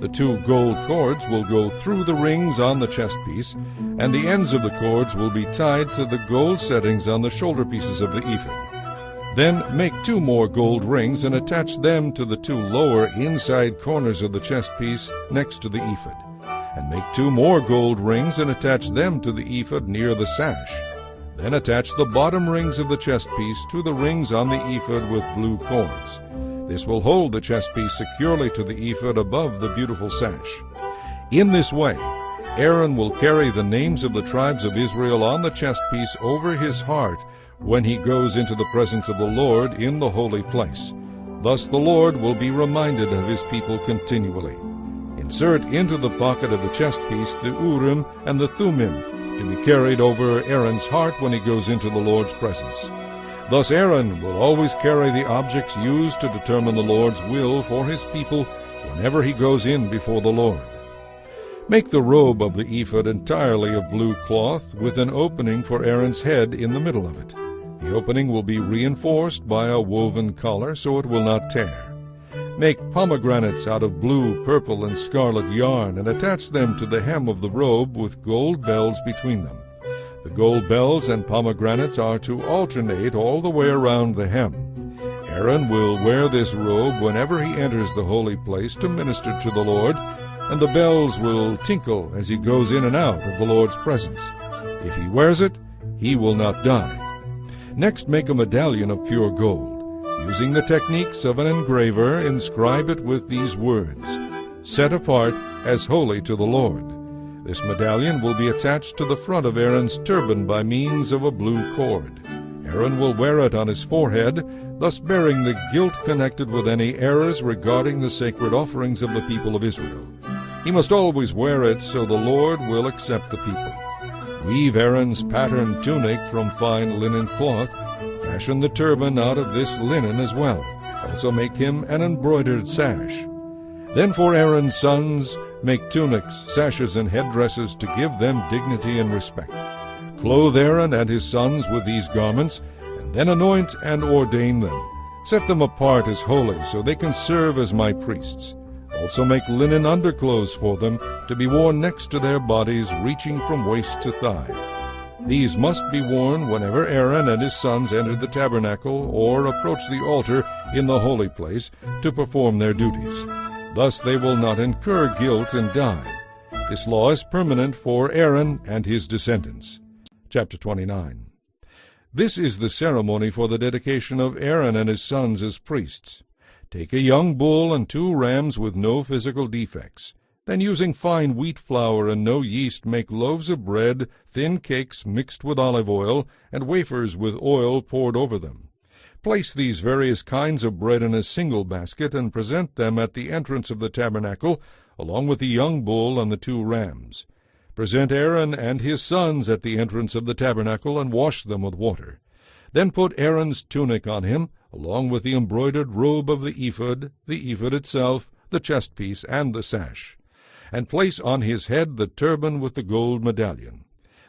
A: The 2 gold cords will go through the rings on the chest piece, and the ends of the cords will be tied to the gold settings on the shoulder pieces of the ephod. Then make 2 more gold rings and attach them to the 2 lower inside corners of the chest piece next to the ephod. And make 2 more gold rings and attach them to the ephod near the sash. Then attach the bottom rings of the chest piece to the rings on the ephod with blue cords. This will hold the chest piece securely to the ephod above the beautiful sash. In this way, Aaron will carry the names of the tribes of Israel on the chest piece over his heart when he goes into the presence of the Lord in the holy place. Thus the Lord will be reminded of his people continually. Insert into the pocket of the chest piece the Urim and the Thummim, to be carried over Aaron's heart when he goes into the Lord's presence. Thus Aaron will always carry the objects used to determine the Lord's will for his people whenever he goes in before the Lord. Make the robe of the ephod entirely of blue cloth, with an opening for Aaron's head in the middle of it. The opening will be reinforced by a woven collar so it will not tear. Make pomegranates out of blue, purple, and scarlet yarn, and attach them to the hem of the robe with gold bells between them. The gold bells and pomegranates are to alternate all the way around the hem. Aaron will wear this robe whenever he enters the holy place to minister to the Lord, and the bells will tinkle as he goes in and out of the Lord's presence. If he wears it, he will not die. Next, make a medallion of pure gold. Using the techniques of an engraver, inscribe it with these words, "Set apart as holy to the Lord." This medallion will be attached to the front of Aaron's turban by means of a blue cord. Aaron will wear it on his forehead, thus bearing the guilt connected with any errors regarding the sacred offerings of the people of Israel. He must always wear it, so the Lord will accept the people. Weave Aaron's patterned tunic from fine linen cloth. Fashion the turban out of this linen as well. Also make him an embroidered sash. Then for Aaron's sons make tunics, sashes, and headdresses to give them dignity and respect. Clothe Aaron and his sons with these garments, and then anoint and ordain them. Set them apart as holy, so they can serve as my priests. Also make linen underclothes for them, to be worn next to their bodies, reaching from waist to thigh. These must be worn whenever Aaron and his sons enter the tabernacle or approach the altar in the holy place to perform their duties. Thus they will not incur guilt and die. This law is permanent for Aaron and his descendants. Chapter 29. This is the ceremony for the dedication of Aaron and his sons as priests. Take a young bull and 2 rams with no physical defects. Then using fine wheat flour and no yeast, make loaves of bread, thin cakes mixed with olive oil, and wafers with oil poured over them. Place these various kinds of bread in a single basket, and present them at the entrance of the tabernacle, along with the young bull and the 2 rams. Present Aaron and his sons at the entrance of the tabernacle, and wash them with water. Then put Aaron's tunic on him, along with the embroidered robe of the ephod itself, the chestpiece, and the sash. And place on his head the turban with the gold medallion.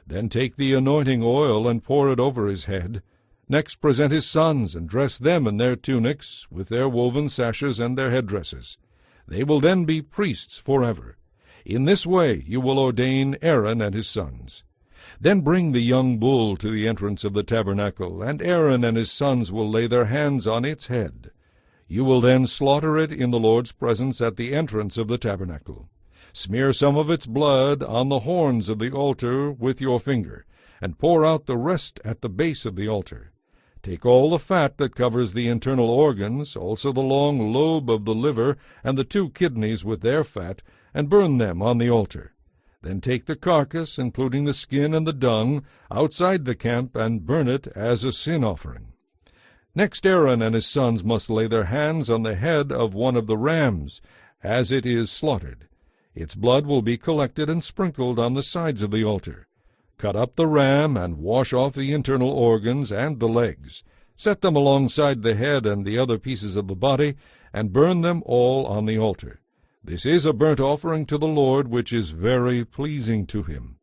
A: Then take the anointing oil and pour it over his head. Next present his sons, and dress them in their tunics, with their woven sashes and their headdresses. They will then be priests forever. In this way you will ordain Aaron and his sons. Then bring the young bull to the entrance of the tabernacle, and Aaron and his sons will lay their hands on its head. You will then slaughter it in the Lord's presence at the entrance of the tabernacle. Smear some of its blood on the horns of the altar with your finger, and pour out the rest at the base of the altar. Take all the fat that covers the internal organs, also the long lobe of the liver and the 2 kidneys with their fat, and burn them on the altar. Then take the carcass, including the skin and the dung, outside the camp, and burn it as a sin offering. Next Aaron and his sons must lay their hands on the head of one of the rams, as it is slaughtered. Its blood will be collected and sprinkled on the sides of the altar. Cut up the ram, and wash off the internal organs and the legs. Set them alongside the head and the other pieces of the body, and burn them all on the altar. This is a burnt offering to the Lord, which is very pleasing to him.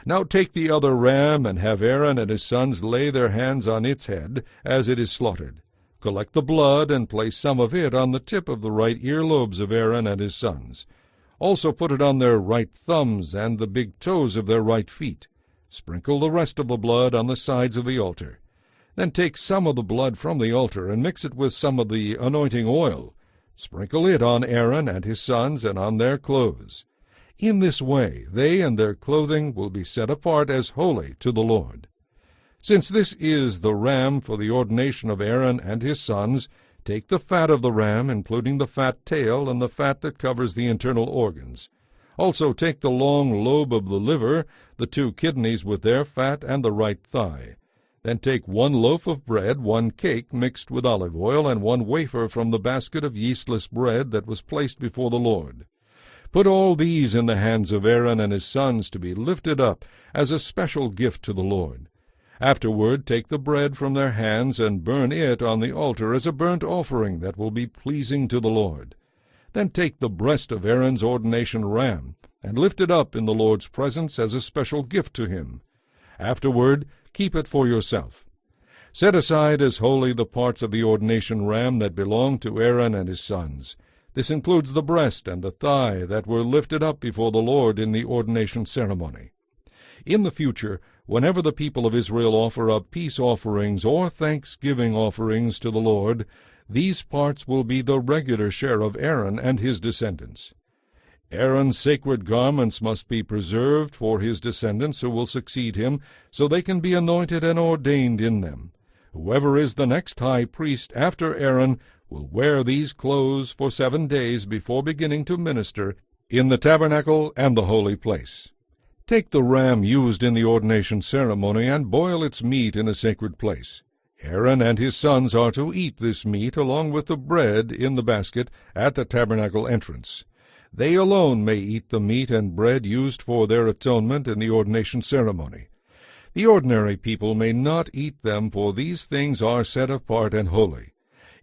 A: Now take the other ram, and have Aaron and his sons lay their hands on its head, as it is slaughtered. Collect the blood, and place some of it on the tip of the right earlobes of Aaron and his sons. Also put it on their right thumbs and the big toes of their right feet. Sprinkle the rest of the blood on the sides of the altar. Then take some of the blood from the altar, and mix it with some of the anointing oil. Sprinkle it on Aaron and his sons and on their clothes. In this way they and their clothing will be set apart as holy to the Lord. Since this is the ram for the ordination of Aaron and his sons, take the fat of the ram, including the fat tail and the fat that covers the internal organs. Also take the long lobe of the liver, the 2 kidneys with their fat, and the right thigh. Then take 1 loaf of bread, 1 cake mixed with olive oil, and 1 wafer from the basket of yeastless bread that was placed before the Lord. Put all these in the hands of Aaron and his sons to be lifted up as a special gift to the Lord. Afterward take the bread from their hands and burn it on the altar as a burnt offering that will be pleasing to the Lord. Then take the breast of Aaron's ordination ram and lift it up in the Lord's presence as a special gift to him. Afterward keep it for yourself. Set aside as holy the parts of the ordination ram that belong to Aaron and his sons. This includes the breast and the thigh that were lifted up before the Lord in the ordination ceremony. In the future, whenever the people of Israel offer up peace offerings or thanksgiving offerings to the Lord, these parts will be the regular share of Aaron and his descendants. Aaron's sacred garments must be preserved for his descendants who will succeed him, so they can be anointed and ordained in them. Whoever is the next high priest after Aaron will wear these clothes for 7 days before beginning to minister in the tabernacle and the holy place. Take the ram used in the ordination ceremony and boil its meat in a sacred place. Aaron and his sons are to eat this meat along with the bread in the basket at the tabernacle entrance. They alone may eat the meat and bread used for their atonement in the ordination ceremony. The ordinary people may not eat them, for these things are set apart and holy.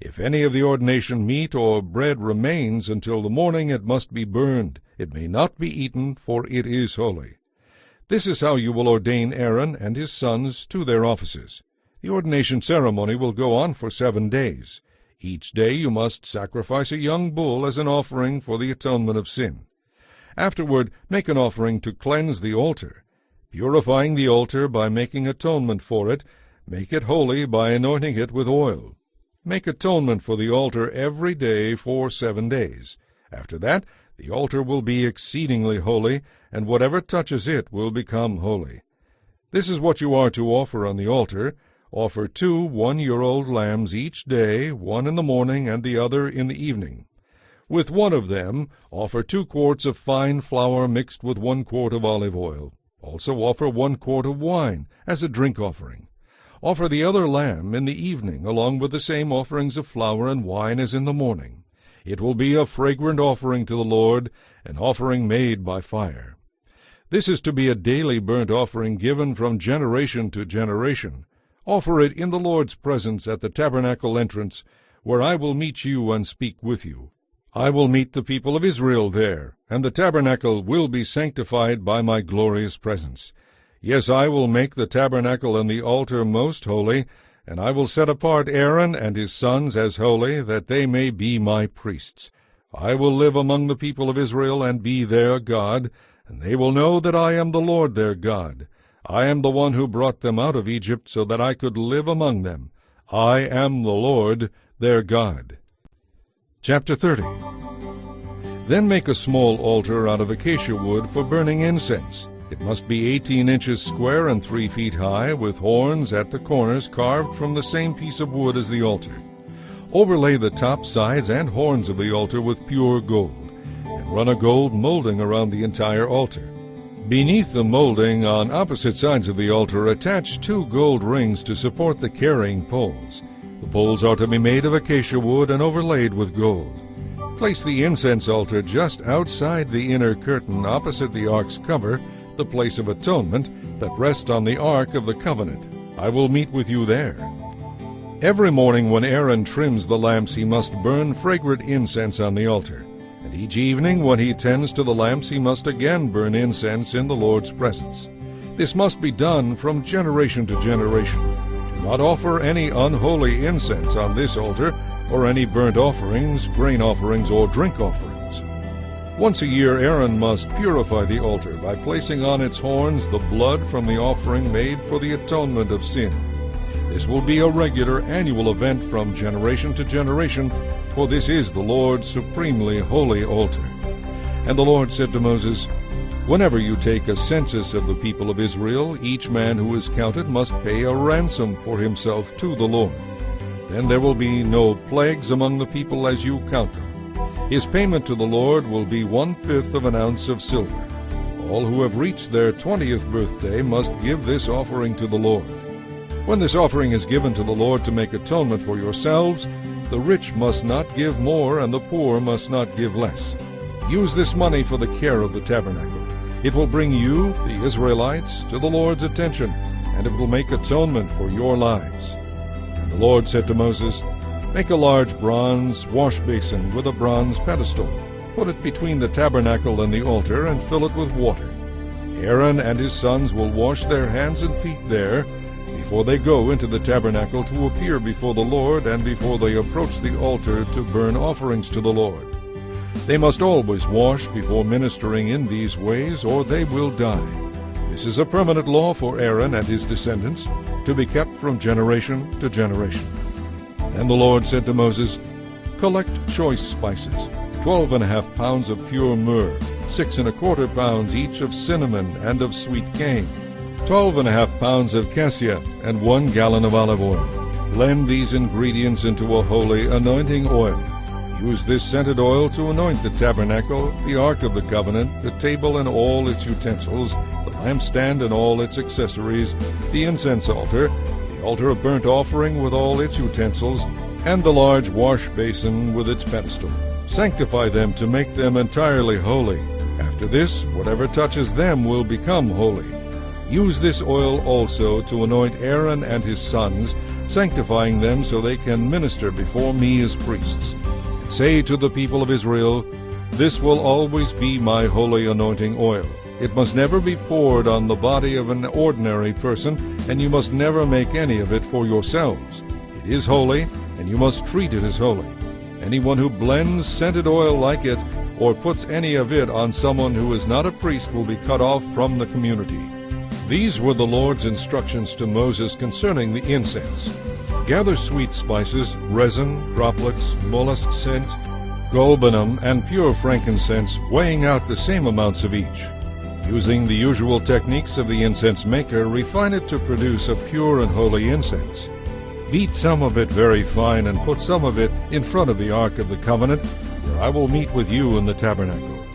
A: If any of the ordination meat or bread remains until the morning, it must be burned. It may not be eaten, for it is holy. This is how you will ordain Aaron and his sons to their offices. The ordination ceremony will go on for 7 days. Each day you must sacrifice a young bull as an offering for the atonement of sin. Afterward, make an offering to cleanse the altar, purifying the altar by making atonement for it. Make it holy by anointing it with oil. Make atonement for the altar every day for 7 days. After that, the altar will be exceedingly holy, and whatever touches it will become holy. This is what you are to offer on the altar. Offer 2 one-year-old lambs each day, one in the morning and the other in the evening. With one of them, offer 2 quarts of fine flour mixed with 1 quart of olive oil. Also offer 1 quart of wine as a drink offering. Offer the other lamb in the evening, along with the same offerings of flour and wine as in the morning. It will be a fragrant offering to the Lord, an offering made by fire. This is to be a daily burnt offering given from generation to generation. Offer it in the Lord's presence at the tabernacle entrance, where I will meet you and speak with you. I will meet the people of Israel there, and the tabernacle will be sanctified by my glorious presence. Yes, I will make the tabernacle and the altar most holy, and I will set apart Aaron and his sons as holy, that they may be my priests. I will live among the people of Israel and be their God, and they will know that I am the Lord their God. I am the one who brought them out of Egypt so that I could live among them. I am the Lord their God. Chapter 30. Then make a small altar out of acacia wood for burning incense. It must be 18 inches square and 3 feet high, with horns at the corners carved from the same piece of wood as the altar. Overlay the top, sides, and horns of the altar with pure gold, and run a gold molding around the entire altar. Beneath the molding, on opposite sides of the altar, attach 2 gold rings to support the carrying poles. The poles are to be made of acacia wood and overlaid with gold. Place the incense altar just outside the inner curtain opposite the ark's cover, the place of atonement that rests on the ark of the covenant. I will meet with you there. Every morning when Aaron trims the lamps, he must burn fragrant incense on the altar. And each evening when he tends to the lamps, he must again burn incense in the Lord's presence. This must be done from generation to generation. Do not offer any unholy incense on this altar, or any burnt offerings, grain offerings, or drink offerings. Once a year Aaron must purify the altar by placing on its horns the blood from the offering made for the atonement of sin. This will be a regular annual event from generation to generation, for this is the Lord's supremely holy altar. And the Lord said to Moses, Whenever you take a census of the people of Israel, each man who is counted must pay a ransom for himself to the Lord. Then there will be no plagues among the people as you count them. His payment to the Lord will be 1/5 of an ounce of silver. All who have reached their 20th birthday must give this offering to the Lord. When this offering is given to the Lord to make atonement for yourselves, the rich must not give more, and the poor must not give less. Use this money for the care of the tabernacle. It will bring you, the Israelites, to the Lord's attention, and it will make atonement for your lives. And the Lord said to Moses, Make a large bronze wash basin with a bronze pedestal. Put it between the tabernacle and the altar, and fill it with water. Aaron and his sons will wash their hands and feet there before they go into the tabernacle to appear before the Lord, and before they approach the altar to burn offerings to the Lord. They must always wash before ministering in these ways, or they will die. This is a permanent law for Aaron and his descendants, to be kept from generation to generation. And the Lord said to Moses, Collect choice spices, 12.5 pounds of pure myrrh, 6.25 pounds each of cinnamon and of sweet cane, 12.5 pounds of cassia, and 1 gallon of olive oil. Blend these ingredients into a holy anointing oil. Use this scented oil to anoint the tabernacle, the ark of the covenant, the table and all its utensils, the lampstand and all its accessories, the incense altar, the the altar of burnt offering with all its utensils, and the large wash basin with its pedestal. Sanctify them to make them entirely holy. After this, whatever touches them will become holy. Use this oil also to anoint Aaron and his sons, sanctifying them so they can minister before me as priests. Say to the people of Israel, this will always be my holy anointing oil. It must never be poured on the body of an ordinary person, and you must never make any of it for yourselves. It is holy, and you must treat it as holy. Anyone who blends scented oil like it, or puts any of it on someone who is not a priest, will be cut off from the community. These were the Lord's instructions to Moses concerning the incense. Gather sweet spices, resin, droplets, mollusk scent, galbanum, and pure frankincense, weighing out the same amounts of each. Using the usual techniques of the incense maker, refine it to produce a pure and holy incense. Beat some of it very fine and put some of it in front of the Ark of the Covenant, where I will meet with you in the tabernacle.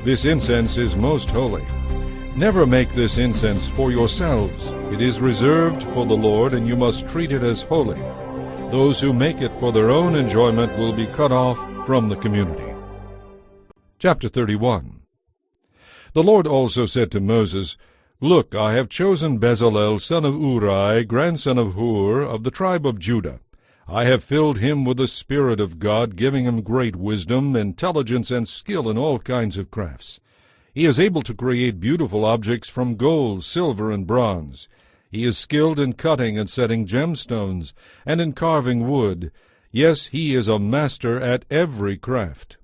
A: This incense is most holy. Never make this incense for yourselves. It is reserved for the Lord, and you must treat it as holy. Those who make it for their own enjoyment will be cut off from the community. Chapter 31. The Lord also said to Moses, Look, I have chosen Bezalel, son of Uri, grandson of Hur, of the tribe of Judah. I have filled him with the Spirit of God, giving him great wisdom, intelligence, and skill in all kinds of crafts. He is able to create beautiful objects from gold, silver, and bronze. He is skilled in cutting and setting gemstones, and in carving wood. Yes, he is a master at every craft.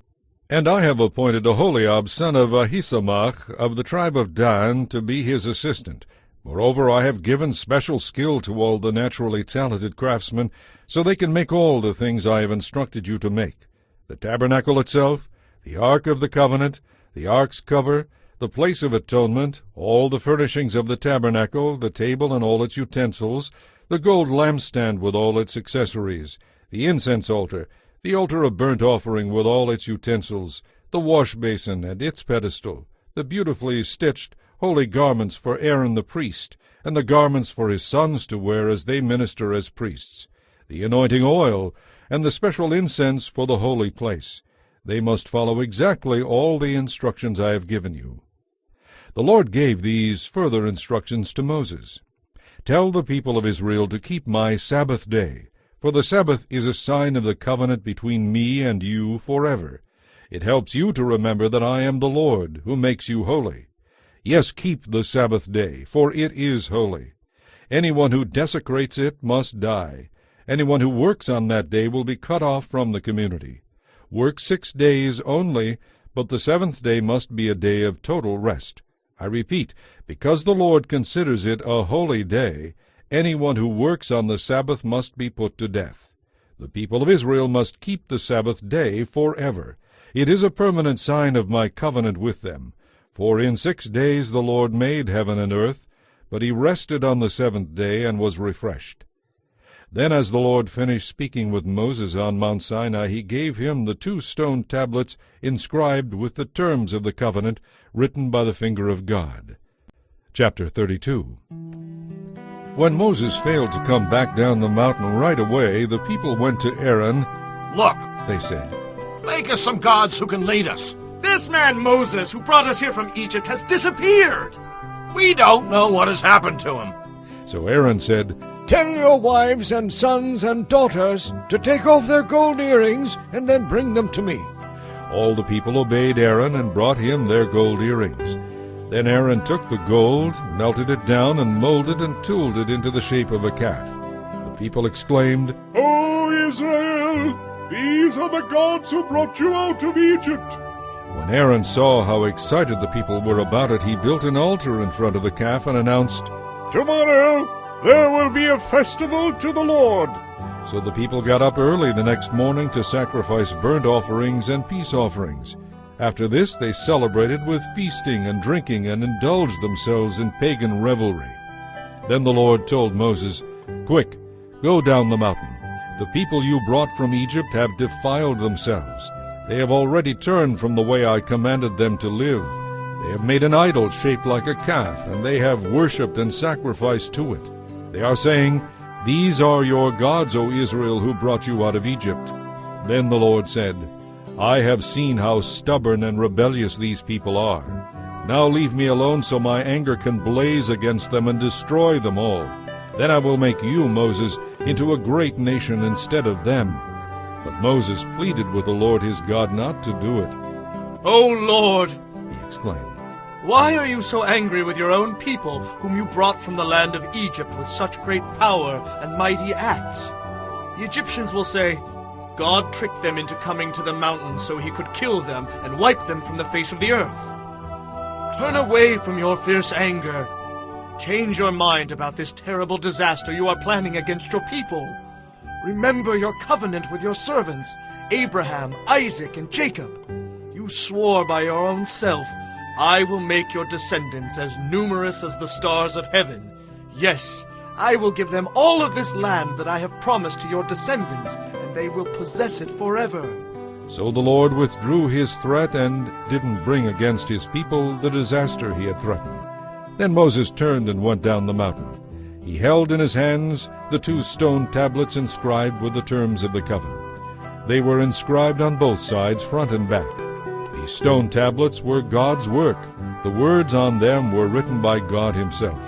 A: And I have appointed Aholiab, son of Ahisamach, of the tribe of Dan, to be his assistant. Moreover, I have given special skill to all the naturally talented craftsmen, so they can make all the things I have instructed you to make: the tabernacle itself, the Ark of the Covenant, the Ark's cover, the place of atonement, all the furnishings of the tabernacle, the table and all its utensils, the gold lampstand with all its accessories, the incense altar, the altar of burnt offering with all its utensils, the wash basin and its pedestal, the beautifully stitched holy garments for Aaron the priest, and the garments for his sons to wear as they minister as priests, the anointing oil, and the special incense for the holy place. They must follow exactly all the instructions I have given you. The Lord gave these further instructions to Moses. Tell the people of Israel to keep my Sabbath day, for the Sabbath is a sign of the covenant between me and you forever. It helps you to remember that I am the Lord, who makes you holy. Yes, keep the Sabbath day, for it is holy. Anyone who desecrates it must die. Anyone who works on that day will be cut off from the community. Work 6 days only, but the seventh day must be a day of total rest. I repeat, because the Lord considers it a holy day, anyone who works on the Sabbath must be put to death. The people of Israel must keep the Sabbath day forever. It is a permanent sign of my covenant with them. For in 6 days the Lord made heaven and earth, but he rested on the seventh day and was refreshed. Then as the Lord finished speaking with Moses on Mount Sinai, he gave him the 2 stone tablets inscribed with the terms of the covenant, written by the finger of God. Chapter 32. When Moses failed to come back down the mountain right away, the people went to Aaron.
B: Look,
A: They said,
B: make us some gods who can lead us.
E: This man Moses, who brought us here from Egypt, has disappeared.
B: We don't know what has happened to him.
A: So Aaron said,
H: Tell your wives and sons and daughters to take off their gold earrings and then bring them to me.
A: All the people obeyed Aaron and brought him their gold earrings. Then Aaron took the gold, melted it down, and molded and tooled it into the shape of a calf. The people exclaimed,
F: O Israel, these are the gods who brought you out of Egypt.
A: When Aaron saw how excited the people were about it, he built an altar in front of the calf and announced,
F: Tomorrow there will be a festival to the Lord.
A: So the people got up early the next morning to sacrifice burnt offerings and peace offerings. After this they celebrated with feasting and drinking and indulged themselves in pagan revelry. Then the Lord told Moses, Quick, go down the mountain. The people you brought from Egypt have defiled themselves. They have already turned from the way I commanded them to live. They have made an idol shaped like a calf, and they have worshipped and sacrificed to it. They are saying, "These are your gods, O Israel, who brought you out of Egypt." Then the Lord said, "I have seen how stubborn and rebellious these people are. Now leave me alone so my anger can blaze against them and destroy them all. Then I will make you, Moses, into a great nation instead of them." But Moses pleaded with the Lord his God not to do it.
E: "O Lord,"
A: he exclaimed,
E: "why are you so angry with your own people, whom you brought from the land of Egypt with such great power and mighty acts? The Egyptians will say, 'God tricked them into coming to the mountain so he could kill them and wipe them from the face of the earth.' Turn away from your fierce anger. Change your mind about this terrible disaster you are planning against your people. Remember your covenant with your servants, Abraham, Isaac, and Jacob. You swore by your own self, 'I will make your descendants as numerous as the stars of heaven. Yes, I will give them all of this land that I have promised to your descendants, and they will possess it forever.'"
A: So the Lord withdrew his threat and didn't bring against his people the disaster he had threatened. Then Moses turned and went down the mountain. He held in his hands the 2 stone tablets inscribed with the terms of the covenant. They were inscribed on both sides, front and back. These stone tablets were God's work. The words on them were written by God himself.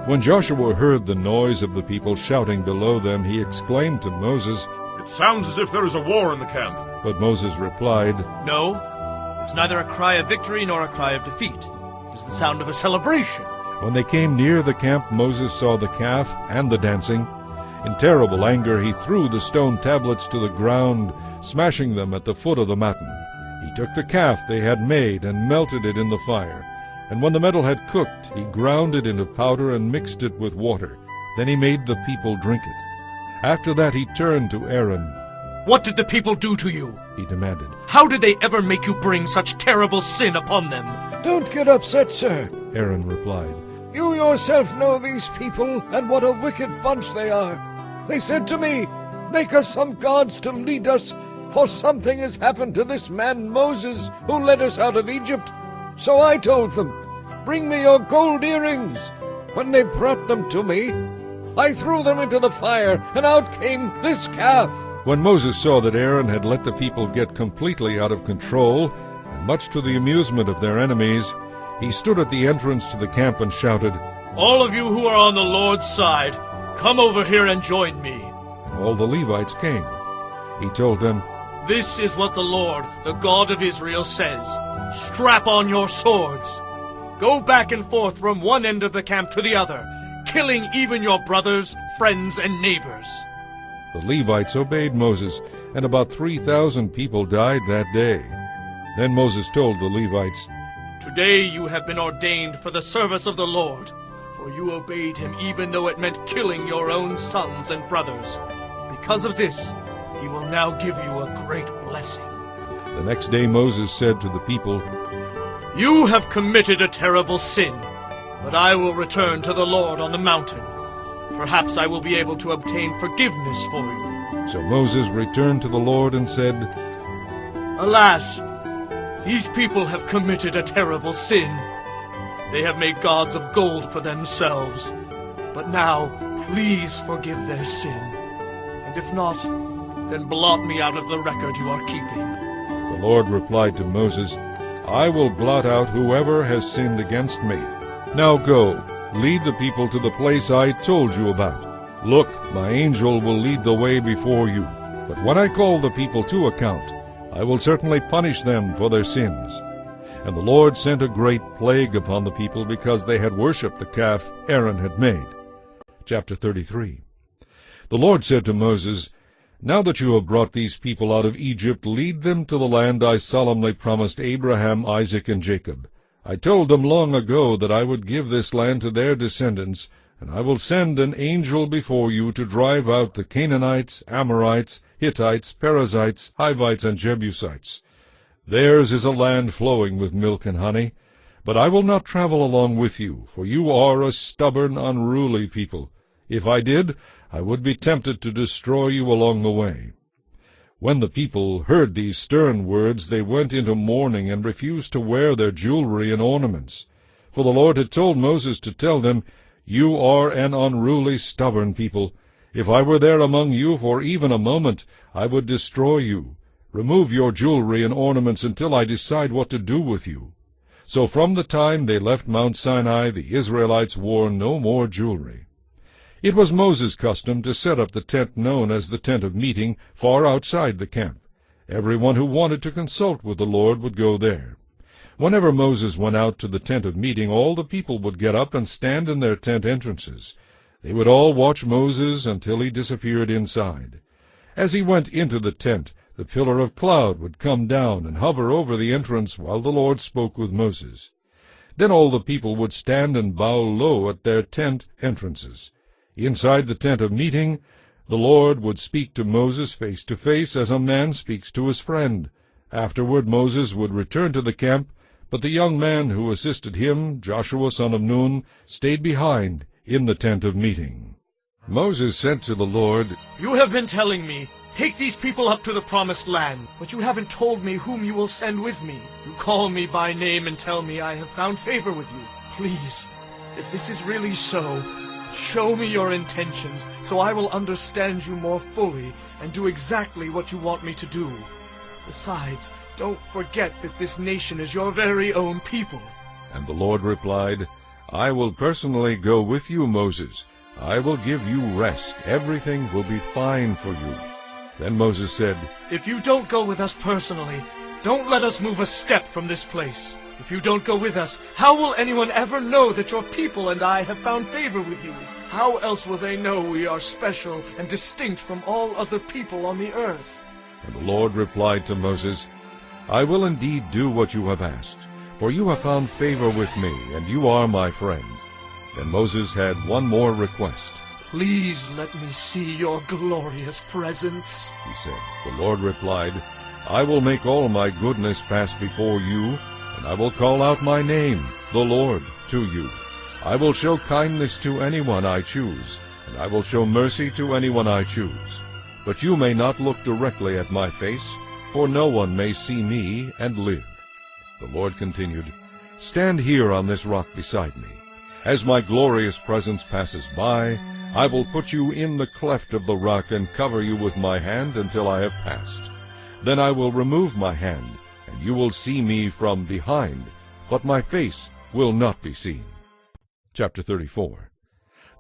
A: When Joshua heard the noise of the people shouting below them, he exclaimed to Moses,
F: "It sounds as if there is a war in the camp."
A: But Moses replied,
E: "No, it's neither a cry of victory nor a cry of defeat. It is the sound of a celebration."
A: When they came near the camp, Moses saw the calf and the dancing. In terrible anger he threw the stone tablets to the ground, smashing them at the foot of the mountain. He took the calf they had made and melted it in the fire. And when the metal had cooked, he ground it into powder and mixed it with water. Then he made the people drink it. After that he turned to Aaron.
E: "What did the people do to you?"
A: he demanded.
E: "How did they ever make you bring such terrible sin upon them?"
H: "Don't get upset, sir,"
A: Aaron replied.
H: "You yourself know these people and what a wicked bunch they are. They said to me, 'Make us some gods to lead us, for something has happened to this man Moses who led us out of Egypt.' So I told them, 'Bring me your gold earrings.' When they brought them to me, I threw them into the fire, and out came this calf."
A: When Moses saw that Aaron had let the people get completely out of control, and much to the amusement of their enemies, he stood at the entrance to the camp and shouted,
E: "All of you who are on the Lord's side, come over here and join me."
A: And all the Levites came. He told them,
E: "This is what the Lord, the God of Israel, says. Strap on your swords. Go back and forth from one end of the camp to the other, killing even your brothers, friends, and neighbors."
A: The Levites obeyed Moses, and about 3,000 people died that day. Then Moses told the Levites,
E: "Today you have been ordained for the service of the Lord, for you obeyed him even though it meant killing your own sons and brothers. Because of this, he will now give you a great blessing."
A: The next day Moses said to the people,
E: "You have committed a terrible sin, but I will return to the Lord on the mountain. Perhaps I will be able to obtain forgiveness for you."
A: So Moses returned to the Lord and said,
E: "Alas, these people have committed a terrible sin. They have made gods of gold for themselves. But now, please forgive their sin. And if not, then blot me out of the record you are keeping."
A: The Lord replied to Moses, "I will blot out whoever has sinned against me. Now go, lead the people to the place I told you about. Look, my angel will lead the way before you. But when I call the people to account, I will certainly punish them for their sins." And the Lord sent a great plague upon the people because they had worshipped the calf Aaron had made. Chapter 33. The Lord said to Moses, "Now that you have brought these people out of Egypt, lead them to the land I solemnly promised Abraham, Isaac, and Jacob. I told them long ago that I would give this land to their descendants, and I will send an angel before you to drive out the Canaanites, Amorites, Hittites, Perizzites, Hivites, and Jebusites. Theirs is a land flowing with milk and honey. But I will not travel along with you, for you are a stubborn, unruly people. If I did, I would be tempted to destroy you along the way." When the people heard these stern words, they went into mourning and refused to wear their jewelry and ornaments. For the Lord had told Moses to tell them, "You are an unruly, stubborn people. If I were there among you for even a moment, I would destroy you. Remove your jewelry and ornaments until I decide what to do with you." So from the time they left Mount Sinai, the Israelites wore no more jewelry. It was Moses' custom to set up the tent known as the tent of meeting far outside the camp. Everyone who wanted to consult with the Lord would go there. Whenever Moses went out to the tent of meeting, all the people would get up and stand in their tent entrances. They would all watch Moses until he disappeared inside. As he went into the tent, the pillar of cloud would come down and hover over the entrance while the Lord spoke with Moses. Then all the people would stand and bow low at their tent entrances. Inside the tent of meeting, the Lord would speak to Moses face to face as a man speaks to his friend. Afterward Moses would return to the camp, but the young man who assisted him, Joshua son of Nun, stayed behind in the tent of meeting. Moses said to the Lord,
E: "You have been telling me, 'Take these people up to the promised land,' but you haven't told me whom you will send with me. You call me by name and tell me I have found favor with you. Please, if this is really so, show me your intentions so I will understand you more fully and do exactly what you want me to do. Besides, don't forget that this nation is your very own people."
A: And the Lord replied, "I will personally go with you, Moses. I will give you rest. Everything will be fine for you." Then Moses said,
E: "If you don't go with us personally, don't let us move a step from this place. If you don't go with us, how will anyone ever know that your people and I have found favor with you? How else will they know we are special and distinct from all other people on the earth?"
A: And the Lord replied to Moses, "I will indeed do what you have asked, for you have found favor with me, and you are my friend." Then Moses had one more request.
E: "Please let me see your glorious presence,"
A: he said. The Lord replied, "I will make all my goodness pass before you, and I will call out my name, the Lord, to you. I will show kindness to anyone I choose, and I will show mercy to anyone I choose. But you may not look directly at my face, for no one may see me and live." The Lord continued, "Stand here on this rock beside me. As my glorious presence passes by, I will put you in the cleft of the rock and cover you with my hand until I have passed. Then I will remove my hand, and you will see me from behind, but my face will not be seen." Chapter 34.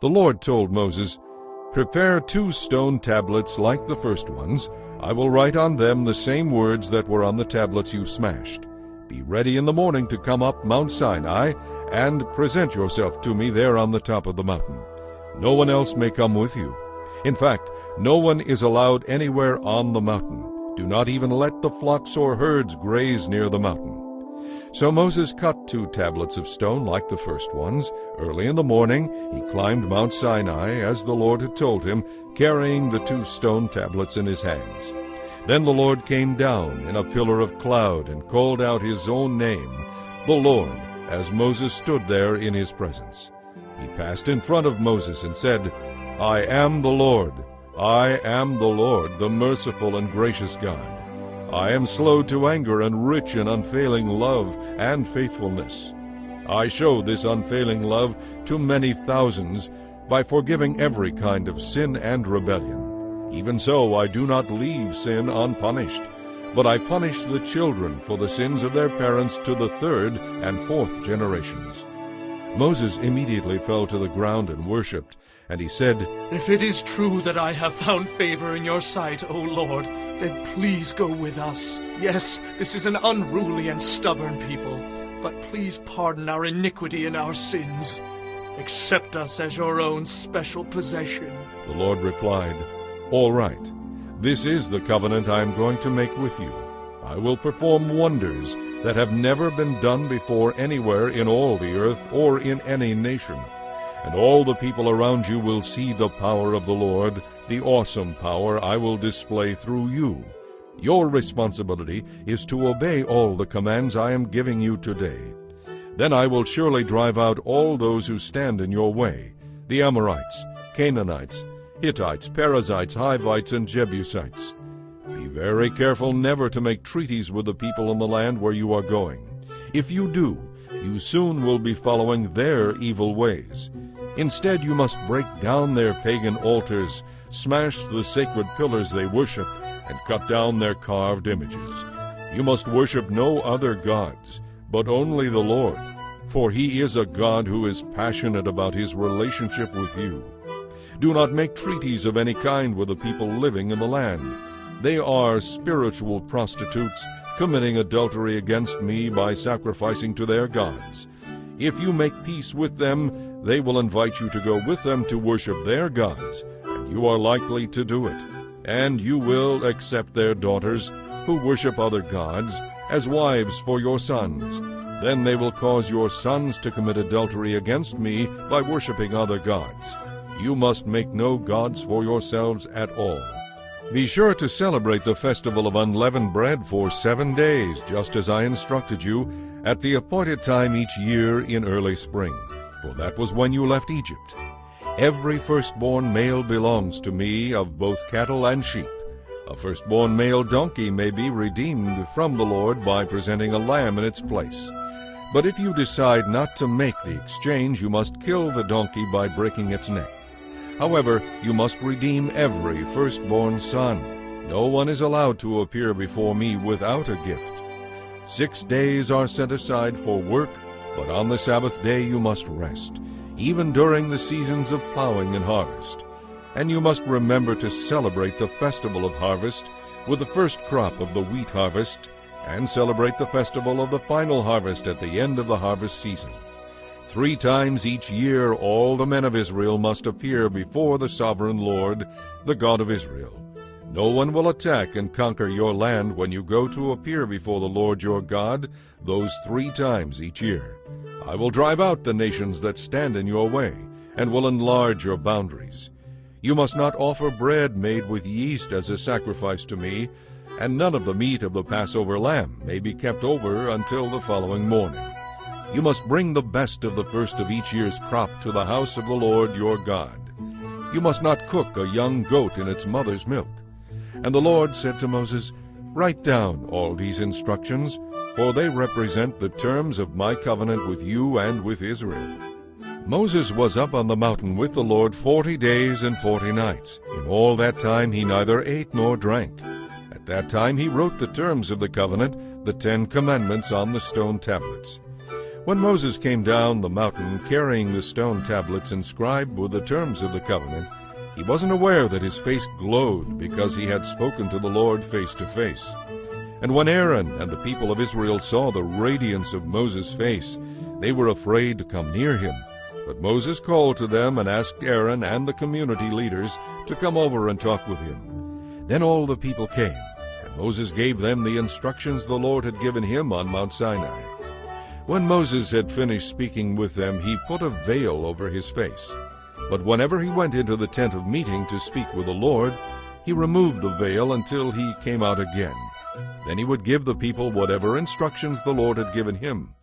A: The Lord told Moses, "Prepare 2 stone tablets like the first ones. I will write on them the same words that were on the tablets you smashed. Be ready in the morning to come up Mount Sinai and present yourself to me there on the top of the mountain. No one else may come with you. In fact, no one is allowed anywhere on the mountain. Do not even let the flocks or herds graze near the mountain." So Moses cut 2 tablets of stone like the first ones. Early in the morning he climbed Mount Sinai, as the Lord had told him, carrying the 2 stone tablets in his hands. Then the Lord came down in a pillar of cloud and called out his own name, the Lord, as Moses stood there in his presence. He passed in front of Moses and said, "I am the Lord. I am the Lord, the merciful and gracious God. I am slow to anger and rich in unfailing love and faithfulness. I show this unfailing love to many thousands by forgiving every kind of sin and rebellion. Even so, I do not leave sin unpunished, but I punish the children for the sins of their parents to the 3rd and 4th generations." Moses immediately fell to the ground and worshipped, and he said,
E: "If it is true that I have found favor in your sight, O Lord, then please go with us. Yes, this is an unruly and stubborn people, but please pardon our iniquity and our sins. Accept us as your own special possession."
A: The Lord replied, "All right. This is the covenant I am going to make with you. I will perform wonders that have never been done before anywhere in all the earth or in any nation. And all the people around you will see the power of the Lord, the awesome power I will display through you. Your responsibility is to obey all the commands I am giving you today. Then I will surely drive out all those who stand in your way, the Amorites, Canaanites, Hittites, Perizzites, Hivites, and Jebusites. Be very careful never to make treaties with the people in the land where you are going. If you do, you soon will be following their evil ways. Instead, you must break down their pagan altars, smash the sacred pillars they worship, and cut down their carved images. You must worship no other gods, but only the Lord, for he is a God who is passionate about his relationship with you. Do not make treaties of any kind with the people living in the land. They are spiritual prostitutes, committing adultery against me by sacrificing to their gods. If you make peace with them, they will invite you to go with them to worship their gods, and you are likely to do it. And you will accept their daughters, who worship other gods, as wives for your sons. Then they will cause your sons to commit adultery against me by worshiping other gods. You must make no gods for yourselves at all. Be sure to celebrate the festival of unleavened bread for 7 days, just as I instructed you, at the appointed time each year in early spring, for that was when you left Egypt. Every firstborn male belongs to me of both cattle and sheep. A firstborn male donkey may be redeemed from the Lord by presenting a lamb in its place. But if you decide not to make the exchange, you must kill the donkey by breaking its neck. However, you must redeem every firstborn son. No one is allowed to appear before me without a gift. 6 days are set aside for work, but on the Sabbath day you must rest, even during the seasons of plowing and harvest. And you must remember to celebrate the festival of harvest with the first crop of the wheat harvest, and celebrate the festival of the final harvest at the end of the harvest season. 3 times each year all the men of Israel must appear before the sovereign Lord, the God of Israel. No one will attack and conquer your land when you go to appear before the Lord your God those 3 times each year. I will drive out the nations that stand in your way, and will enlarge your boundaries. You must not offer bread made with yeast as a sacrifice to me, and none of the meat of the Passover lamb may be kept over until the following morning. You must bring the best of the first of each year's crop to the house of the Lord your God. You must not cook a young goat in its mother's milk. And the Lord said to Moses, Write down all these instructions, for they represent the terms of my covenant with you and with Israel. Moses was up on the mountain with the Lord 40 days and 40 nights. In all that time he neither ate nor drank. At that time he wrote the terms of the covenant, the 10 commandments, on the stone tablets. When Moses came down the mountain carrying the stone tablets inscribed with the terms of the covenant, he wasn't aware that his face glowed because he had spoken to the Lord face to face. And when Aaron and the people of Israel saw the radiance of Moses' face, they were afraid to come near him. But Moses called to them and asked Aaron and the community leaders to come over and talk with him. Then all the people came, and Moses gave them the instructions the Lord had given him on Mount Sinai. When Moses had finished speaking with them, he put a veil over his face. But whenever he went into the tent of meeting to speak with the Lord, he removed the veil until he came out again. Then he would give the people whatever instructions the Lord had given him,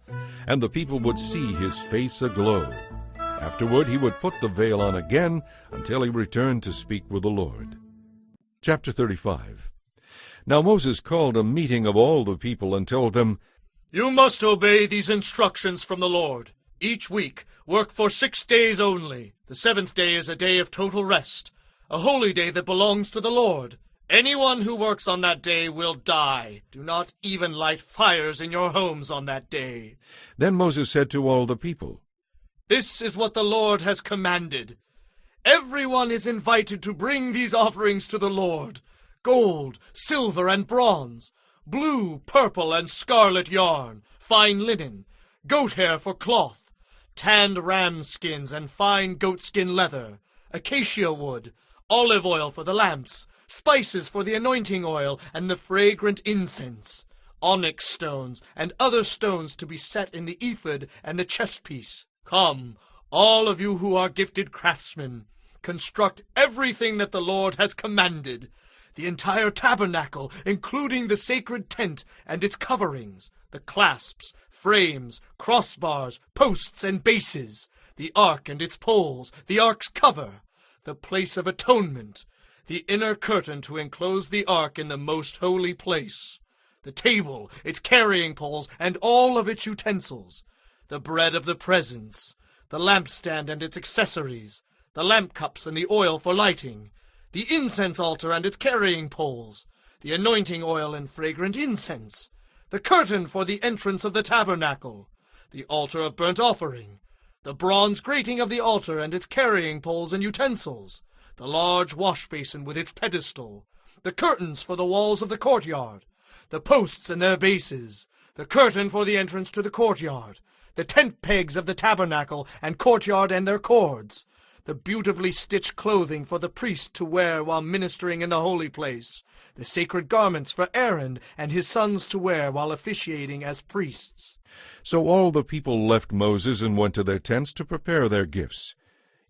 A: and the people would see his face aglow. Afterward he would put the veil on again until he returned to speak with the Lord. Chapter 35. Now Moses called a meeting of all the people and told them,
J: You must obey these instructions from the Lord. Each week, work for 6 days only. The 7th day is a day of total rest, a holy day that belongs to the Lord. Anyone who works on that day will die. Do not even light fires in your homes on that day.
A: Then Moses said to all the people,
J: This is what the Lord has commanded. Everyone is invited to bring these offerings to the Lord: gold, silver, and bronze, blue, purple, and scarlet yarn, fine linen, goat hair for cloth, tanned ram skins and fine goatskin leather, acacia wood, olive oil for the lamps, spices for the anointing oil and the fragrant incense, onyx stones and other stones to be set in the ephod and the chestpiece. Come, all of you who are gifted craftsmen, construct everything that the Lord has commanded. The entire tabernacle, including the sacred tent and its coverings, the clasps, frames, crossbars, posts, and bases, the ark and its poles, the ark's cover, the place of atonement, the inner curtain to enclose the ark in the most holy place, the table, its carrying poles, and all of its utensils, the bread of the presence, the lampstand and its accessories, the lamp cups and the oil for lighting, the incense altar and its carrying poles, the anointing oil and fragrant incense, the curtain for the entrance of the tabernacle, the altar of burnt offering, the bronze grating of the altar and its carrying poles and utensils, the large wash basin with its pedestal, the curtains for the walls of the courtyard, the posts and their bases, the curtain for the entrance to the courtyard, the tent pegs of the tabernacle and courtyard and their cords, the beautifully stitched clothing for the priest to wear while ministering in the holy place, the sacred garments for Aaron and his sons to wear while officiating as priests.
A: So all the people left Moses and went to their tents to prepare their gifts.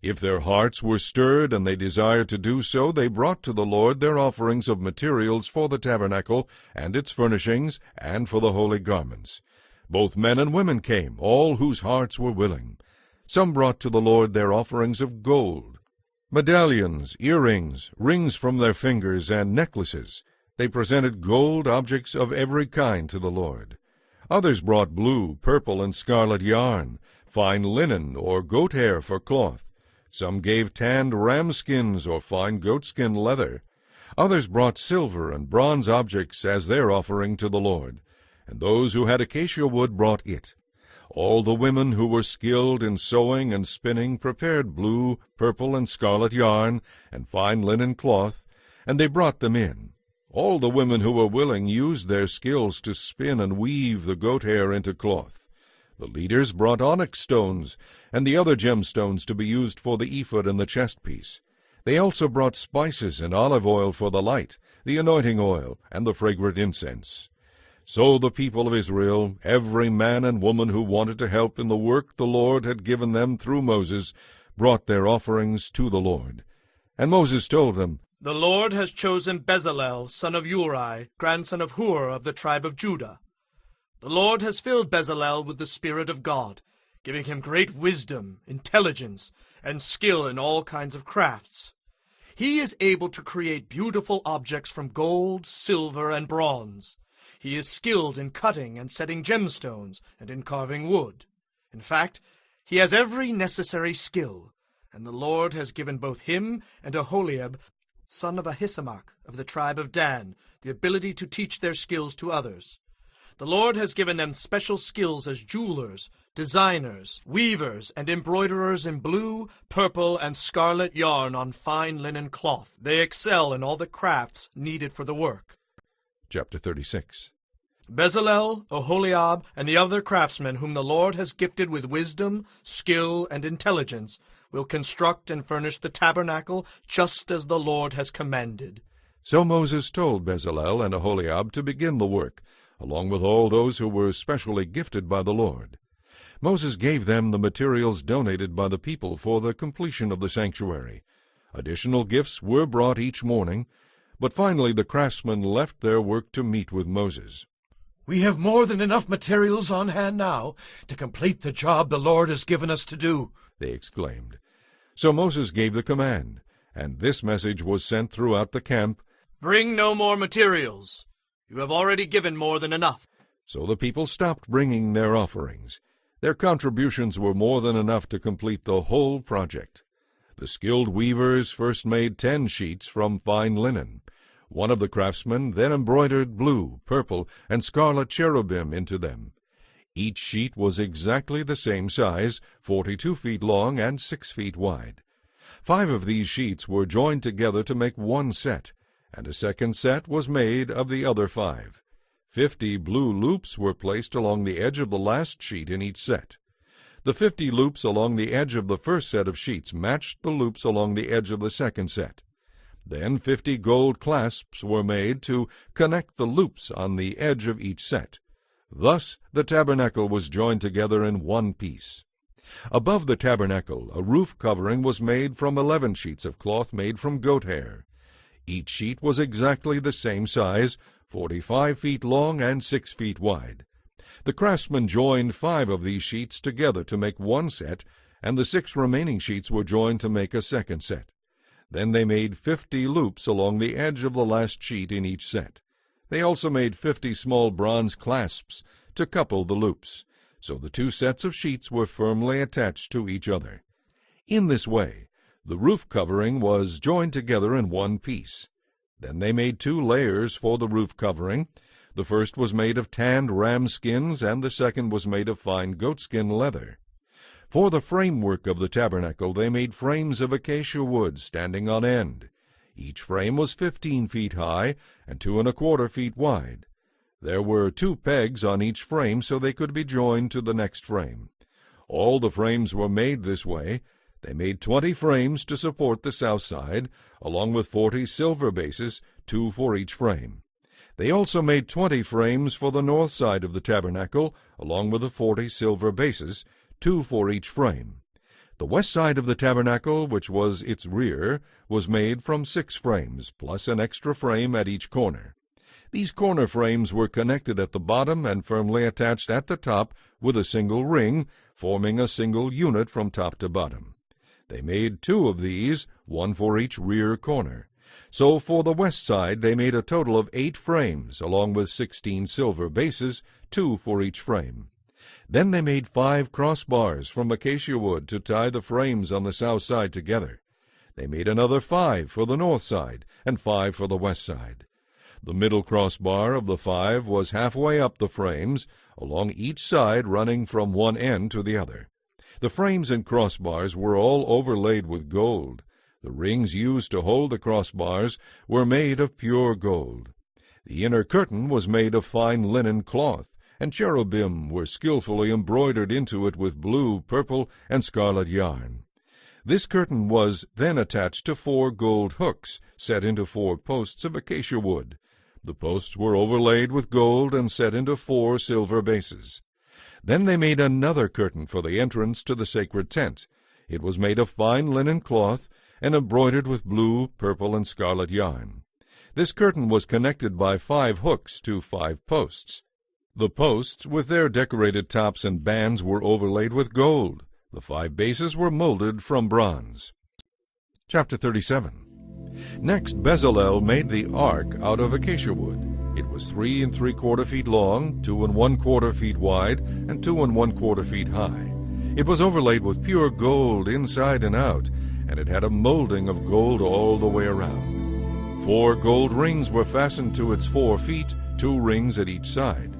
A: If their hearts were stirred and they desired to do so, they brought to the Lord their offerings of materials for the tabernacle and its furnishings, and for the holy garments. Both men and women came, all whose hearts were willing. Some brought to the Lord their offerings of gold, medallions, earrings, rings from their fingers, and necklaces. They presented gold objects of every kind to the Lord. Others brought blue, purple, and scarlet yarn, fine linen or goat hair for cloth. Some gave tanned ram skins or fine goatskin leather. Others brought silver and bronze objects as their offering to the Lord, and those who had acacia wood brought it. All the women who were skilled in sewing and spinning prepared blue, purple, and scarlet yarn and fine linen cloth, and they brought them in. All the women who were willing used their skills to spin and weave the goat hair into cloth. The leaders brought onyx stones and the other gemstones to be used for the ephod and the chestpiece. They also brought spices and olive oil for the light, the anointing oil, and the fragrant incense. So the people of Israel, every man and woman who wanted to help in the work the Lord had given them through Moses, brought their offerings to the Lord. And Moses told them,
J: "The Lord has chosen Bezalel, son of Uri, grandson of Hur of the tribe of Judah. The Lord has filled Bezalel with the Spirit of God, giving him great wisdom, intelligence, and skill in all kinds of crafts. He is able to create beautiful objects from gold, silver, and bronze. He is skilled in cutting and setting gemstones and in carving wood. In fact, he has every necessary skill, and the Lord has given both him and Aholiab, son of Ahisamach of the tribe of Dan, the ability to teach their skills to others. The Lord has given them special skills as jewelers, designers, weavers, and embroiderers in blue, purple, and scarlet yarn on fine linen cloth. They excel in all the crafts needed for the work."
A: Chapter 36.
J: Bezalel, Aholiab, and the other craftsmen whom the Lord has gifted with wisdom, skill, and intelligence will construct and furnish the tabernacle just as the Lord has commanded.
A: So Moses told Bezalel and Aholiab to begin the work, along with all those who were specially gifted by the Lord. Moses gave them the materials donated by the people for the completion of the sanctuary. Additional gifts were brought each morning, but finally the craftsmen left their work to meet with Moses.
B: "We have more than enough materials on hand now to complete the job the Lord has given us to do,"
A: they exclaimed. So Moses gave the command, and this message was sent throughout the camp:
J: "Bring no more materials. You have already given more than enough."
A: So the people stopped bringing their offerings. Their contributions were more than enough to complete the whole project. The skilled weavers first made 10 sheets from fine linen. One of the craftsmen then embroidered blue, purple, and scarlet cherubim into them. Each sheet was exactly the same size, 42 feet long and 6 feet wide. 5 of these sheets were joined together to make one set, and a second set was made of the other 5. 50 blue loops were placed along the edge of the last sheet in each set. The 50 loops along the edge of the first set of sheets matched the loops along the edge of the second set. Then 50 gold clasps were made to connect the loops on the edge of each set. Thus the tabernacle was joined together in one piece. Above the tabernacle a roof covering was made from 11 sheets of cloth made from goat hair. Each sheet was exactly the same size, 45 feet long and 6 feet wide. The craftsmen joined 5 of these sheets together to make one set, and the 6 remaining sheets were joined to make a second set. Then they made 50 loops along the edge of the last sheet in each set. They also made 50 small bronze clasps to couple the loops, so the 2 sets of sheets were firmly attached to each other. In this way, The roof covering was joined together in one piece. Then they made 2 layers for the roof covering. The first was made of tanned ram skins, and the second was made of fine goatskin leather. For the framework of the tabernacle they made frames of acacia wood standing on end. Each frame was 15 feet high and 2¼ feet wide. There were 2 pegs on each frame so they could be joined to the next frame. All the frames were made this way. They made 20 frames to support the south side, along with 40 silver bases, 2 for each frame. They also made 20 frames for the north side of the tabernacle, along with the 40 silver bases, 2 for each frame. The west side of the tabernacle, which was its rear, was made from 6 frames, plus an extra frame at each corner. These corner frames were connected at the bottom and firmly attached at the top with a single ring, forming a single unit from top to bottom. They made 2 of these, 1 for each rear corner. So for the west side they made a total of 8 frames, along with 16 silver bases, 2 for each frame. Then they made 5 crossbars from acacia wood to tie the frames on the south side together. They made another 5 for the north side, and 5 for the west side. The middle crossbar of the 5 was halfway up the frames, along each side running from one end to the other. The frames and crossbars were all overlaid with gold. The rings used to hold the crossbars were made of pure gold. The inner curtain was made of fine linen cloth, and cherubim were skillfully embroidered into it with blue, purple, and scarlet yarn. This curtain was then attached to 4 gold hooks, set into 4 posts of acacia wood. The posts were overlaid with gold and set into 4 silver bases. Then they made another curtain for the entrance to the sacred tent. It was made of fine linen cloth and embroidered with blue, purple, and scarlet yarn. This curtain was connected by 5 hooks to 5 posts. The posts, with their decorated tops and bands, were overlaid with gold. The 5 bases were molded from bronze. Chapter 37. Next Bezalel made the ark out of acacia wood. It was 3 3/4 feet long, 2 1/4 feet wide, and 2 1/4 feet high. It was overlaid with pure gold inside and out, and it had a molding of gold all the way around. 4 gold rings were fastened to its 4 feet, 2 rings at each side.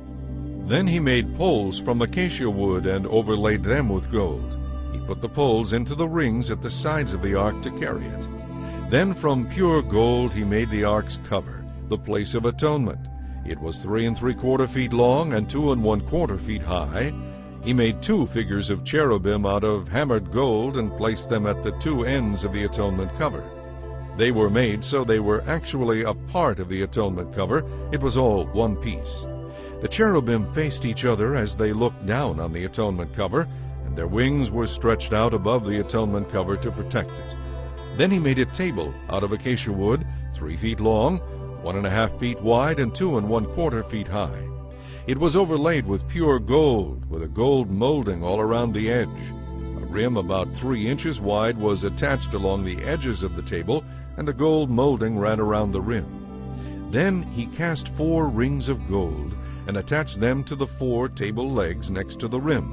A: Then he made poles from acacia wood and overlaid them with gold. He put the poles into the rings at the sides of the ark to carry it. Then from pure gold he made the ark's cover, the place of atonement. It was 3 3/4 feet long and 2 1/4 feet high. He made 2 figures of cherubim out of hammered gold and placed them at the 2 ends of the atonement cover. They were made so they were actually a part of the atonement cover. It was all one piece. The cherubim faced each other as they looked down on the atonement cover, and their wings were stretched out above the atonement cover to protect it. Then he made a table out of acacia wood, 3 feet long, 1½ feet wide, and 2 1/4 feet high. It was overlaid with pure gold, with a gold molding all around the edge. A rim about 3 inches wide was attached along the edges of the table, and a gold molding ran around the rim. Then he cast 4 rings of gold and attached them to the 4 table legs next to the rim.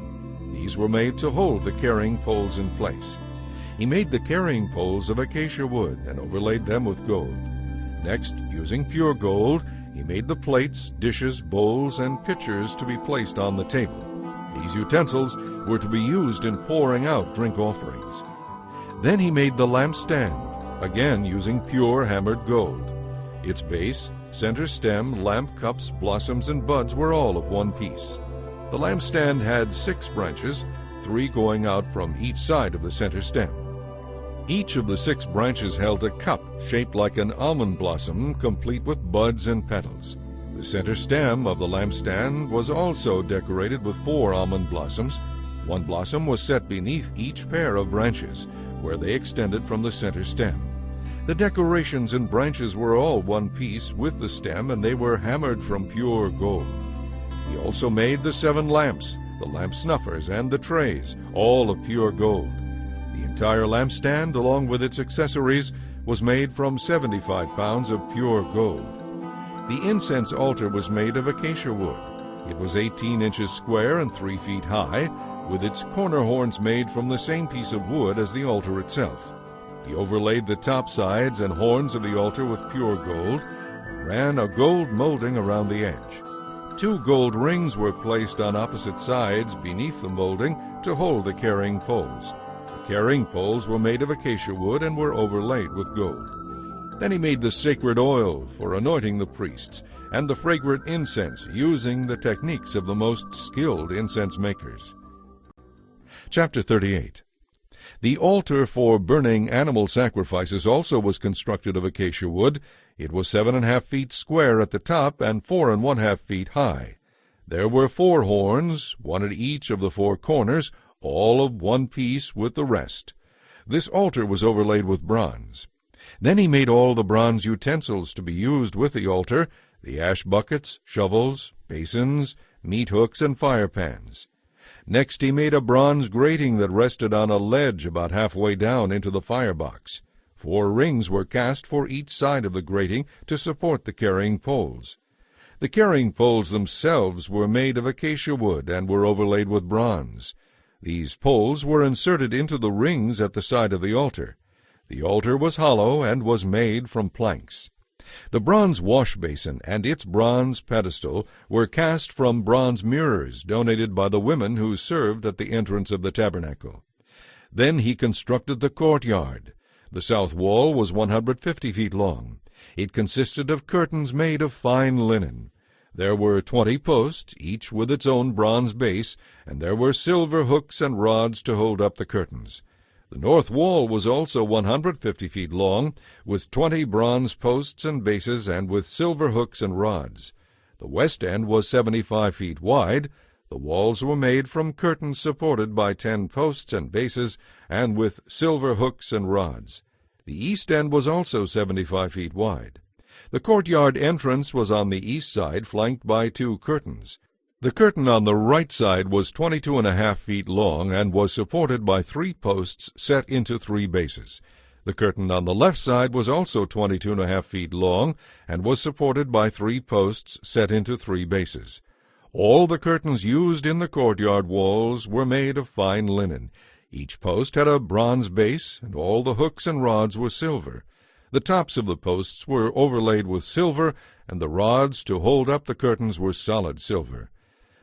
A: These were made to hold the carrying poles in place. He made the carrying poles of acacia wood and overlaid them with gold. Next, using pure gold, he made the plates, dishes, bowls, and pitchers to be placed on the table. These utensils were to be used in pouring out drink offerings. Then he made the lampstand, again using pure hammered gold. Its base, center stem, lamp cups, blossoms, and buds were all of one piece. The lampstand had 6 branches, 3 going out from each side of the center stem. Each of the 6 branches held a cup shaped like an almond blossom, complete with buds and petals. The center stem of the lampstand was also decorated with 4 almond blossoms. 1 blossom was set beneath each pair of branches, where they extended from the center stem. The decorations and branches were all one piece with the stem, and they were hammered from pure gold. He also made the 7 lamps, the lamp snuffers, and the trays, all of pure gold. The entire lampstand, along with its accessories, was made from 75 pounds of pure gold. The incense altar was made of acacia wood. It was 18 inches square and 3 feet high, with its corner horns made from the same piece of wood as the altar itself. He overlaid the top sides and horns of the altar with pure gold, and ran a gold molding around the edge. 2 gold rings were placed on opposite sides beneath the molding to hold the carrying poles. The carrying poles were made of acacia wood and were overlaid with gold. Then he made the sacred oil for anointing the priests, and the fragrant incense, using the techniques of the most skilled incense makers. Chapter 38. The altar for burning animal sacrifices also was constructed of acacia wood. It was 7.5 feet square at the top and 4.5 feet high. There were 4 horns, 1 at each of the 4 corners, all of one piece with the rest. This altar was overlaid with bronze. Then he made all the bronze utensils to be used with the altar, the ash buckets, shovels, basins, meat hooks, and fire pans. Next he made a bronze grating that rested on a ledge about halfway down into the firebox. 4 rings were cast for each side of the grating to support the carrying poles. The carrying poles themselves were made of acacia wood and were overlaid with bronze. These poles were inserted into the rings at the side of the altar. The altar was hollow and was made from planks. The bronze wash basin and its bronze pedestal were cast from bronze mirrors donated by the women who served at the entrance of the tabernacle. Then he constructed the courtyard. The south wall was 150 feet long. It consisted of curtains made of fine linen. There were 20 posts, each with its own bronze base, and there were silver hooks and rods to hold up the curtains. The north wall was also 150 feet long, with 20 bronze posts and bases, and with silver hooks and rods. The west end was 75 feet wide. The walls were made from curtains supported by 10 posts and bases, and with silver hooks and rods. The east end was also 75 feet wide. The courtyard entrance was on the east side, flanked by 2 curtains. The curtain on the right side was 22.5 feet long and was supported by 3 posts set into 3 bases. The curtain on the left side was also 22.5 feet long and was supported by 3 posts set into 3 bases. All the curtains used in the courtyard walls were made of fine linen. Each post had a bronze base, and all the hooks and rods were silver. The tops of the posts were overlaid with silver, and the rods to hold up the curtains were solid silver.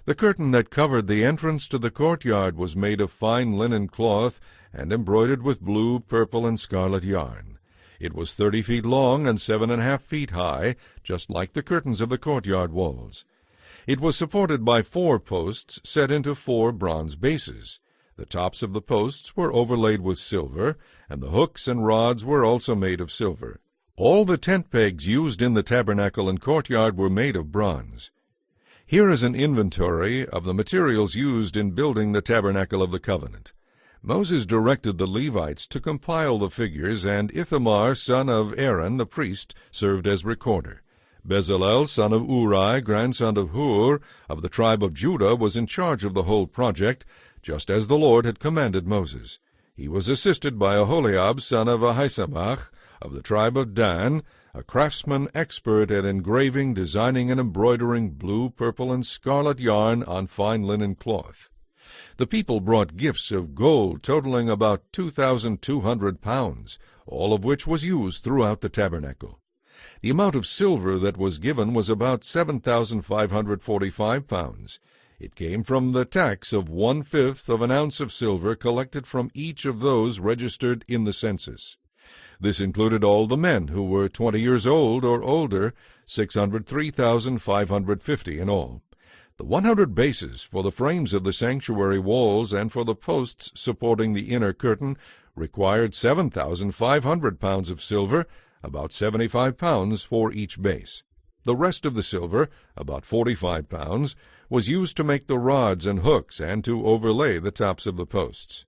A: The curtain that covered the entrance to the courtyard was made of fine linen cloth and embroidered with blue, purple, and scarlet yarn. It was 30 feet long and 7.5 feet high, just like the curtains of the courtyard walls. It was supported by 4 posts set into 4 bronze bases. The tops of the posts were overlaid with silver, and the hooks and rods were also made of silver. All the tent pegs used in the tabernacle and courtyard were made of bronze. Here is an inventory of the materials used in building the tabernacle of the covenant. Moses directed the Levites to compile the figures, and Ithamar, son of Aaron, the priest, served as recorder. Bezalel, son of Uri, grandson of Hur, of the tribe of Judah, was in charge of the whole project, just as the Lord had commanded Moses. He was assisted by Aholiab, son of Ahisamach, of the tribe of Dan, a craftsman expert at engraving, designing, and embroidering blue, purple, and scarlet yarn on fine linen cloth. The people brought gifts of gold totaling about 2,200 pounds, all of which was used throughout the tabernacle. The amount of silver that was given was about 7,545 pounds. It came from the tax of 1/5 of an ounce of silver collected from each of those registered in the census. This included all the men who were 20 years old or older, 603,550 in all. The 100 bases for the frames of the sanctuary walls and for the posts supporting the inner curtain required 7,500 pounds of silver, about 75 pounds for each base. The rest of the silver, about 45 pounds, was used to make the rods and hooks and to overlay the tops of the posts.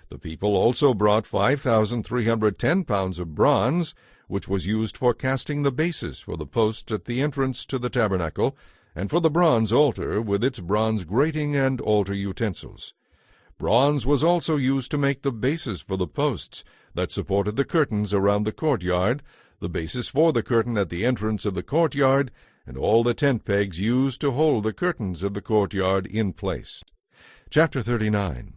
A: The people also brought 5,310 pounds of bronze, which was used for casting the bases for the posts at the entrance to the tabernacle, and for the bronze altar with its bronze grating and altar utensils. Bronze was also used to make the bases for the posts that supported the curtains around the courtyard, the bases for the curtain at the entrance of the courtyard, and all the tent pegs used to hold the curtains of the courtyard in place. Chapter 39.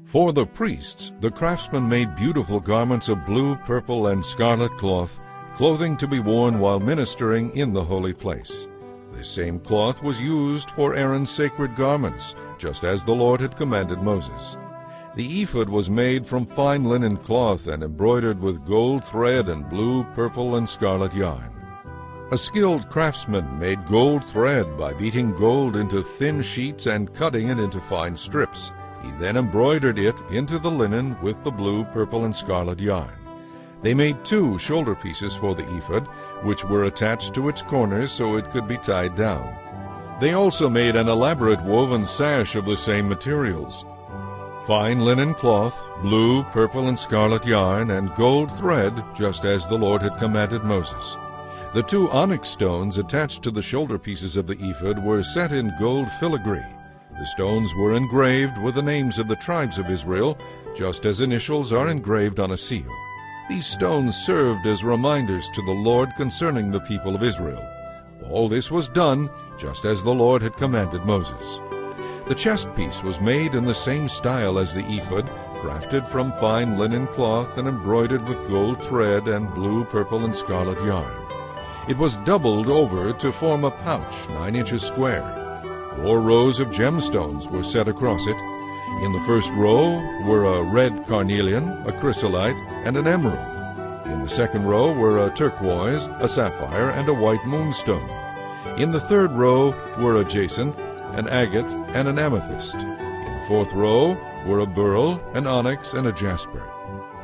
A: For the priests, the craftsmen made beautiful garments of blue, purple, and scarlet cloth, clothing to be worn while ministering in the holy place. This same cloth was used for Aaron's sacred garments, just as the Lord had commanded Moses. The ephod was made from fine linen cloth and embroidered with gold thread and blue, purple, and scarlet yarn. A skilled craftsman made gold thread by beating gold into thin sheets and cutting it into fine strips. He then embroidered it into the linen with the blue, purple, and scarlet yarn. They made 2 shoulder pieces for the ephod, which were attached to its corners so it could be tied down. They also made an elaborate woven sash of the same materials: fine linen cloth, blue, purple, and scarlet yarn, and gold thread, just as the Lord had commanded Moses. The 2 onyx stones attached to the shoulder pieces of the ephod were set in gold filigree. The stones were engraved with the names of the tribes of Israel, just as initials are engraved on a seal. These stones served as reminders to the Lord concerning the people of Israel. All this was done just as the Lord had commanded Moses. The chest piece was made in the same style as the ephod, crafted from fine linen cloth and embroidered with gold thread and blue, purple, and scarlet yarn. It was doubled over to form a pouch 9 inches square. 4 rows of gemstones were set across it. In the first row were a red carnelian, a chrysolite, and an emerald. In the second row were a turquoise, a sapphire, and a white moonstone. In the third row were a jacinth, an agate, and an amethyst. In the fourth row were a beryl, an onyx, and a jasper.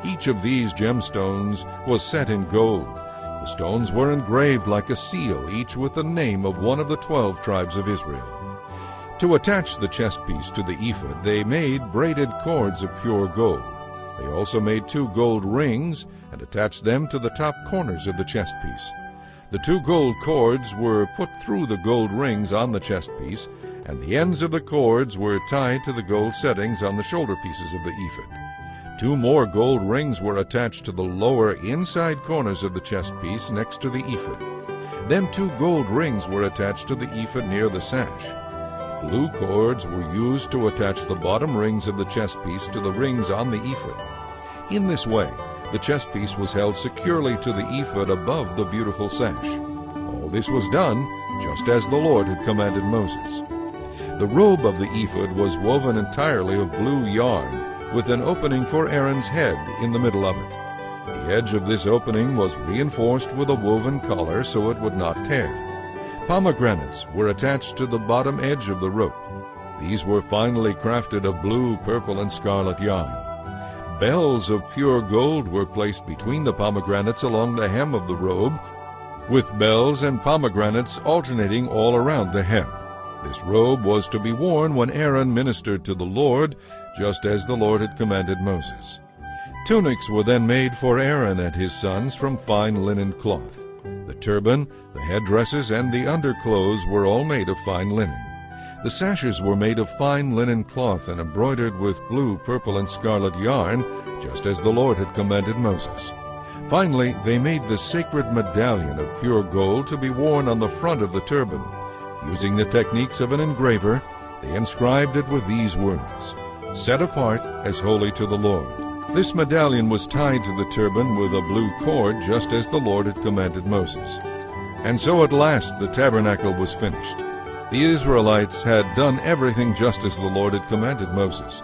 A: Each of these gemstones was set in gold. The stones were engraved like a seal, each with the name of one of the 12 tribes of Israel. To attach the chest piece to the ephod, they made braided cords of pure gold. They also made 2 gold rings and attached them to the top corners of the chest piece. The 2 gold cords were put through the gold rings on the chest piece, and the ends of the cords were tied to the gold settings on the shoulder pieces of the ephod. 2 more gold rings were attached to the lower inside corners of the chest piece next to the ephod. Then 2 gold rings were attached to the ephod near the sash. Blue cords were used to attach the bottom rings of the chest piece to the rings on the ephod. In this way, the chest piece was held securely to the ephod above the beautiful sash. All this was done just as the Lord had commanded Moses. The robe of the ephod was woven entirely of blue yarn, with an opening for Aaron's head in the middle of it. The edge of this opening was reinforced with a woven collar so it would not tear. Pomegranates were attached to the bottom edge of the rope. These were finely crafted of blue, purple, and scarlet yarn. Bells of pure gold were placed between the pomegranates along the hem of the robe, with bells and pomegranates alternating all around the hem. This robe was to be worn when Aaron ministered to the Lord, just as the Lord had commanded Moses. Tunics were then made for Aaron and his sons from fine linen cloth. The turban, the headdresses, and the underclothes were all made of fine linen. The sashes were made of fine linen cloth and embroidered with blue, purple, and scarlet yarn, just as the Lord had commanded Moses. Finally, they made the sacred medallion of pure gold to be worn on the front of the turban. Using the techniques of an engraver, they inscribed it with these words, "Set apart as holy to the Lord." This medallion was tied to the turban with a blue cord, just as the Lord had commanded Moses. And so at last the tabernacle was finished. The Israelites had done everything just as the Lord had commanded Moses.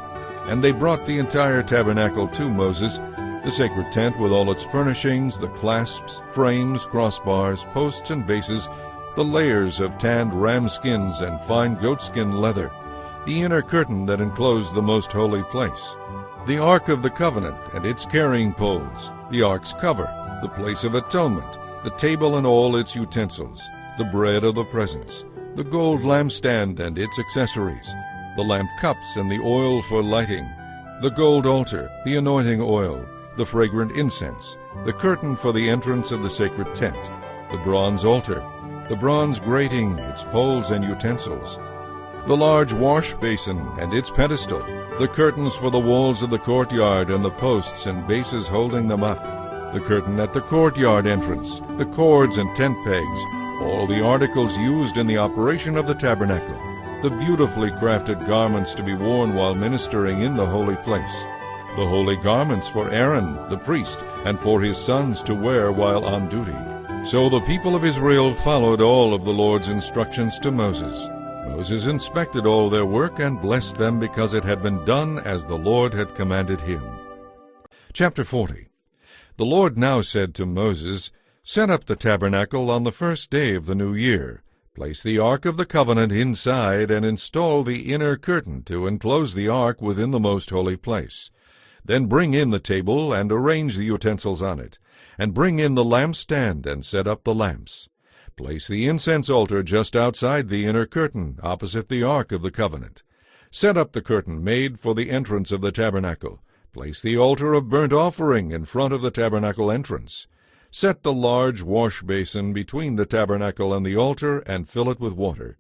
A: And they brought the entire tabernacle to Moses, the sacred tent with all its furnishings, the clasps, frames, crossbars, posts, and bases, the layers of tanned ram skins and fine goatskin leather, the inner curtain that enclosed the most holy place, the Ark of the Covenant and its carrying poles, the Ark's cover, the place of atonement, the table and all its utensils, the bread of the presence, the gold lampstand and its accessories, the lamp cups and the oil for lighting, the gold altar, the anointing oil, the fragrant incense, the curtain for the entrance of the sacred tent, the bronze altar, the bronze grating, its poles and utensils, the large wash basin and its pedestal, the curtains for the walls of the courtyard and the posts and bases holding them up, the curtain at the courtyard entrance, the cords and tent pegs, all the articles used in the operation of the tabernacle, the beautifully crafted garments to be worn while ministering in the holy place, the holy garments for Aaron the priest and for his sons to wear while on duty. So the people of Israel followed all of the Lord's instructions to Moses. Moses inspected all their work and blessed them because it had been done as the Lord had commanded him. Chapter 40. The Lord now said to Moses, "Set up the tabernacle on the first day of the new year. Place the Ark of the Covenant inside and install the inner curtain to enclose the Ark within the most holy place. Then bring in the table and arrange the utensils on it, and bring in the lampstand and set up the lamps. Place the incense altar just outside the inner curtain, opposite the Ark of the Covenant. Set up the curtain made for the entrance of the tabernacle. Place the altar of burnt offering in front of the tabernacle entrance. Set the large wash basin between the tabernacle and the altar and fill it with water.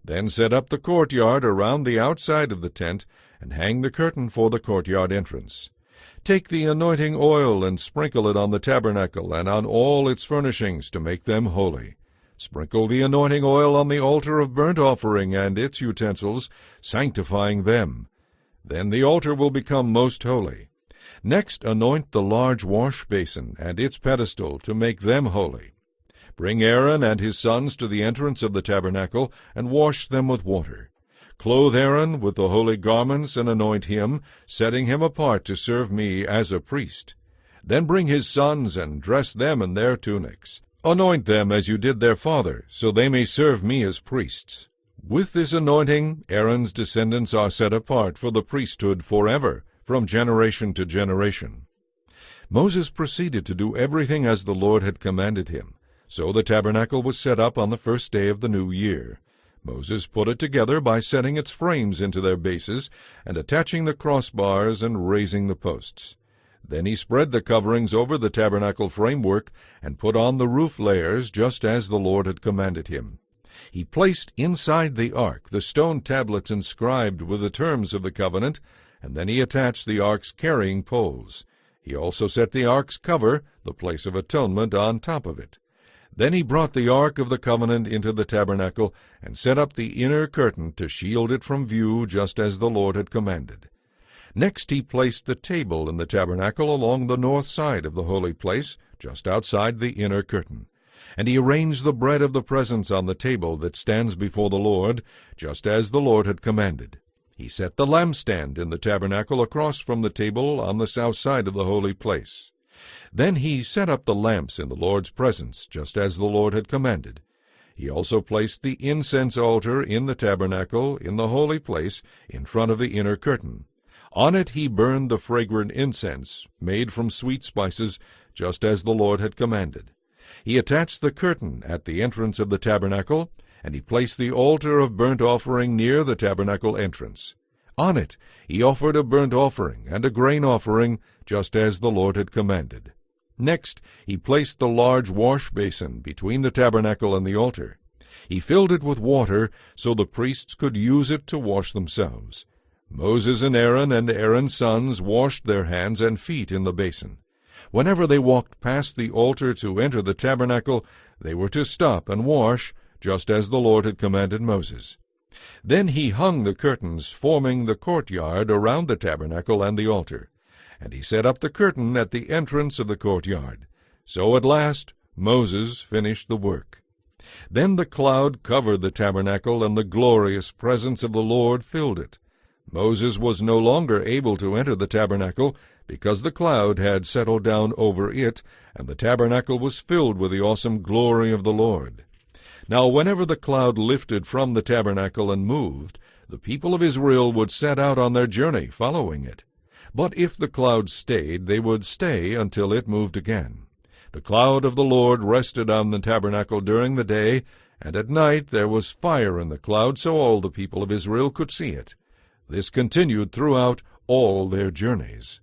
A: Then set up the courtyard around the outside of the tent and hang the curtain for the courtyard entrance. Take the anointing oil and sprinkle it on the tabernacle and on all its furnishings to make them holy. Sprinkle the anointing oil on the altar of burnt offering and its utensils, sanctifying them. Then the altar will become most holy. Next anoint the large wash basin and its pedestal to make them holy. Bring Aaron and his sons to the entrance of the tabernacle and wash them with water. Clothe Aaron with the holy garments and anoint him, setting him apart to serve me as a priest. Then bring his sons and dress them in their tunics. Anoint them as you did their father, so they may serve me as priests. With this anointing, Aaron's descendants are set apart for the priesthood forever, from generation to generation." Moses proceeded to do everything as the Lord had commanded him. So the tabernacle was set up on the first day of the new year. Moses put it together by setting its frames into their bases and attaching the crossbars and raising the posts. Then he spread the coverings over the tabernacle framework and put on the roof layers just as the Lord had commanded him. He placed inside the ark the stone tablets inscribed with the terms of the covenant, and then he attached the ark's carrying poles. He also set the ark's cover, the place of atonement, on top of it. Then he brought the Ark of the Covenant into the tabernacle and set up the inner curtain to shield it from view, just as the Lord had commanded. Next he placed the table in the tabernacle along the north side of the holy place, just outside the inner curtain. And he arranged the bread of the presence on the table that stands before the Lord, just as the Lord had commanded. He set the lampstand in the tabernacle across from the table on the south side of the holy place. Then he set up the lamps in the Lord's presence, just as the Lord had commanded. He also placed the incense altar in the tabernacle, in the holy place, in front of the inner curtain. On it he burned the fragrant incense, made from sweet spices, just as the Lord had commanded. He attached the curtain at the entrance of the tabernacle, and he placed the altar of burnt offering near the tabernacle entrance. On it he offered a burnt offering and a grain offering, just as the Lord had commanded. Next he placed the large wash basin between the tabernacle and the altar. He filled it with water so the priests could use it to wash themselves. Moses and Aaron's sons washed their hands and feet in the basin. Whenever they walked past the altar to enter the tabernacle, they were to stop and wash, just as the Lord had commanded Moses. Then he hung the curtains forming the courtyard around the tabernacle and the altar, and he set up the curtain at the entrance of the courtyard. So at last Moses finished the work. Then the cloud covered the tabernacle, and the glorious presence of the Lord filled it. Moses was no longer able to enter the tabernacle, because the cloud had settled down over it, and the tabernacle was filled with the awesome glory of the Lord. Now whenever the cloud lifted from the tabernacle and moved, the people of Israel would set out on their journey, following it. But if the cloud stayed, they would stay until it moved again. The cloud of the Lord rested on the tabernacle during the day, and at night there was fire in the cloud, so all the people of Israel could see it. This continued throughout all their journeys.